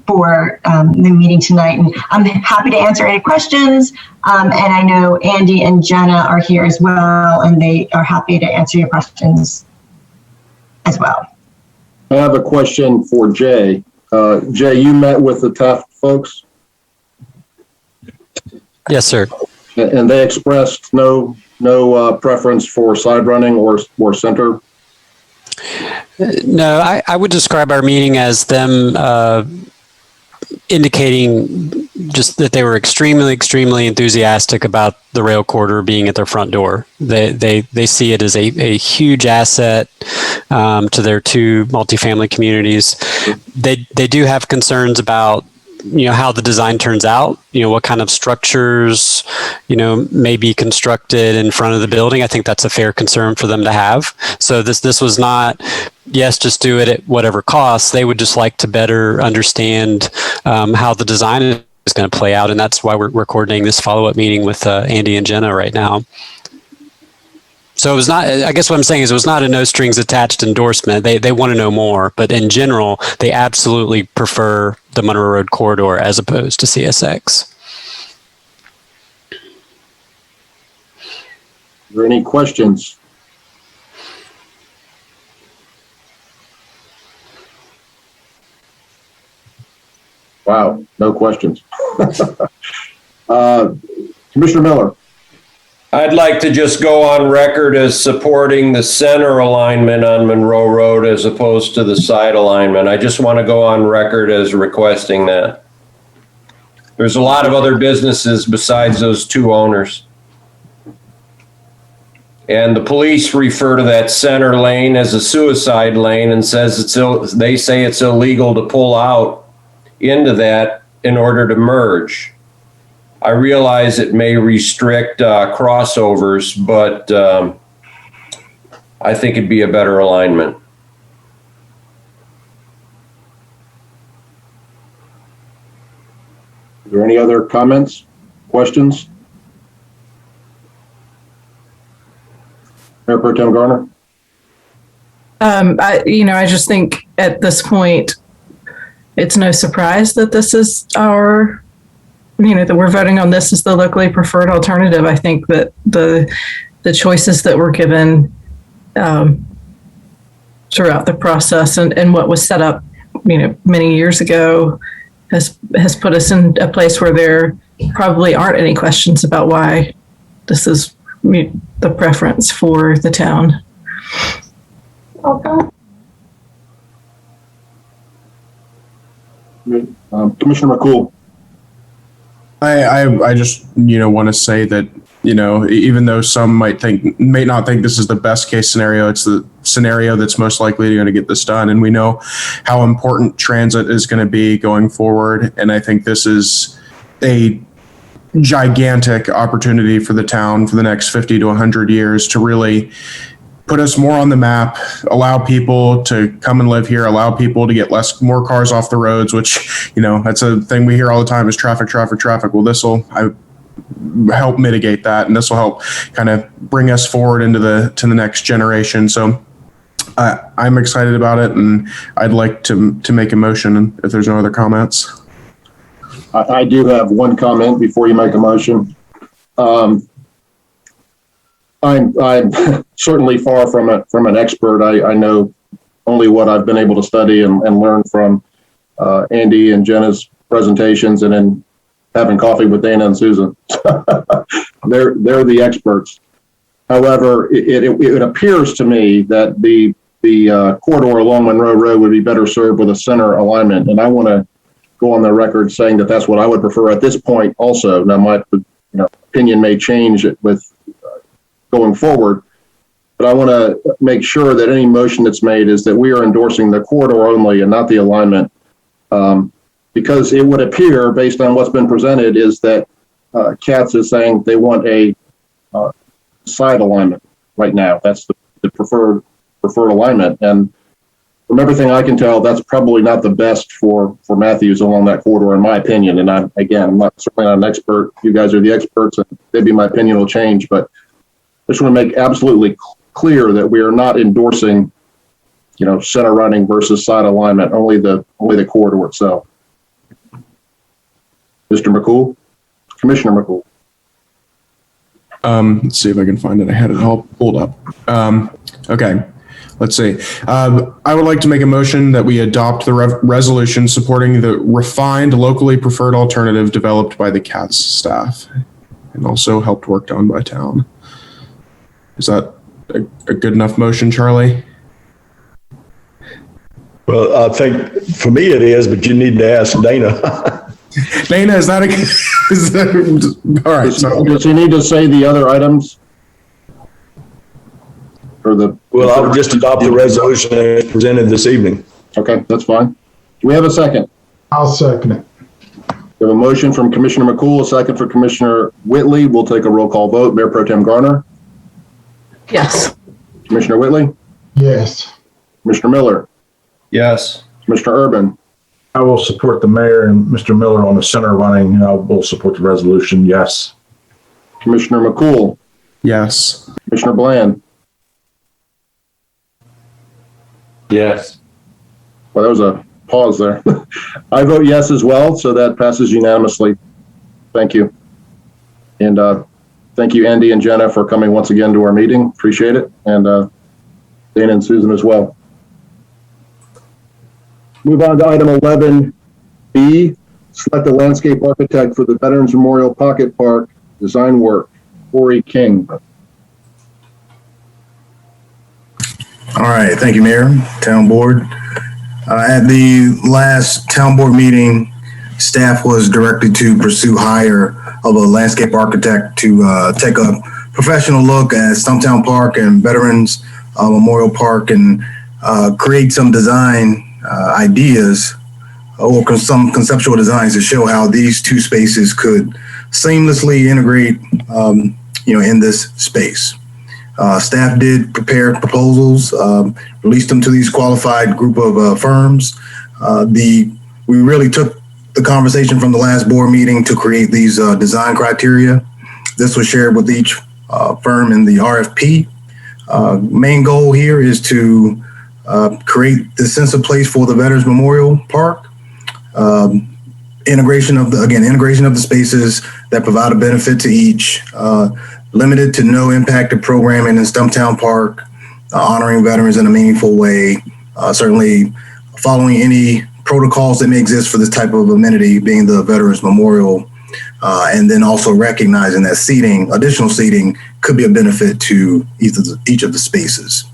Speaker 21: for the meeting tonight. And I'm happy to answer any questions. And I know Andy and Jenna are here as well, and they are happy to answer your questions as well.
Speaker 1: I have a question for Jay. Jay, you met with the Taft folks?
Speaker 7: Yes, sir.
Speaker 1: And they expressed no preference for side running or center?
Speaker 7: No, I would describe our meeting as them indicating just that they were extremely, extremely enthusiastic about the rail corridor being at their front door. They see it as a huge asset to their 2 multifamily communities. They do have concerns about how the design turns out, what kind of structures, may be constructed in front of the building. I think that's a fair concern for them to have. So this was not, yes, just do it at whatever cost. They would just like to better understand how the design is going to play out. And that's why we're coordinating this follow-up meeting with Andy and Jenna right now. So it was not, I guess what I'm saying is it was not a no strings attached endorsement. They want to know more, but in general, they absolutely prefer the Monroe Road corridor as opposed to CSX.
Speaker 1: Are there any questions? Wow, no questions. Commissioner Miller.
Speaker 4: I'd like to just go on record as supporting the center alignment on Monroe Road as opposed to the side alignment. I just want to go on record as requesting that. There's a lot of other businesses besides those 2 owners. And the police refer to that center lane as a suicide lane and says they say it's illegal to pull out into that in order to merge. I realize it may restrict crossovers, but I think it'd be a better alignment.
Speaker 1: Is there any other comments, questions? Mayor Pro Tem Garner?
Speaker 2: I just think at this point, it's no surprise that this is that we're voting on this as the locally preferred alternative. I think that the choices that were given throughout the process and what was set up, many years ago has put us in a place where there probably aren't any questions about why this is the preference for the town.
Speaker 1: Okay. Commissioner McCool.
Speaker 12: I just want to say that even though some may not think this is the best case scenario, it's the scenario that's most likely going to get this done. And we know how important transit is going to be going forward. And I think this is a gigantic opportunity for the town for the next 50 to 100 years to really put us more on the map, allow people to come and live here, allow people to get more cars off the roads, which, that's a thing we hear all the time is traffic. Well, this will help mitigate that, and this will help kind of bring us forward to the next generation. So I'm excited about it, and I'd like to make a motion if there's no other comments.
Speaker 1: I do have one comment before you make a motion. I'm certainly far from an expert. I know only what I've been able to study and learn from Andy and Jenna's presentations, and then having coffee with Dana and Susan. They're the experts. However, it appears to me that the corridor along Monroe Road would be better served with a center alignment, and I want to go on the record saying that that's what I would prefer at this point. Also, now my opinion may change with going forward, but I want to make sure that any motion that's made is that we are endorsing the corridor only and not the alignment, because it would appear, based on what's been presented, is that Katz is saying they want a side alignment right now. That's the preferred alignment, and from everything I can tell, that's probably not the best for Matthews along that corridor, in my opinion. And I'm certainly not an expert. You guys are the experts, and maybe my opinion will change, but I just want to make absolutely clear that we are not endorsing, center running versus side alignment, only the corridor itself. Mr. McCool, Commissioner McCool.
Speaker 12: Let's see if I can find it. I had it all pulled up. Okay, let's see. I would like to make a motion that we adopt the resolution supporting the refined, locally preferred alternative developed by the CATS staff and also helped worked on by town. Is that a good enough motion, Charlie?
Speaker 9: Well, I think for me it is, but you need to ask Dana.
Speaker 12: Dana, is that all right?
Speaker 1: Does he need to say the other items?
Speaker 9: Well, I would just adopt the resolution as presented this evening.
Speaker 1: Okay, that's fine. Do we have a second?
Speaker 5: I'll second it.
Speaker 1: We have a motion from Commissioner McCool, a second for Commissioner Whitley. We'll take a roll call vote. Mayor Pro Tem Garner?
Speaker 2: Yes.
Speaker 1: Commissioner Whitley?
Speaker 5: Yes.
Speaker 1: Commissioner Miller?
Speaker 4: Yes.
Speaker 1: Commissioner Urban?
Speaker 11: I will support the mayor and Mr. Miller on the center running. I will support the resolution. Yes.
Speaker 1: Commissioner McCool?
Speaker 12: Yes.
Speaker 1: Commissioner Bland?
Speaker 4: Yes.
Speaker 1: Well, there was a pause there. I vote yes as well, so that passes unanimously. Thank you. And thank you, Andy and Jenna, for coming once again to our meeting. Appreciate it. And Dana and Susan as well. Move on to item 11B, select a landscape architect for the Veterans Memorial Pocket Park design work. Corey King.
Speaker 3: All right, thank you, Mayor, Town Board. At the last Town Board meeting, staff was directed to pursue hire of a landscape architect to take a professional look at Stumptown Park and Veterans Memorial Park and create some design ideas or some conceptual designs to show how these two spaces could seamlessly integrate, in this space. Staff did prepare proposals, released them to these qualified group of firms. We really took the conversation from the last board meeting to create these design criteria. This was shared with each firm in the RFP. Main goal here is to create the sense of place for the Veterans Memorial Park. Integration of the spaces that provide a benefit to each. Limited to no impacted programming in Stumptown Park. Honoring veterans in a meaningful way. Certainly following any protocols that may exist for this type of amenity, being the Veterans Memorial, and then also recognizing that additional seating could be a benefit to each of the spaces.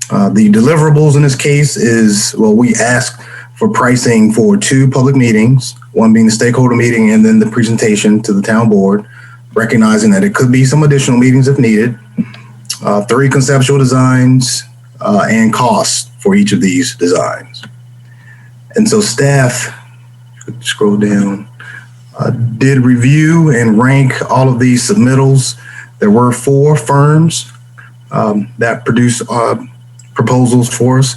Speaker 3: The deliverables in this case is, we ask for pricing for 2 public meetings, one being the stakeholder meeting and then the presentation to the town board, recognizing that it could be some additional meetings if needed, 3 conceptual designs, and costs for each of these designs. And so staff, scroll down, did review and rank all of these submittals. There were 4 firms that produced proposals for us.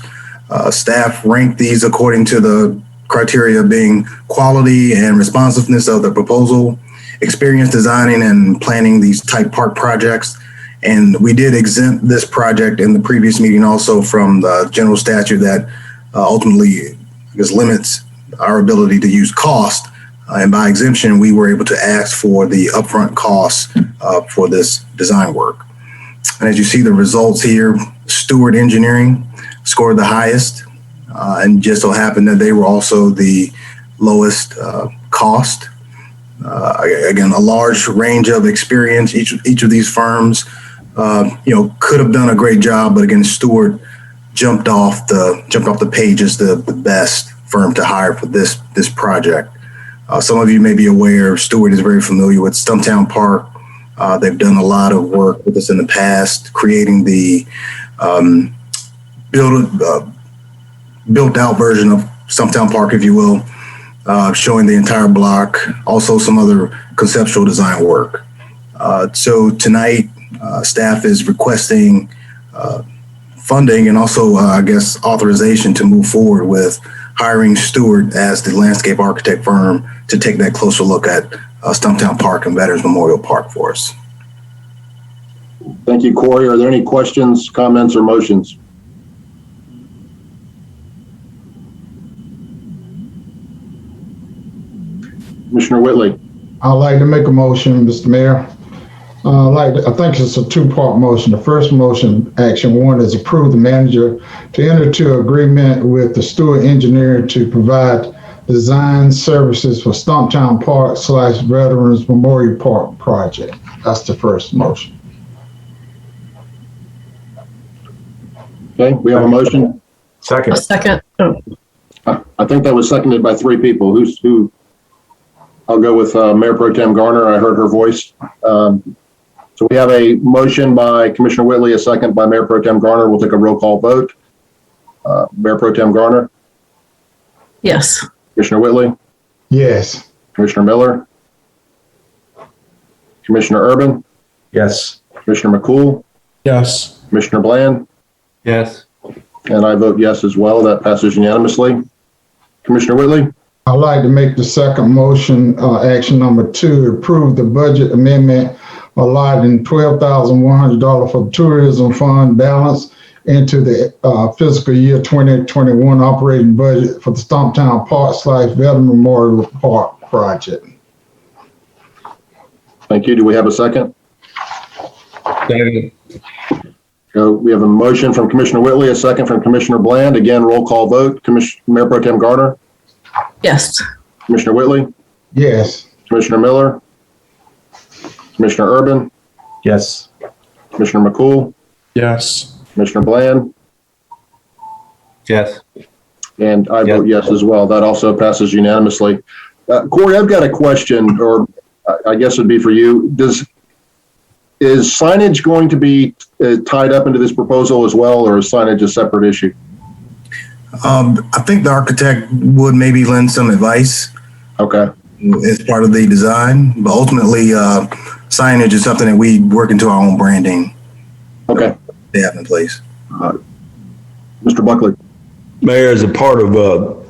Speaker 3: Staff ranked these according to the criteria being quality and responsiveness of the proposal, experience designing and planning these type park projects. And we did exempt this project in the previous meeting also from the general statute that ultimately limits our ability to use cost. And by exemption, we were able to ask for the upfront costs for this design work. And as you see the results here, Stewart Engineering scored the highest, and just so happened that they were also the lowest cost. Again, a large range of experience. Each of these firms, could have done a great job, but again, Stewart jumped off the page as the best firm to hire for this project. Some of you may be aware, Stewart is very familiar with Stumptown Park. They've done a lot of work with us in the past, creating the built out version of Stumptown Park, if you will, showing the entire block, also some other conceptual design work. So tonight, staff is requesting funding and also, authorization to move forward with hiring Stewart as the landscape architect firm to take that closer look at Stumptown Park and Veterans Memorial Park for us.
Speaker 1: Thank you, Corey. Are there any questions, comments, or motions? Commissioner Whitley.
Speaker 5: I'd like to make a motion, Mr. Mayor. I think it's a 2-part motion. The first motion, action 1, is approve the manager to enter into agreement with the Stewart Engineer to provide design services for Stumptown Park / Veterans Memorial Park project. That's the first motion.
Speaker 1: Okay, we have a motion.
Speaker 11: Second.
Speaker 2: A second. Oh.
Speaker 1: I think that was seconded by 3 people. Who? I'll go with Mayor Pro Tem Garner. I heard her voice. So we have a motion by Commissioner Whitley, a second by Mayor Pro Tem Garner. We'll take a roll call vote. Mayor Pro Tem Garner?
Speaker 2: Yes.
Speaker 1: Commissioner Whitley?
Speaker 5: Yes.
Speaker 1: Commissioner Miller? Commissioner Urban?
Speaker 11: Yes.
Speaker 1: Commissioner McCool?
Speaker 12: Yes.
Speaker 1: Commissioner Bland?
Speaker 4: Yes.
Speaker 1: And I vote yes as well. That passes unanimously. Commissioner Whitley?
Speaker 5: I'd like to make the second motion, action number 2, approve the budget amendment allotting $12,100 for the tourism fund balance into the fiscal year 2021 operating budget for the Stumptown Park / Veteran Memorial Park project.
Speaker 1: Thank you. Do we have a second?
Speaker 4: David.
Speaker 1: So we have a motion from Commissioner Whitley, a second from Commissioner Bland. Again, roll call vote. Mayor Pro Tem Garner?
Speaker 2: Yes.
Speaker 1: Commissioner Whitley?
Speaker 5: Yes.
Speaker 1: Commissioner Miller? Commissioner Urban?
Speaker 11: Yes.
Speaker 1: Commissioner McCool?
Speaker 12: Yes.
Speaker 1: Commissioner Bland?
Speaker 4: Yes.
Speaker 1: And I vote yes as well. That also passes unanimously. Corey, I've got a question, or I guess it'd be for you. Is signage going to be tied up into this proposal as well, or is signage a separate issue?
Speaker 3: I think the architect would maybe lend some advice.
Speaker 1: Okay.
Speaker 3: As part of the design, but ultimately, signage is something that we work into our own branding.
Speaker 1: Okay.
Speaker 3: They have in place.
Speaker 1: Mr. Buckley.
Speaker 9: Mayor, as a part of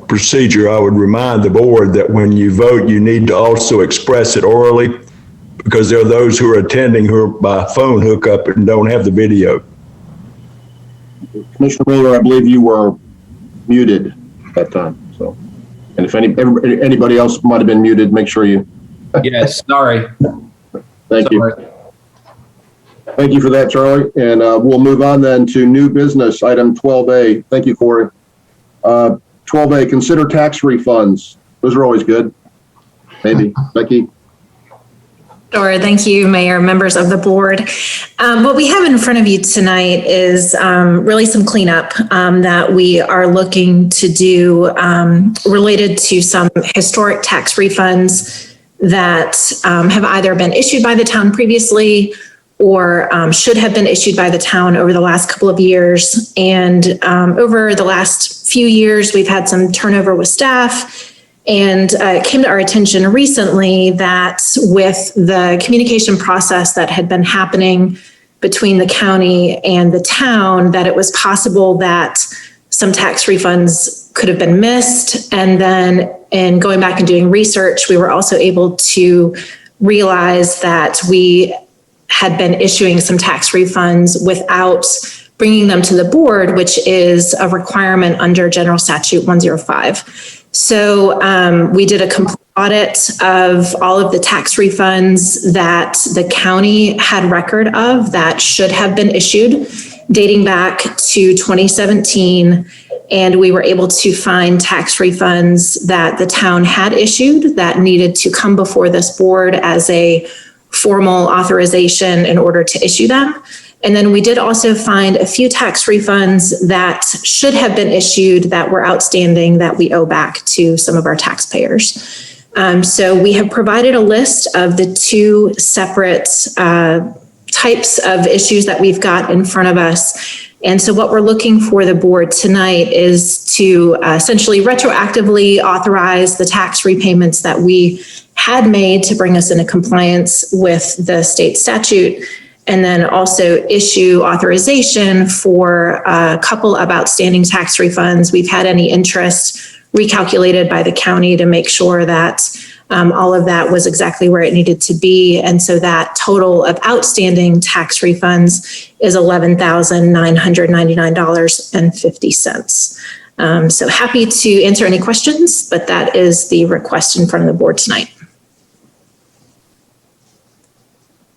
Speaker 9: procedure, I would remind the board that when you vote, you need to also express it orally, because there are those who are attending who are by phone hookup and don't have the video.
Speaker 1: Commissioner Miller, I believe you were muted at that time. So, and if anybody else might have been muted, make sure you.
Speaker 6: Yes, sorry.
Speaker 1: Thank you. Thank you for that, Charlie. And we'll move on then to new business, item 12A. Thank you, Corey. 12A, consider tax refunds. Those are always good. Maybe. Becky?
Speaker 22: Sure. Thank you, Mayor, members of the board. What we have in front of you tonight is really some cleanup that we are looking to do related to some historic tax refunds that have either been issued by the town previously or should have been issued by the town over the last couple of years. And over the last few years, we've had some turnover with staff. And it came to our attention recently that with the communication process that had been happening between the county and the town, that it was possible that some tax refunds could have been missed. And then in going back and doing research, we were also able to realize that we had been issuing some tax refunds without bringing them to the board, which is a requirement under General Statute 105. So we did a complete audit of all of the tax refunds that the county had record of that should have been issued dating back to 2017. And we were able to find tax refunds that the town had issued that needed to come before this board as a formal authorization in order to issue them. And then we did also find a few tax refunds that should have been issued that were outstanding that we owe back to some of our taxpayers. So we have provided a list of the two separate types of issues that we've got in front of us. And so what we're looking for the board tonight is to essentially retroactively authorize the tax repayments that we had made to bring us into compliance with the state statute, and then also issue authorization for a couple of outstanding tax refunds. We've had any interest recalculated by the county to make sure that all of that was exactly where it needed to be. And so that total of outstanding tax refunds is $11,999.50. So happy to answer any questions, but that is the request in front of the board tonight.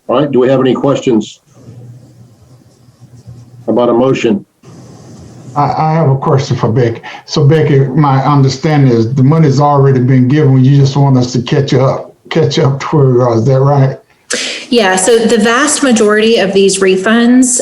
Speaker 1: All right, do we have any questions about a motion?
Speaker 5: I have a question for Becky. So Becky, my understanding is the money's already been given. You just want us to catch up to where we are. Is that right?
Speaker 22: Yeah, so the vast majority of these refunds,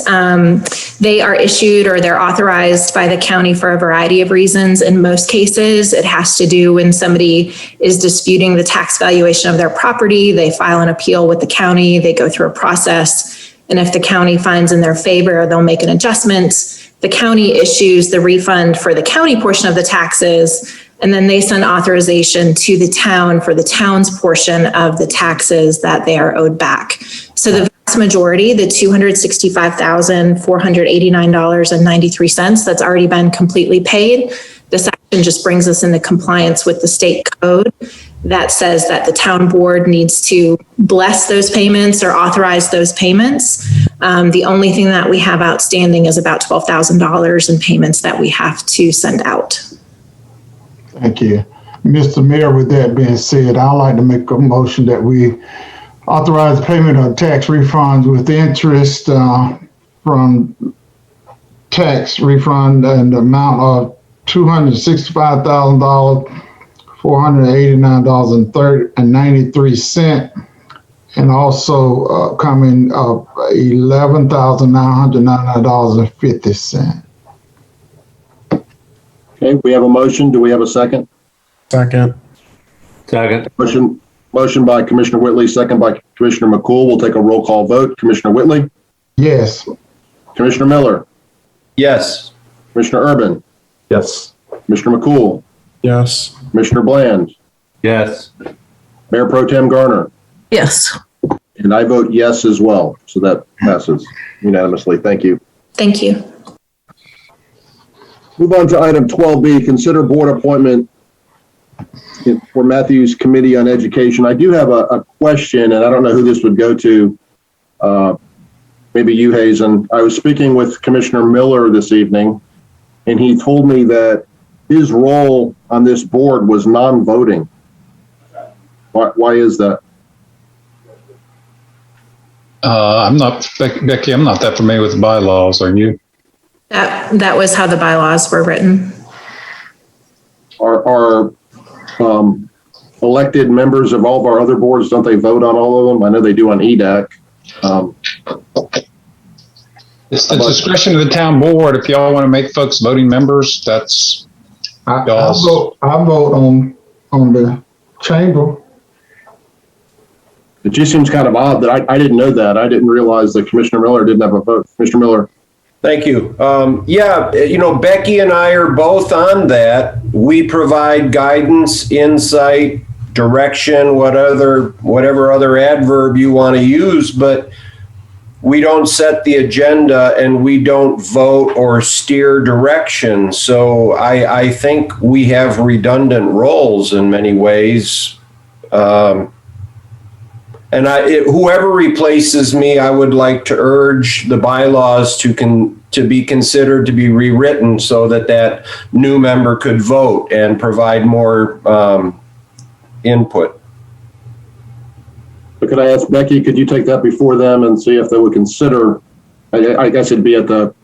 Speaker 22: they are issued or they're authorized by the county for a variety of reasons. In most cases, it has to do when somebody is disputing the tax valuation of their property, they file an appeal with the county, they go through a process, and if the county finds in their favor, they'll make an adjustment. The county issues the refund for the county portion of the taxes, and then they send authorization to the town for the town's portion of the taxes that they are owed back. So the vast majority, the $265,489.93, that's already been completely paid. This action just brings us into compliance with the state code that says that the town board needs to bless those payments or authorize those payments. The only thing that we have outstanding is about $12,000 in payments that we have to send out.
Speaker 5: Thank you. Mr. Mayor, with that being said, I'd like to make a motion that we authorize payment of tax refunds with interest from tax refund in the amount of $265,489.93, and also coming up $11,999.50.
Speaker 1: Okay, we have a motion. Do we have a second?
Speaker 12: Second.
Speaker 1: Motion by Commissioner Whitley, second by Commissioner McCool. We'll take a roll call vote. Commissioner Whitley?
Speaker 5: Yes.
Speaker 1: Commissioner Miller?
Speaker 4: Yes.
Speaker 1: Commissioner Urban?
Speaker 11: Yes.
Speaker 1: Commissioner McCool?
Speaker 12: Yes.
Speaker 1: Commissioner Bland?
Speaker 6: Yes.
Speaker 1: Mayor Pro Tem Garner?
Speaker 2: Yes.
Speaker 1: And I vote yes as well. So that passes unanimously. Thank you.
Speaker 22: Thank you.
Speaker 1: Move on to item 12B, consider board appointment for Matthew's Committee on Education. I do have a question, and I don't know who this would go to. Maybe you, Hazen. I was speaking with Commissioner Miller this evening, and he told me that his role on this board was non-voting. Why is that?
Speaker 20: I'm not, Becky, I'm not that familiar with the bylaws. Are you?
Speaker 22: That was how the bylaws were written.
Speaker 1: Are elected members of all of our other boards, don't they vote on all of them? I know they do on EDAC.
Speaker 20: It's the discretion of the town board. If y'all want to make folks voting members, that's y'all's.
Speaker 5: I vote on the chamber.
Speaker 1: It just seems kind of odd that I didn't know that. I didn't realize that Commissioner Miller didn't have a vote. Commissioner Miller.
Speaker 4: Thank you. Yeah, Becky and I are both on that. We provide guidance, insight, direction, whatever other adverb you want to use, but we don't set the agenda and we don't vote or steer direction. So I think we have redundant roles in many ways. And whoever replaces me, I would like to urge the bylaws to be considered to be rewritten so that new member could vote and provide more input.
Speaker 1: But could I ask Becky, could you take that before them and see if they would consider, I guess it'd be at the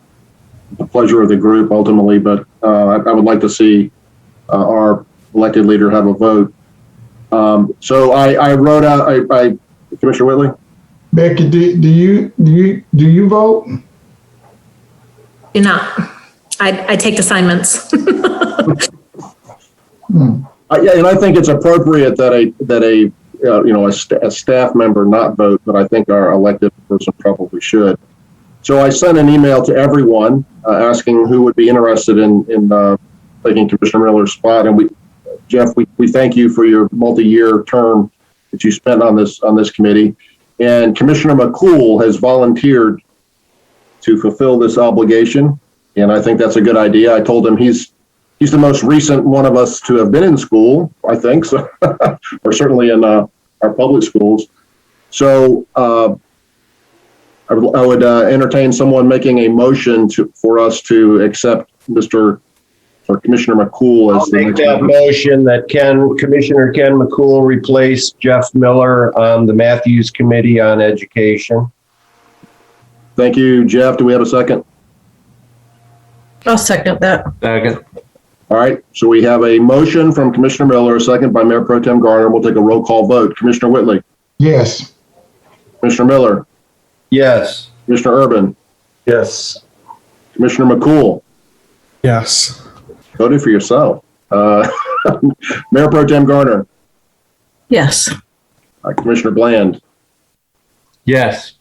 Speaker 1: pleasure of the group ultimately, but I would like to see our elected leader have a vote. So I wrote out, Commissioner Whitley?
Speaker 5: Becky, do you vote?
Speaker 22: Do not. I take assignments.
Speaker 1: Yeah, and I think it's appropriate that a staff member not vote, but I think our elected person probably should. So I sent an email to everyone asking who would be interested in taking Commissioner Miller's spot. And Jeff, we thank you for your multi-year term that you spent on this committee. And Commissioner McCool has volunteered to fulfill this obligation. And I think that's a good idea. I told him he's the most recent one of us to have been in school, I think, so, or certainly in our public schools. So I would entertain someone making a motion for us to accept Commissioner McCool as
Speaker 4: I'll make that motion that Commissioner Ken McCool replace Jeff Miller on the Matthews Committee on Education.
Speaker 1: Thank you, Jeff. Do we have a second?
Speaker 2: I'll second that.
Speaker 6: Second.
Speaker 1: All right. So we have a motion from Commissioner Miller, a second by Mayor Pro Tem Garner. We'll take a roll call vote. Commissioner Whitley.
Speaker 5: Yes.
Speaker 1: Commissioner Miller.
Speaker 4: Yes.
Speaker 1: Commissioner Urban.
Speaker 11: Yes.
Speaker 1: Commissioner McCool.
Speaker 12: Yes.
Speaker 1: Voted for yourself. Mayor Pro Tem Garner.
Speaker 2: Yes.
Speaker 1: Commissioner Bland.
Speaker 6: Yes.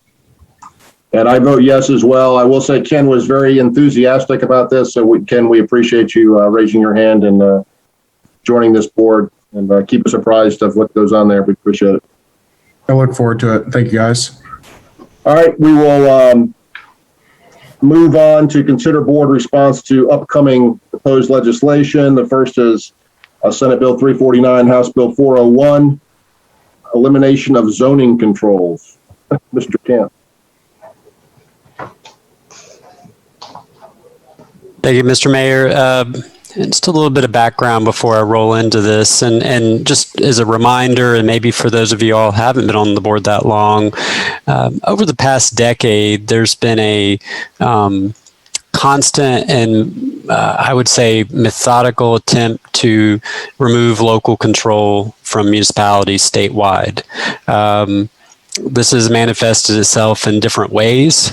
Speaker 1: And I vote yes as well. I will say Ken was very enthusiastic about this. So Ken, we appreciate you raising your hand and joining this board, and keep us apprised of what goes on there. We appreciate it.
Speaker 12: I look forward to it. Thank you, guys.
Speaker 1: All right, we will move on to consider board response to upcoming proposed legislation. The first is Senate Bill 349, House Bill 401, elimination of zoning controls. Mr. Camp.
Speaker 7: Thank you, Mr. Mayor. Just a little bit of background before I roll into this, and just as a reminder, and maybe for those of you all who haven't been on the board that long, over the past decade, there's been a constant and I would say methodical attempt to remove local control from municipalities statewide. This has manifested itself in different ways.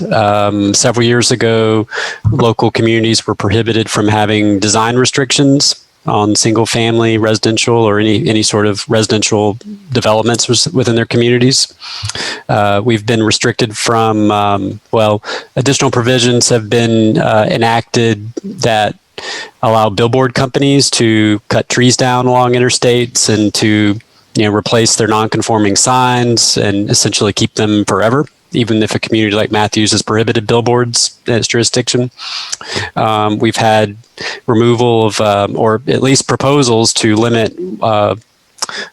Speaker 7: Several years ago, local communities were prohibited from having design restrictions on single-family residential or any sort of residential developments within their communities. We've been restricted from, additional provisions have been enacted that allow billboard companies to cut trees down along interstates and to replace their non-conforming signs and essentially keep them forever. even if a community like Matthews has prohibited billboards in its jurisdiction. We've had removal of, or at least proposals to limit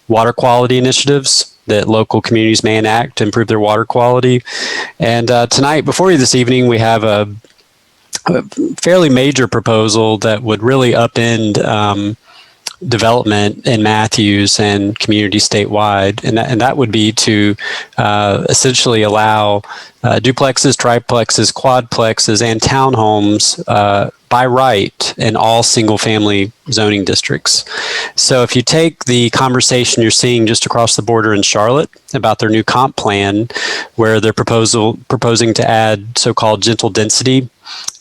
Speaker 7: water quality initiatives that local communities may enact to improve their water quality. And tonight, before you this evening, we have a fairly major proposal that would really upend development in Matthews and community statewide, and that would be to essentially allow duplexes, triplexes, quadplexes, and townhomes by right in all single-family zoning districts. So if you take the conversation you're seeing just across the border in Charlotte about their new comp plan, where they're proposing to add so-called gentle density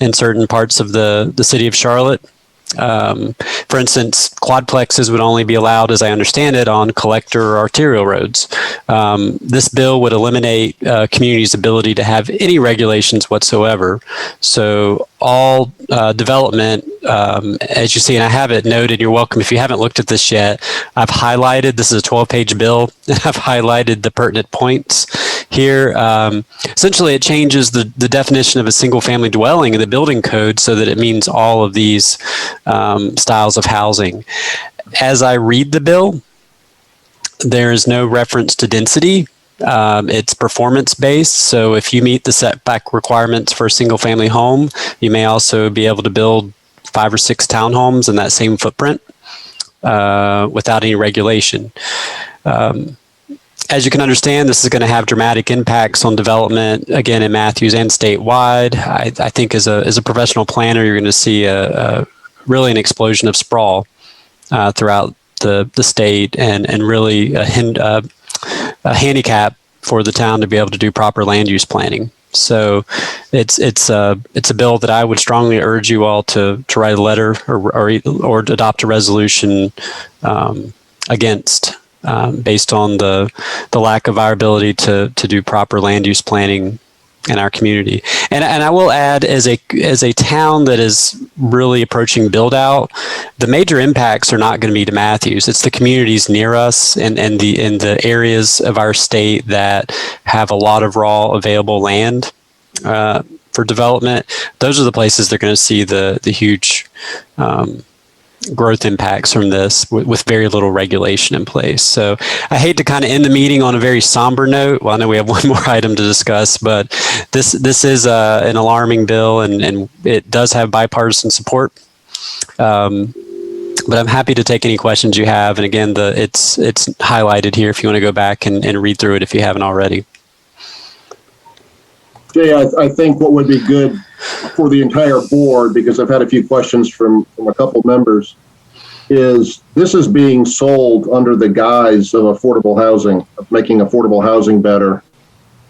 Speaker 7: in certain parts of the city of Charlotte. For instance, quadplexes would only be allowed, as I understand it, on collector or arterial roads. This bill would eliminate communities' ability to have any regulations whatsoever. So all development, as you see, and I have it noted, you're welcome. If you haven't looked at this yet, I've highlighted, this is a 12-page bill, and I've highlighted the pertinent points here. Essentially, it changes the definition of a single-family dwelling in the building code so that it means all of these styles of housing. As I read the bill, there is no reference to density. It's performance-based, so if you meet the setback requirements for a single-family home, you may also be able to build 5 or 6 townhomes in that same footprint without any regulation. As you can understand, this is going to have dramatic impacts on development, again, in Matthews and statewide. I think as a professional planner, you're going to see really an explosion of sprawl throughout the state, and really a handicap for the town to be able to do proper land use planning. So it's a bill that I would strongly urge you all to write a letter or adopt a resolution against, based on the lack of viability to do proper land use planning in our community. And I will add, as a town that is really approaching build out, the major impacts are not going to be to Matthews. It's the communities near us and in the areas of our state that have a lot of raw available land for development. Those are the places they're going to see the huge growth impacts from this with very little regulation in place. So I hate to kind of end the meeting on a very somber note. Well, I know we have one more item to discuss, but this is an alarming bill, and it does have bipartisan support. But I'm happy to take any questions you have. And again, it's highlighted here if you want to go back and read through it if you haven't already.
Speaker 1: Jay, I think what would be good for the entire board, because I've had a few questions from a couple members, is this is being sold under the guise of affordable housing, of making affordable housing better.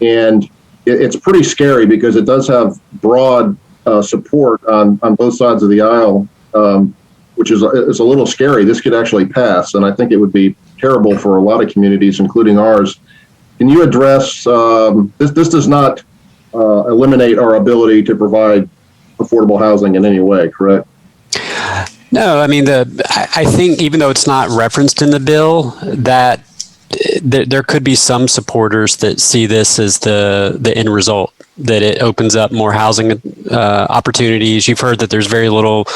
Speaker 1: And it's pretty scary because it does have broad support on both sides of the aisle, which is a little scary. This could actually pass, and I think it would be terrible for a lot of communities, including ours. Can you address, this does not eliminate our ability to provide affordable housing in any way, correct?
Speaker 7: No, I mean, I think even though it's not referenced in the bill, that there could be some supporters that see this as the end result, that it opens up more housing opportunities. You've heard that there's very little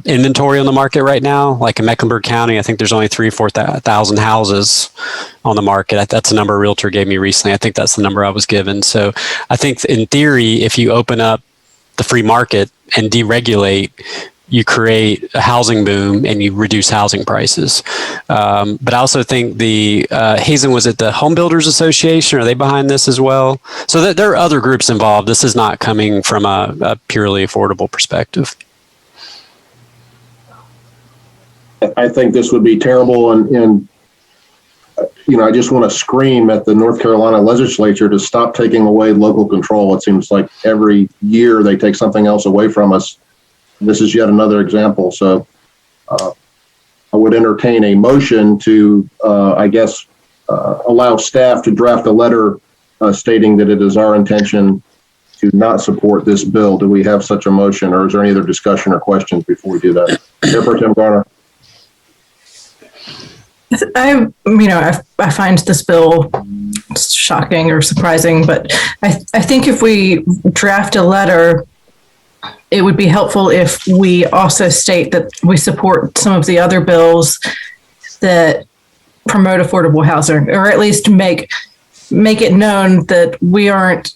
Speaker 7: inventory on the market right now. Like in Mecklenburg County, I think there's only 3,000 or 4,000 houses on the market. That's a number a realtor gave me recently. I think that's the number I was given. So I think in theory, if you open up the free market and deregulate, you create a housing boom and you reduce housing prices. But I also think the Hazen, was it the Home Builders Association? Are they behind this as well? So that there are other groups involved. This is not coming from a purely affordable perspective.
Speaker 1: I think this would be terrible, and I just want to scream at the North Carolina legislature to stop taking away local control. It seems like every year they take something else away from us. This is yet another example. So I would entertain a motion to, allow staff to draft a letter stating that it is our intention to not support this bill. Do we have such a motion, or is there any other discussion or questions before we do that? Mayor Pro Tem Garner.
Speaker 2: I find this bill shocking or surprising, but I think if we draft a letter, it would be helpful if we also state that we support some of the other bills that promote affordable housing, or at least make it known that we aren't,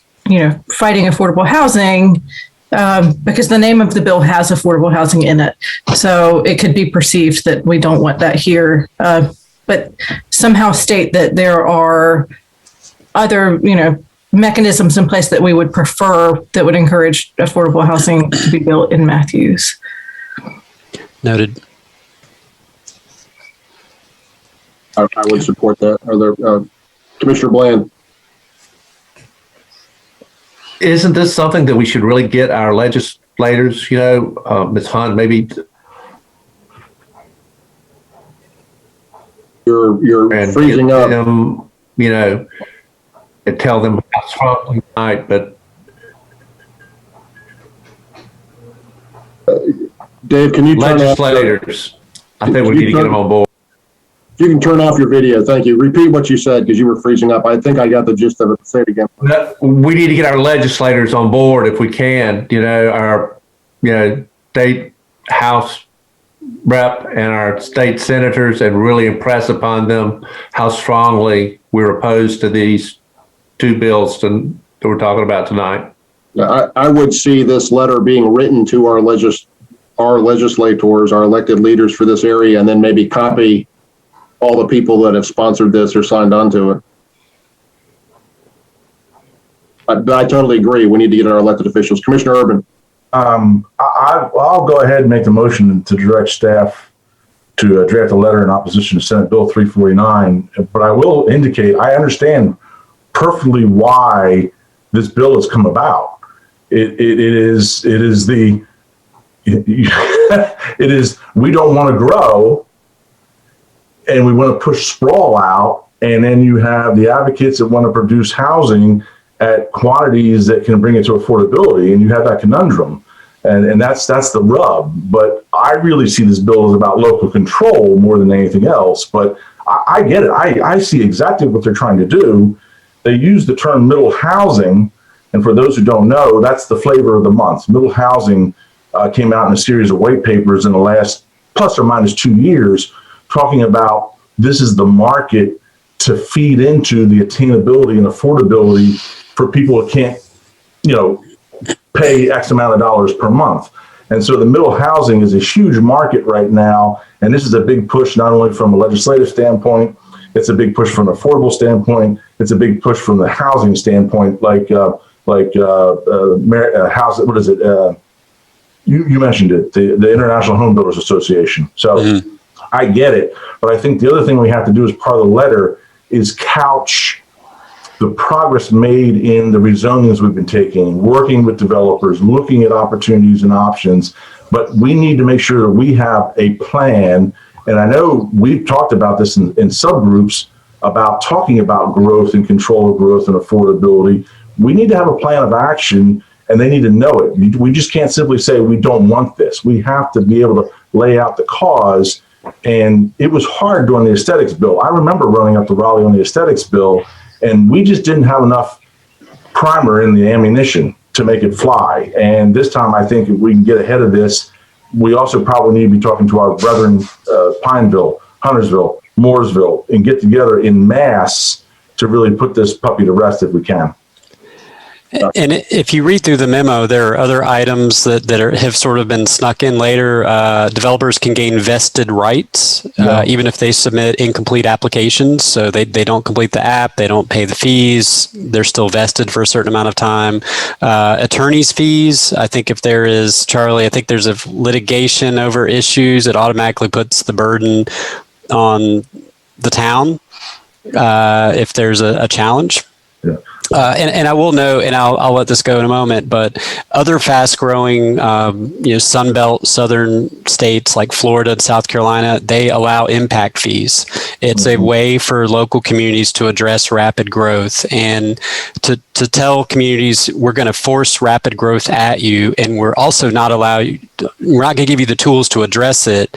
Speaker 2: fighting affordable housing, because the name of the bill has affordable housing in it. So it could be perceived that we don't want that here, but somehow state that there are other, mechanisms in place that we would prefer that would encourage affordable housing to be built in Matthews.
Speaker 7: Noted.
Speaker 1: I would support that. Are there, Commissioner Bland?
Speaker 6: Isn't this something that we should really get our legislators, Ms. Hunt, maybe?
Speaker 1: You're freezing up.
Speaker 6: Them, and tell them how strongly tonight, but.
Speaker 1: Dave, can you turn
Speaker 6: legislators? I think we need to get them on board.
Speaker 1: If you can turn off your video, thank you. Repeat what you said because you were freezing up. I think I got the gist of it. Say it again.
Speaker 6: We need to get our legislators on board if we can. Our state house rep and our state senators, and really impress upon them how strongly we're opposed to these two bills that we're talking about tonight.
Speaker 1: I would see this letter being written to our legislators, our elected leaders for this area, and then maybe copy all the people that have sponsored this or signed on to it. I totally agree. We need to get our elected officials. Commissioner Urban.
Speaker 11: I'll go ahead and make the motion to direct staff to draft a letter in opposition to Senate Bill 349. But I will indicate I understand perfectly why this bill has come about. It is we don't want to grow, and we want to push sprawl out, and then you have the advocates that want to produce housing at quantities that can bring it to affordability, and you have that conundrum, and that's the rub. But I really see this bill as about local control more than anything else. But I get it. I see exactly what they're trying to do. They use the term middle housing, and for those who don't know, that's the flavor of the month. Middle housing came out in a series of white papers in the last plus or minus 2 years, talking about this is the market to feed into the attainability and affordability for people that can't, pay X amount of dollars per month. And so the middle housing is a huge market right now. And this is a big push, not only from a legislative standpoint, it's a big push from an affordable standpoint. It's a big push from the housing standpoint, house, what is it? You mentioned it, the International Home Builders Association. So I get it. But I think the other thing we have to do as part of the letter is couch the progress made in the rezonings we've been taking, working with developers, looking at opportunities and options. But we need to make sure that we have a plan. And I know we've talked about this in subgroups about talking about growth and control of growth and affordability. We need to have a plan of action, and they need to know it. We just can't simply say we don't want this. We have to be able to lay out the cause. And it was hard during the aesthetics bill. I remember running up to Raleigh on the aesthetics bill, and we just didn't have enough primer in the ammunition to make it fly. And this time, I think if we can get ahead of this, we also probably need to be talking to our brethren, Pineville, Huntersville, Mooresville, and get together in mass to really put this puppy to rest if we can.
Speaker 7: And if you read through the memo, there are other items that have sort of been snuck in later. Developers can gain vested rights, even if they submit incomplete applications. So they don't complete the app, they don't pay the fees, they're still vested for a certain amount of time. Attorney's fees, I think if there is, Charlie, I think there's a litigation over issues, it automatically puts the burden on the town if there's a challenge.
Speaker 11: Yeah.
Speaker 7: And I will note, and I'll let this go in a moment, but other fast-growing, Sunbelt southern states like Florida and South Carolina, they allow impact fees. It's a way for local communities to address rapid growth and to tell communities we're going to force rapid growth at you, and we're also not going to give you the tools to address it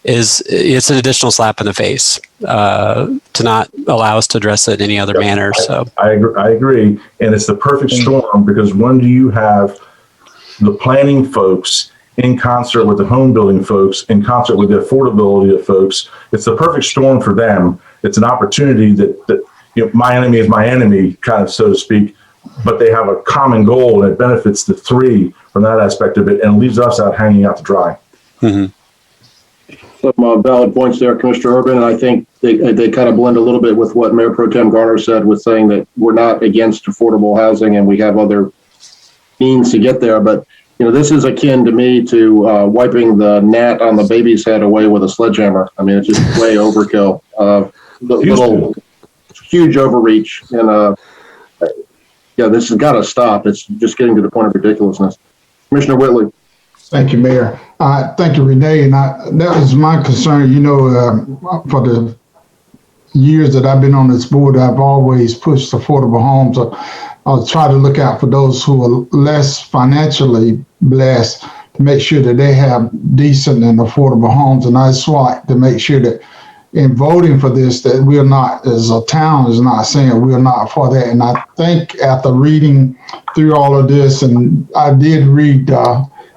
Speaker 7: it's an additional slap in the face to not allow us to address it in any other manner. So
Speaker 11: I agree. And it's the perfect storm, because when do you have the planning folks in concert with the home building folks, in concert with the affordability of folks? It's the perfect storm for them. It's an opportunity that my enemy is my enemy, kind of, so to speak, but they have a common goal, and it benefits the three from that aspect of it, and leaves us out hanging out to dry.
Speaker 7: Mm-hmm.
Speaker 1: Some valid points there, Commissioner Urban, and I think they kind of blend a little bit with what Mayor Pro Tem Garner said, with saying that we're not against affordable housing and we have other means to get there. But this is akin to me to wiping the gnat on the baby's head away with a sledgehammer. I mean, it's just way overkill. Little huge overreach, and this has got to stop. It's just getting to the point of ridiculousness. Commissioner Whitley.
Speaker 5: Thank you, Mayor. Thank you, Renee. And that was my concern. For the years that I've been on this board, I've always pushed affordable homes. I'll try to look out for those who are less financially blessed, to make sure that they have decent and affordable homes. And I SWAT to make sure that in voting for this, that we're not, as a town, is not saying we're not for that. And I think after reading through all of this, and I did read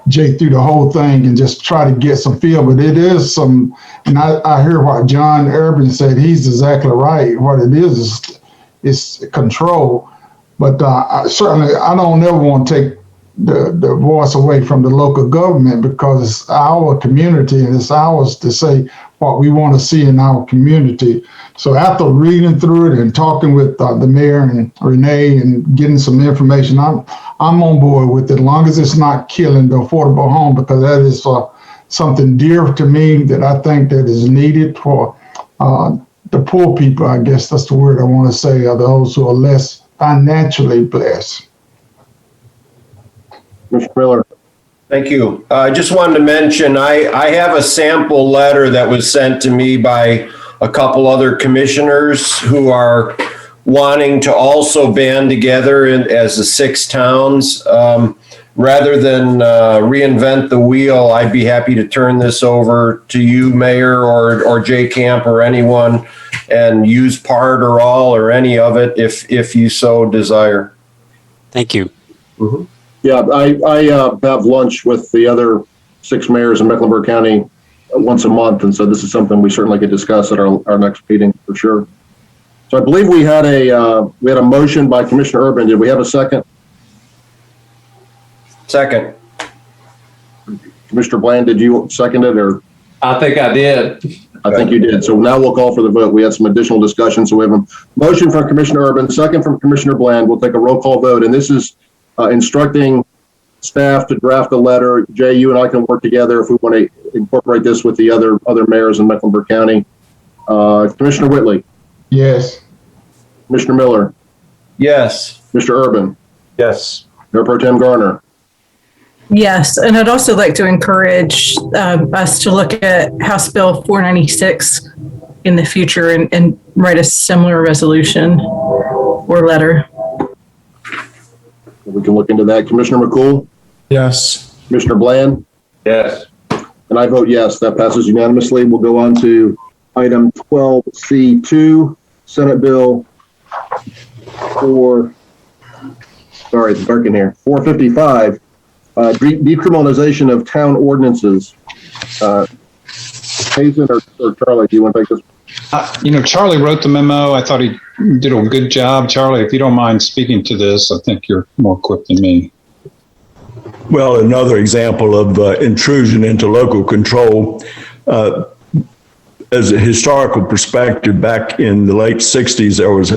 Speaker 5: Jay through the whole thing and just try to get some feel, but it is some, and I hear what John Urban said. He's exactly right. What it is control. But certainly, I don't ever want to take the voice away from the local government, because it's our community and it's ours to say what we want to see in our community. So after reading through it and talking with the mayor and Renee and getting some information, I'm on board with it, as long as it's not killing the affordable home, because that is something dear to me that I think that is needed for the poor people. I guess that's the word I want to say, are those who are less financially blessed.
Speaker 1: Mr. Miller.
Speaker 4: Thank you. I just wanted to mention, I have a sample letter that was sent to me by a couple other commissioners who are wanting to also band together as the 6 towns. Rather than reinvent the wheel, I'd be happy to turn this over to you, Mayor, or Jay Camp, or anyone, and use part or all or any of it if you so desire.
Speaker 7: Thank you.
Speaker 1: Mm-hmm. Yeah, I have lunch with the other 6 mayors in Mecklenburg County once a month, and so this is something we certainly could discuss at our next meeting for sure. So I believe we had a motion by Commissioner Urban. Did we have a second?
Speaker 4: Second.
Speaker 1: Commissioner Bland, did you second it, or?
Speaker 6: I think I did.
Speaker 1: I think you did. So now we'll call for the vote. We had some additional discussion. So we have a motion from Commissioner Urban, second from Commissioner Bland. We'll take a roll call vote, and this is instructing staff to draft a letter. Jay, you and I can work together if we want to incorporate this with the other mayors in Mecklenburg County. Commissioner Whitley.
Speaker 5: Yes.
Speaker 1: Commissioner Miller.
Speaker 4: Yes.
Speaker 1: Mr. Urban.
Speaker 11: Yes.
Speaker 1: Mayor Pro Tem Garner.
Speaker 2: Yes, and I'd also like to encourage us to look at House Bill 496 in the future and write a similar resolution or letter.
Speaker 1: We can look into that. Commissioner McCool?
Speaker 12: Yes.
Speaker 1: Commissioner Bland?
Speaker 6: Yes.
Speaker 1: And I vote yes. That passes unanimously. We'll go on to item 12C2, Senate Bill 455, decriminalization of town ordinances. Hazen or Charlie, do you want to take this?
Speaker 20: Charlie wrote the memo. I thought he did a good job. Charlie, if you don't mind speaking to this, I think you're more equipped than me.
Speaker 9: Well, another example of intrusion into local control. As a historical perspective, back in the late 60s, there was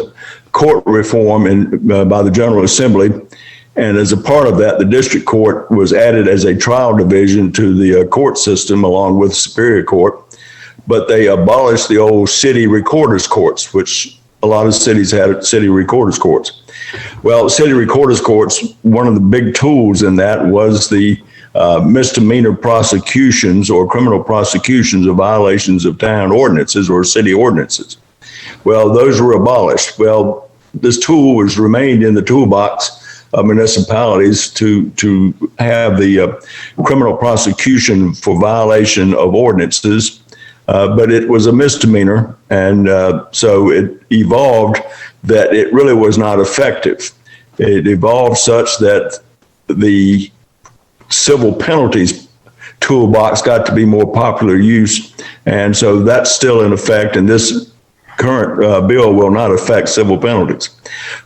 Speaker 9: court reform by the General Assembly. And as a part of that, the district court was added as a trial division to the court system along with Superior Court. But they abolished the old city recorders courts, which a lot of cities had city recorders courts. Well, city recorders courts, one of the big tools in that was the misdemeanor prosecutions or criminal prosecutions of violations of town ordinances or city ordinances. Well, those were abolished. Well, this tool was remained in the toolbox of municipalities to have the criminal prosecution for violation of ordinances but it was a misdemeanor. And so it evolved that it really was not effective. It evolved such that the civil penalties toolbox got to be more popular use. And so that's still in effect. And this current bill will not affect civil penalties.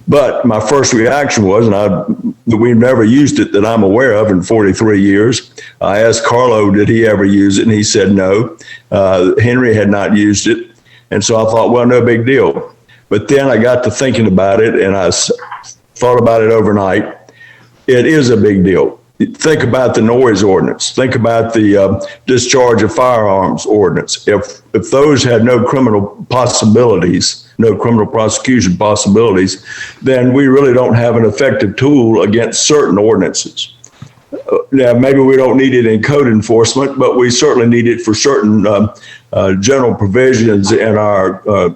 Speaker 9: But my first reaction was, and we've never used it that I'm aware of in 43 years. I asked Carlo, did he ever use it? And he said no. Henry had not used it. And so I thought, well, no big deal. But then I got to thinking about it, and I thought about it overnight. It is a big deal. Think about the noise ordinance. Think about the discharge of firearms ordinance. If those had no criminal possibilities, no criminal prosecution possibilities, then we really don't have an effective tool against certain ordinances. Now, maybe we don't need it in code enforcement, but we certainly need it for certain general provisions in our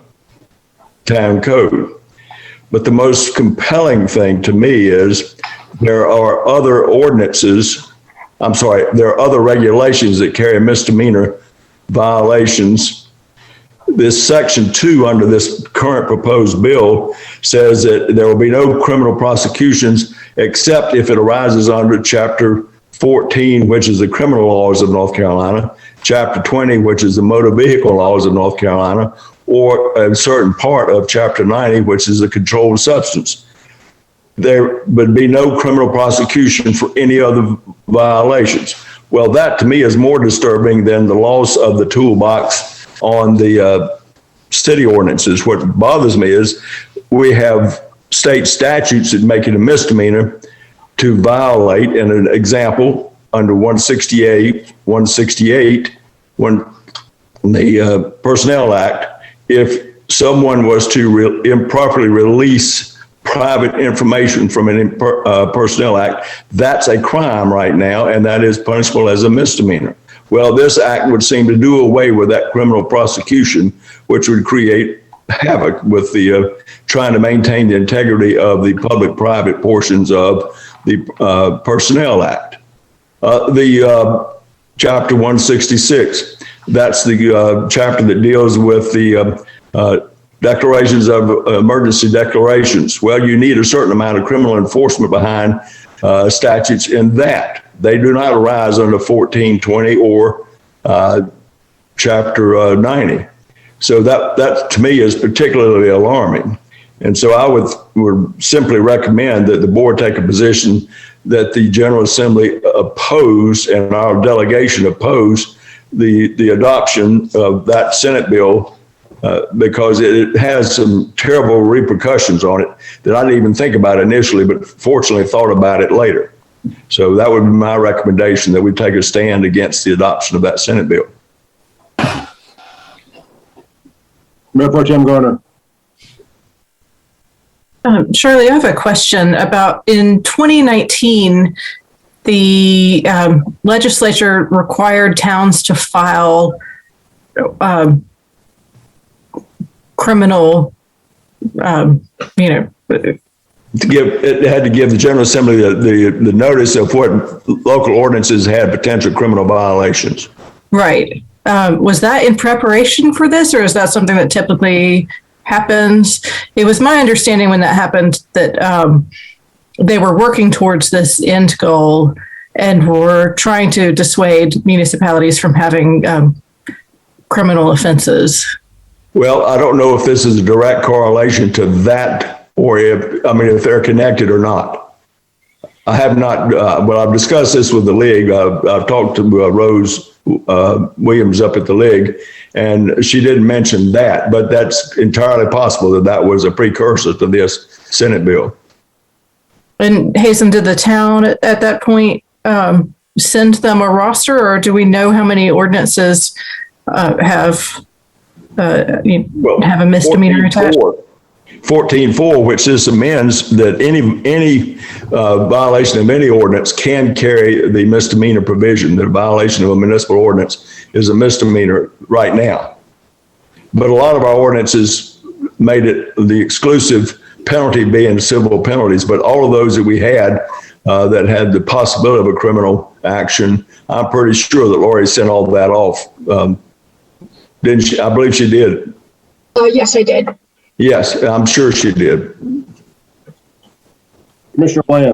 Speaker 9: town code. But the most compelling thing to me is there are other ordinances, there are other regulations that carry misdemeanor violations. This section 2 under this current proposed bill says that there will be no criminal prosecutions except if it arises under Chapter 14, which is the criminal laws of North Carolina, Chapter 20, which is the motor vehicle laws of North Carolina, or a certain part of Chapter 90, which is a controlled substance. There would be no criminal prosecution for any other violations. Well, that to me is more disturbing than the loss of the toolbox on the city ordinances. What bothers me is we have state statutes that make it a misdemeanor to violate. And an example, under 168, when the Personnel Act, if someone was to improperly release private information from an Personnel Act, that's a crime right now, and that is punishable as a misdemeanor. Well, this act would seem to do away with that criminal prosecution, which would create havoc with the trying to maintain the integrity of the public-private portions of the Personnel Act. The Chapter 166, that's the chapter that deals with the declarations of emergency declarations. Well, you need a certain amount of criminal enforcement behind statutes in that. They do not arise under 1420 or Chapter 90. So that to me is particularly alarming. And so I would simply recommend that the board take a position that the General Assembly oppose and our delegation oppose the adoption of that Senate bill because it has some terrible repercussions on it that I didn't even think about initially, but fortunately thought about it later. So that would be my recommendation, that we take a stand against the adoption of that Senate bill.
Speaker 1: Mayor Pro Tem Garner.
Speaker 2: Shirley, I have a question about in 2019, the legislature required towns to file criminal,
Speaker 9: It had to give the General Assembly the notice of what local ordinances had potential criminal violations.
Speaker 2: Right. Was that in preparation for this, or is that something that typically happens? It was my understanding when that happened that they were working towards this end goal and were trying to dissuade municipalities from having criminal offenses.
Speaker 9: Well, I don't know if this is a direct correlation to that, or if they're connected or not. I have not, I've discussed this with the league. I've talked to Rose Williams up at the league, and she didn't mention that, but that's entirely possible that was a precursor to this Senate bill.
Speaker 2: And Hazen, did the town at that point send them a roster, or do we know how many ordinances have a misdemeanor attached?
Speaker 9: 14.4, which just amends that any violation of any ordinance can carry the misdemeanor provision. The violation of a municipal ordinance is a misdemeanor right now. But a lot of our ordinances made it the exclusive penalty being civil penalties. But all of those that we had that had the possibility of a criminal action, I'm pretty sure that Lori sent all that off Didn't she? I believe she did.
Speaker 10: Yes, I did.
Speaker 9: Yes, I'm sure she did.
Speaker 1: Commissioner Bland.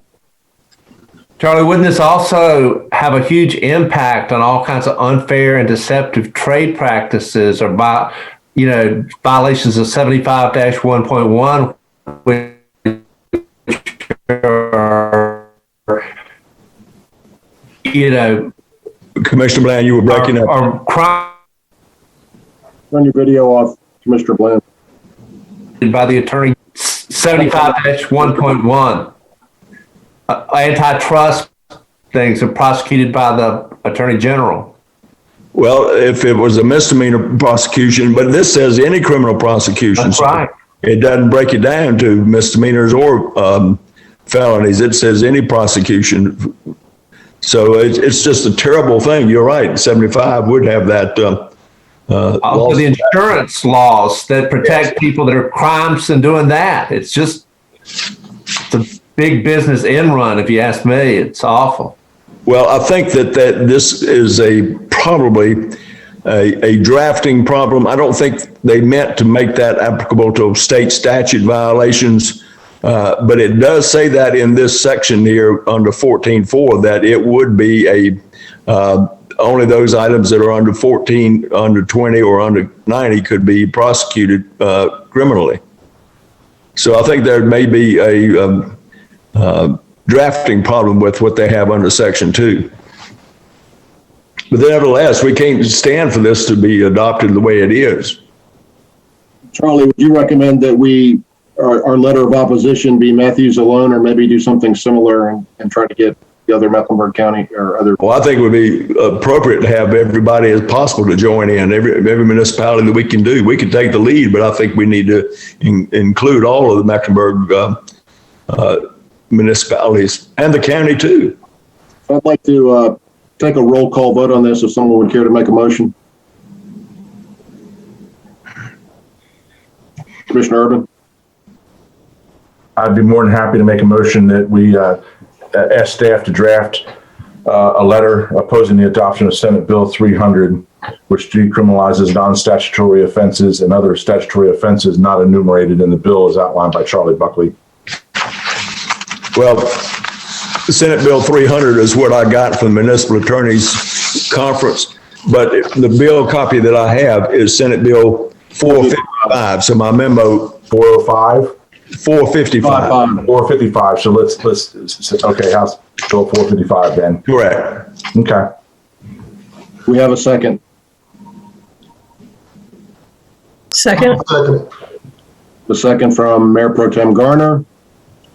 Speaker 6: Charlie, wouldn't this also have a huge impact on all kinds of unfair and deceptive trade practices or violations of 75-1.1, which are,
Speaker 9: Commissioner Bland, you were breaking up.
Speaker 1: Turn your video off, Commissioner Bland.
Speaker 6: By the attorney, 75-1.1. Antitrust things are prosecuted by the attorney general.
Speaker 9: Well, if it was a misdemeanor prosecution, but this says any criminal prosecution.
Speaker 6: That's right.
Speaker 9: It doesn't break it down to misdemeanors or felonies. It says any prosecution. So it's just a terrible thing. You're right. 75 would have that.
Speaker 6: Also, the insurance laws that protect people that are crimes and doing that. It's a big business end-run, if you ask me. It's awful.
Speaker 9: Well, I think that this is probably a drafting problem. I don't think they meant to make that applicable to state statute violations, but it does say that in this section here under 14.4 that it would be only those items that are under 14, under 20, or under 90 could be prosecuted criminally. So I think there may be a drafting problem with what they have under Section 2. But nevertheless, we can't stand for this to be adopted the way it is.
Speaker 1: Charlie, would you recommend that our letter of opposition be Matthews alone, or maybe do something similar and try to get the other Mecklenburg County or other?
Speaker 9: Well, I think it would be appropriate to have everybody as possible to join in, every municipality that we can do. We can take the lead, but I think we need to include all of the Mecklenburg municipalities and the county too.
Speaker 1: I'd like to take a roll call vote on this if someone would care to make a motion. Commissioner Urban.
Speaker 11: I'd be more than happy to make a motion that we ask staff to draft a letter opposing the adoption of Senate Bill 300, which decriminalizes non-statutory offenses and other statutory offenses not enumerated in the bill as outlined by Charlie Buckley.
Speaker 9: Well, Senate Bill 300 is what I got from the Municipal Attorneys Conference, but the bill copy that I have is Senate Bill 455. So my memo
Speaker 11: 405.
Speaker 9: 455.
Speaker 11: 455. So let's okay. House Bill 455 then.
Speaker 9: Correct.
Speaker 11: Okay.
Speaker 1: We have a second.
Speaker 2: Second.
Speaker 1: The second from Mayor Pro Tem Garner.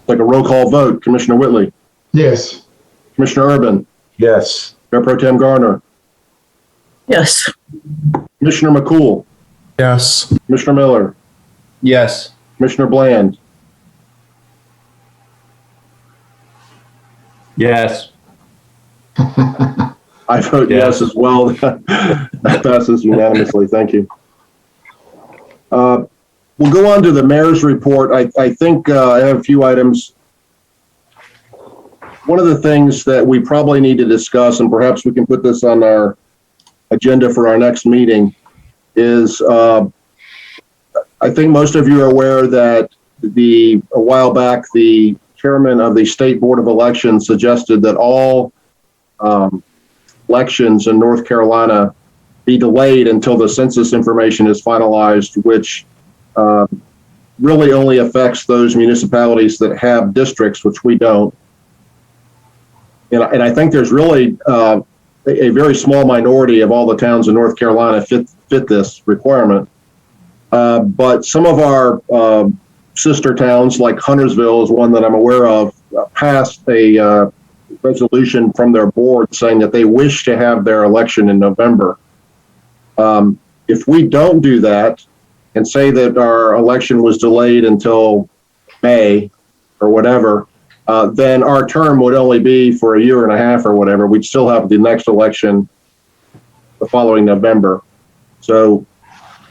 Speaker 1: Take a roll call vote. Commissioner Whitley.
Speaker 5: Yes.
Speaker 1: Commissioner Urban.
Speaker 11: Yes.
Speaker 1: Mayor Pro Tem Garner.
Speaker 2: Yes.
Speaker 1: Commissioner McCool.
Speaker 12: Yes.
Speaker 1: Commissioner Miller.
Speaker 6: Yes.
Speaker 1: Commissioner Bland.
Speaker 6: Yes.
Speaker 1: I vote yes as well. That passes unanimously. Thank you. We'll go on to the mayor's report. I think I have a few items. One of the things that we probably need to discuss, and perhaps we can put this on our agenda for our next meeting, is I think most of you are aware that a while back, the chairman of the State Board of Elections suggested that all elections in North Carolina be delayed until the census information is finalized, which really only affects those municipalities that have districts, which we don't. And I think there's really a very small minority of all the towns in North Carolina fit this requirement. But some of our sister towns, like Huntersville is one that I'm aware of, passed a resolution from their board saying that they wish to have their election in November. If we don't do that and say that our election was delayed until May or whatever, then our term would only be for a year and a half or whatever. We'd still have the next election the following November. So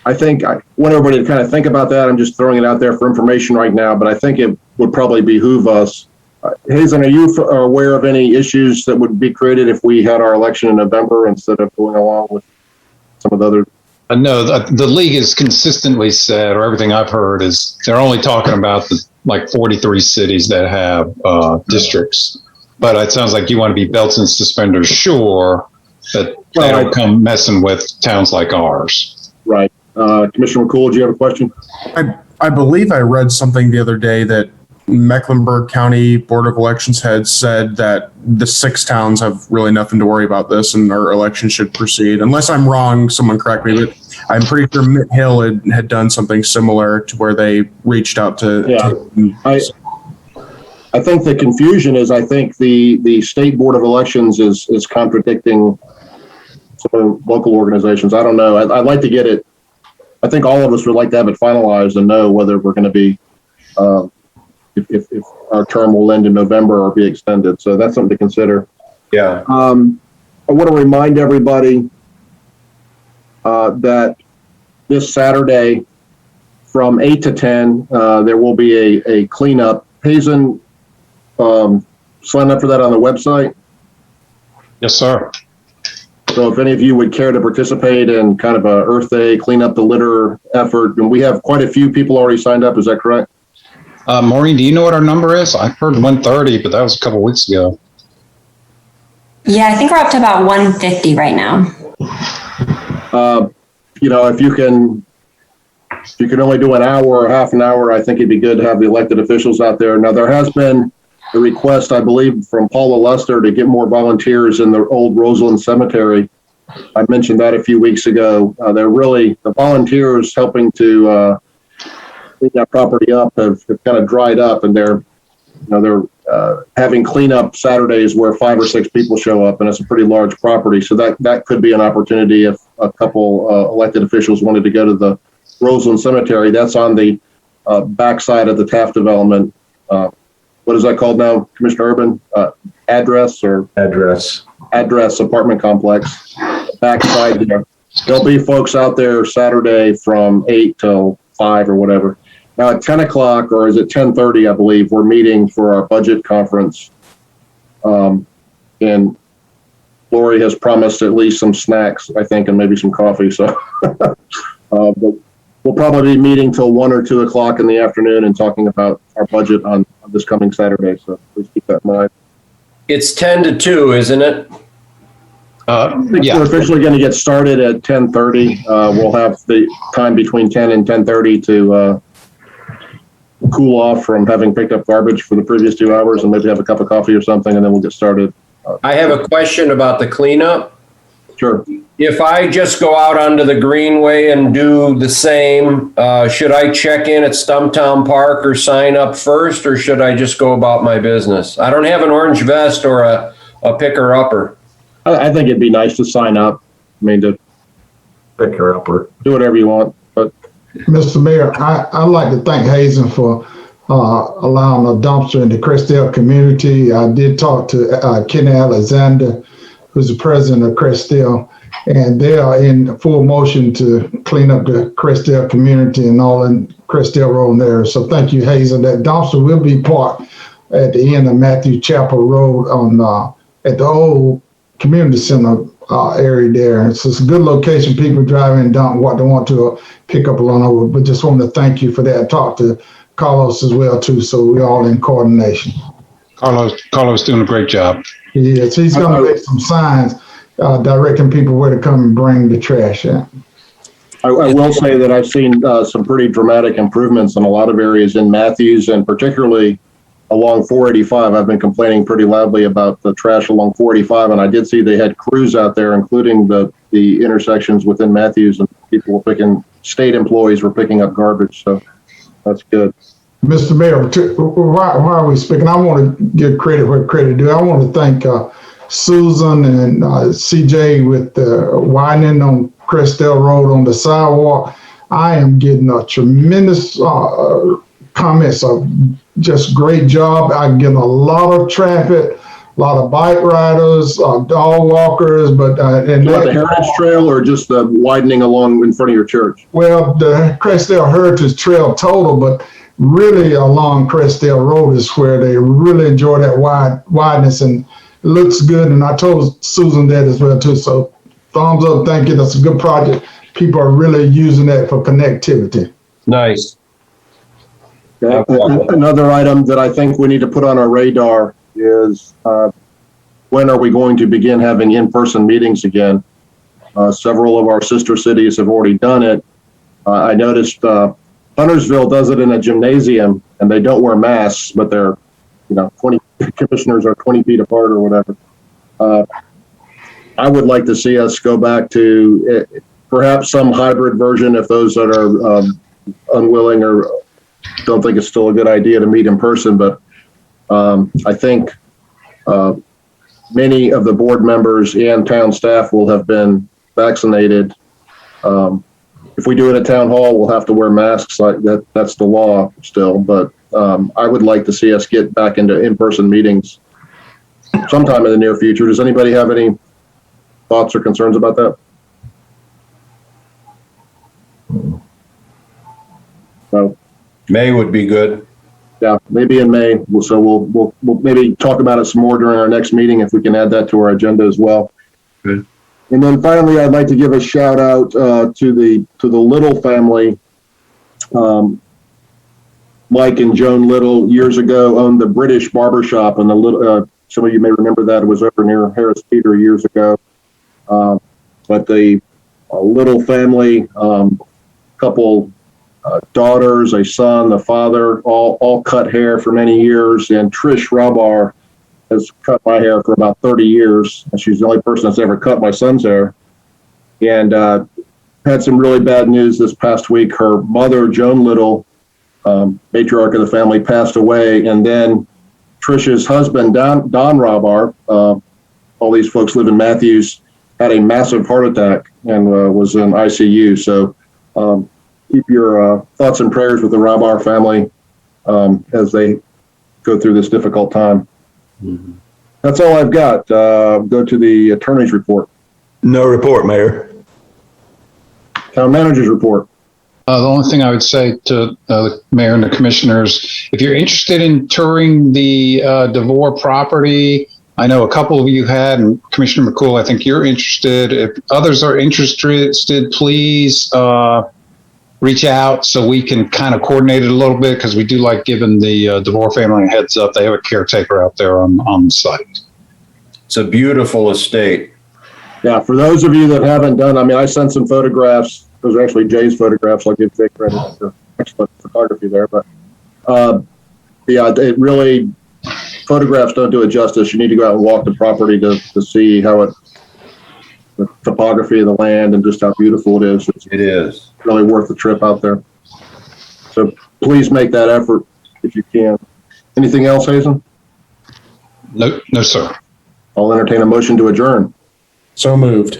Speaker 1: I think I want everybody to kind of think about that. I'm just throwing it out there for information right now, but I think it would probably behoove us. Hazen, are you aware of any issues that would be created if we had our election in November instead of going along with some of the other
Speaker 20: No, the league has consistently said, or everything I've heard is they're only talking about the like 43 cities that have districts. But it sounds like you want to be belts and suspenders sure that they don't come messing with towns like ours.
Speaker 1: Right. Commissioner McCool, do you have a question?
Speaker 12: I believe I read something the other day that Mecklenburg County Board of Elections had said that the 6 towns have really nothing to worry about this and our election should proceed. Unless I'm wrong, someone correct me, but I'm pretty sure Mitt Hill had done something similar to where they reached out to.
Speaker 1: Yeah. I think the confusion is I think the State Board of Elections is contradicting some local organizations. I don't know. I'd like to get it. I think all of us would like to have it finalized and know whether we're going to be if our term will end in November or be extended. So that's something to consider.
Speaker 4: Yeah.
Speaker 1: I want to remind everybody that this Saturday from 8 to 10, there will be a cleanup. Hazen, sign up for that on the website.
Speaker 20: Yes, sir.
Speaker 1: So if any of you would care to participate in kind of a Earth Day, clean up the litter effort, and we have quite a few people already signed up, is that correct?
Speaker 20: Maureen, do you know what our number is? I heard 130, but that was a couple weeks ago.
Speaker 14: Yeah, I think we're up to about 150 right now.
Speaker 1: If you can only do an hour or half an hour, I think it'd be good to have the elected officials out there. Now, there has been a request, I believe, from Paula Lester to get more volunteers in the old Roseland Cemetery. I mentioned that a few weeks ago. The volunteers helping to clean that property up have kind of dried up, and they're having cleanup Saturdays where 5 or 6 people show up, and it's a pretty large property. So that could be an opportunity if a couple elected officials wanted to go to the Roseland Cemetery. That's on the backside of the Taft development. What is that called now, Commissioner Urban? Address apartment complex. Backside there. There'll be folks out there Saturday from 8 till 5 or whatever. Now at 10 o'clock, or is it 10:30, I believe, we're meeting for our budget conference. And Lori has promised at least some snacks, I think, and maybe some coffee. So but we'll probably be meeting till 1 or 2 o'clock in the afternoon and talking about our budget on this coming Saturday. So please keep that in mind.
Speaker 4: It's 10 to 2, isn't it?
Speaker 1: We're officially going to get started at 10:30. We'll have the time between 10 and 10:30 to cool off from having picked up garbage for the previous 2 hours and maybe have a cup of coffee or something, and then we'll get started.
Speaker 4: I have a question about the cleanup.
Speaker 1: Sure.
Speaker 4: If I just go out onto the Greenway and do the same, should I check in at Stumptown Park or sign up first, or should I just go about my business? I don't have an orange vest or a picker-upper.
Speaker 1: I think it'd be nice to sign up. I mean, to picker-upper. Do whatever you want. But
Speaker 5: Mr. Mayor, I'd like to thank Hazen for allowing a dumpster in the Crestdale community. I did talk to Kenny Alexander, who's the president of Crestdale, and they are in full motion to clean up the Crestdale community and all in Crestdale Road there. So thank you, Hazen. That dumpster will be parked at the end of Matthew Chapel Road at the old community center area there. So it's a good location. People drive in and dump what they want to pick up along over. But just wanted to thank you for that. Talk to Carlos as well too. So we're all in coordination.
Speaker 20: Carlos doing a great job.
Speaker 5: Yes, he's going to make some signs directing people where to come and bring the trash in.
Speaker 1: I will say that I've seen some pretty dramatic improvements in a lot of areas in Matthews, and particularly along 485. I've been complaining pretty loudly about the trash along 485, and I did see they had crews out there, including the intersections within Matthews, and state employees were picking up garbage. So that's good.
Speaker 5: Mr. Mayor, why are we speaking? I want to give credit where credit due. I want to thank Susan and CJ with the widening on Crestdale Road on the sidewalk. I am getting a tremendous comments of just great job. I'm getting a lot of traffic, a lot of bike riders, dog walkers, but and
Speaker 1: the Heritage Trail or just the widening along in front of your church?
Speaker 5: Well, the Crestdale Heritage Trail total, but really along Crestdale Road is where they really enjoy that wideness, and it looks good. And I told Susan that as well too. So thumbs up, thank you. That's a good project. people are really using that for connectivity.
Speaker 4: Nice.
Speaker 1: Okay. Another item that I think we need to put on our radar is when are we going to begin having in-person meetings again? Several of our sister cities have already done it. I noticed Huntersville does it in a gymnasium, and they don't wear masks, but they're, 20 commissioners are 20 feet apart or whatever. I would like to see us go back to perhaps some hybrid version if those that are unwilling or don't think it's still a good idea to meet in person. But I think many of the board members and town staff will have been vaccinated. If we do it at town hall, we'll have to wear masks. Like that's the law still. But I would like to see us get back into in-person meetings sometime in the near future. Does anybody have any thoughts or concerns about that? No.
Speaker 4: May would be good.
Speaker 1: Yeah, maybe in May. So we'll maybe talk about it some more during our next meeting if we can add that to our agenda as well.
Speaker 4: Good.
Speaker 1: And then finally, I'd like to give a shout out to the Little family. Mike and Joan Little years ago owned the British Barbershop, and the Little. Some of you may remember that. It was over near Harris Teeter years ago. But the Little family, couple daughters, a son, the father, all cut hair for many years. And Trish Rabar has cut my hair for about 30 years. And she's the only person that's ever cut my son's hair. And had some really bad news this past week. Her mother, Joan Little, matriarch of the family, passed away. And then Trish's husband, Don Rabar, all these folks live in Matthews, had a massive heart attack and was in ICU. So keep your thoughts and prayers with the Rabar family as they go through this difficult time. Mm-hmm. That's all I've got. Go to the attorney's report.
Speaker 9: No report, Mayor.
Speaker 1: Town manager's report.
Speaker 20: The only thing I would say to the mayor and the commissioners, if you're interested in touring the DeVore property, I know a couple of you had, and Commissioner McCool, I think you're interested. If others are interested, please reach out so we can kind of coordinate it a little bit, because we do like giving the DeVore family a heads up. They have a caretaker out there on the site.
Speaker 4: It's a beautiful estate.
Speaker 1: Yeah, for those of you that haven't done, I sent some photographs. Those are actually Jay's photographs. I'll give Jay credit for excellent photography there. But yeah, it really, photographs don't do it justice. You need to go out and walk the property to see how the topography of the land and just how beautiful it is.
Speaker 4: It is
Speaker 1: really worth the trip out there. So please make that effort if you can. Anything else, Hazen?
Speaker 20: No, sir.
Speaker 1: I'll entertain a motion to adjourn.
Speaker 12: So moved.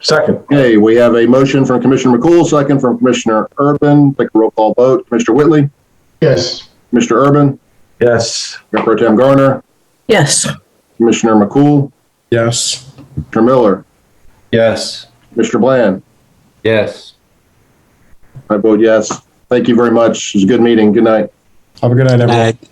Speaker 11: Second.
Speaker 1: Okay, we have a motion from Commissioner McCool, second from Commissioner Urban. Take a roll call vote. Commissioner Whitley?
Speaker 5: Yes.
Speaker 1: Commissioner Urban?
Speaker 11: Yes.
Speaker 1: Mayor Pro Tem Garner?
Speaker 2: Yes.
Speaker 1: Commissioner McCool?
Speaker 12: Yes.
Speaker 1: Commissioner Miller?
Speaker 4: Yes.
Speaker 1: Mr. Bland?
Speaker 6: Yes.
Speaker 1: I vote yes. Thank you very much. It was a good meeting. Good night.
Speaker 12: Have a good night, everyone.
Speaker 7: Good night.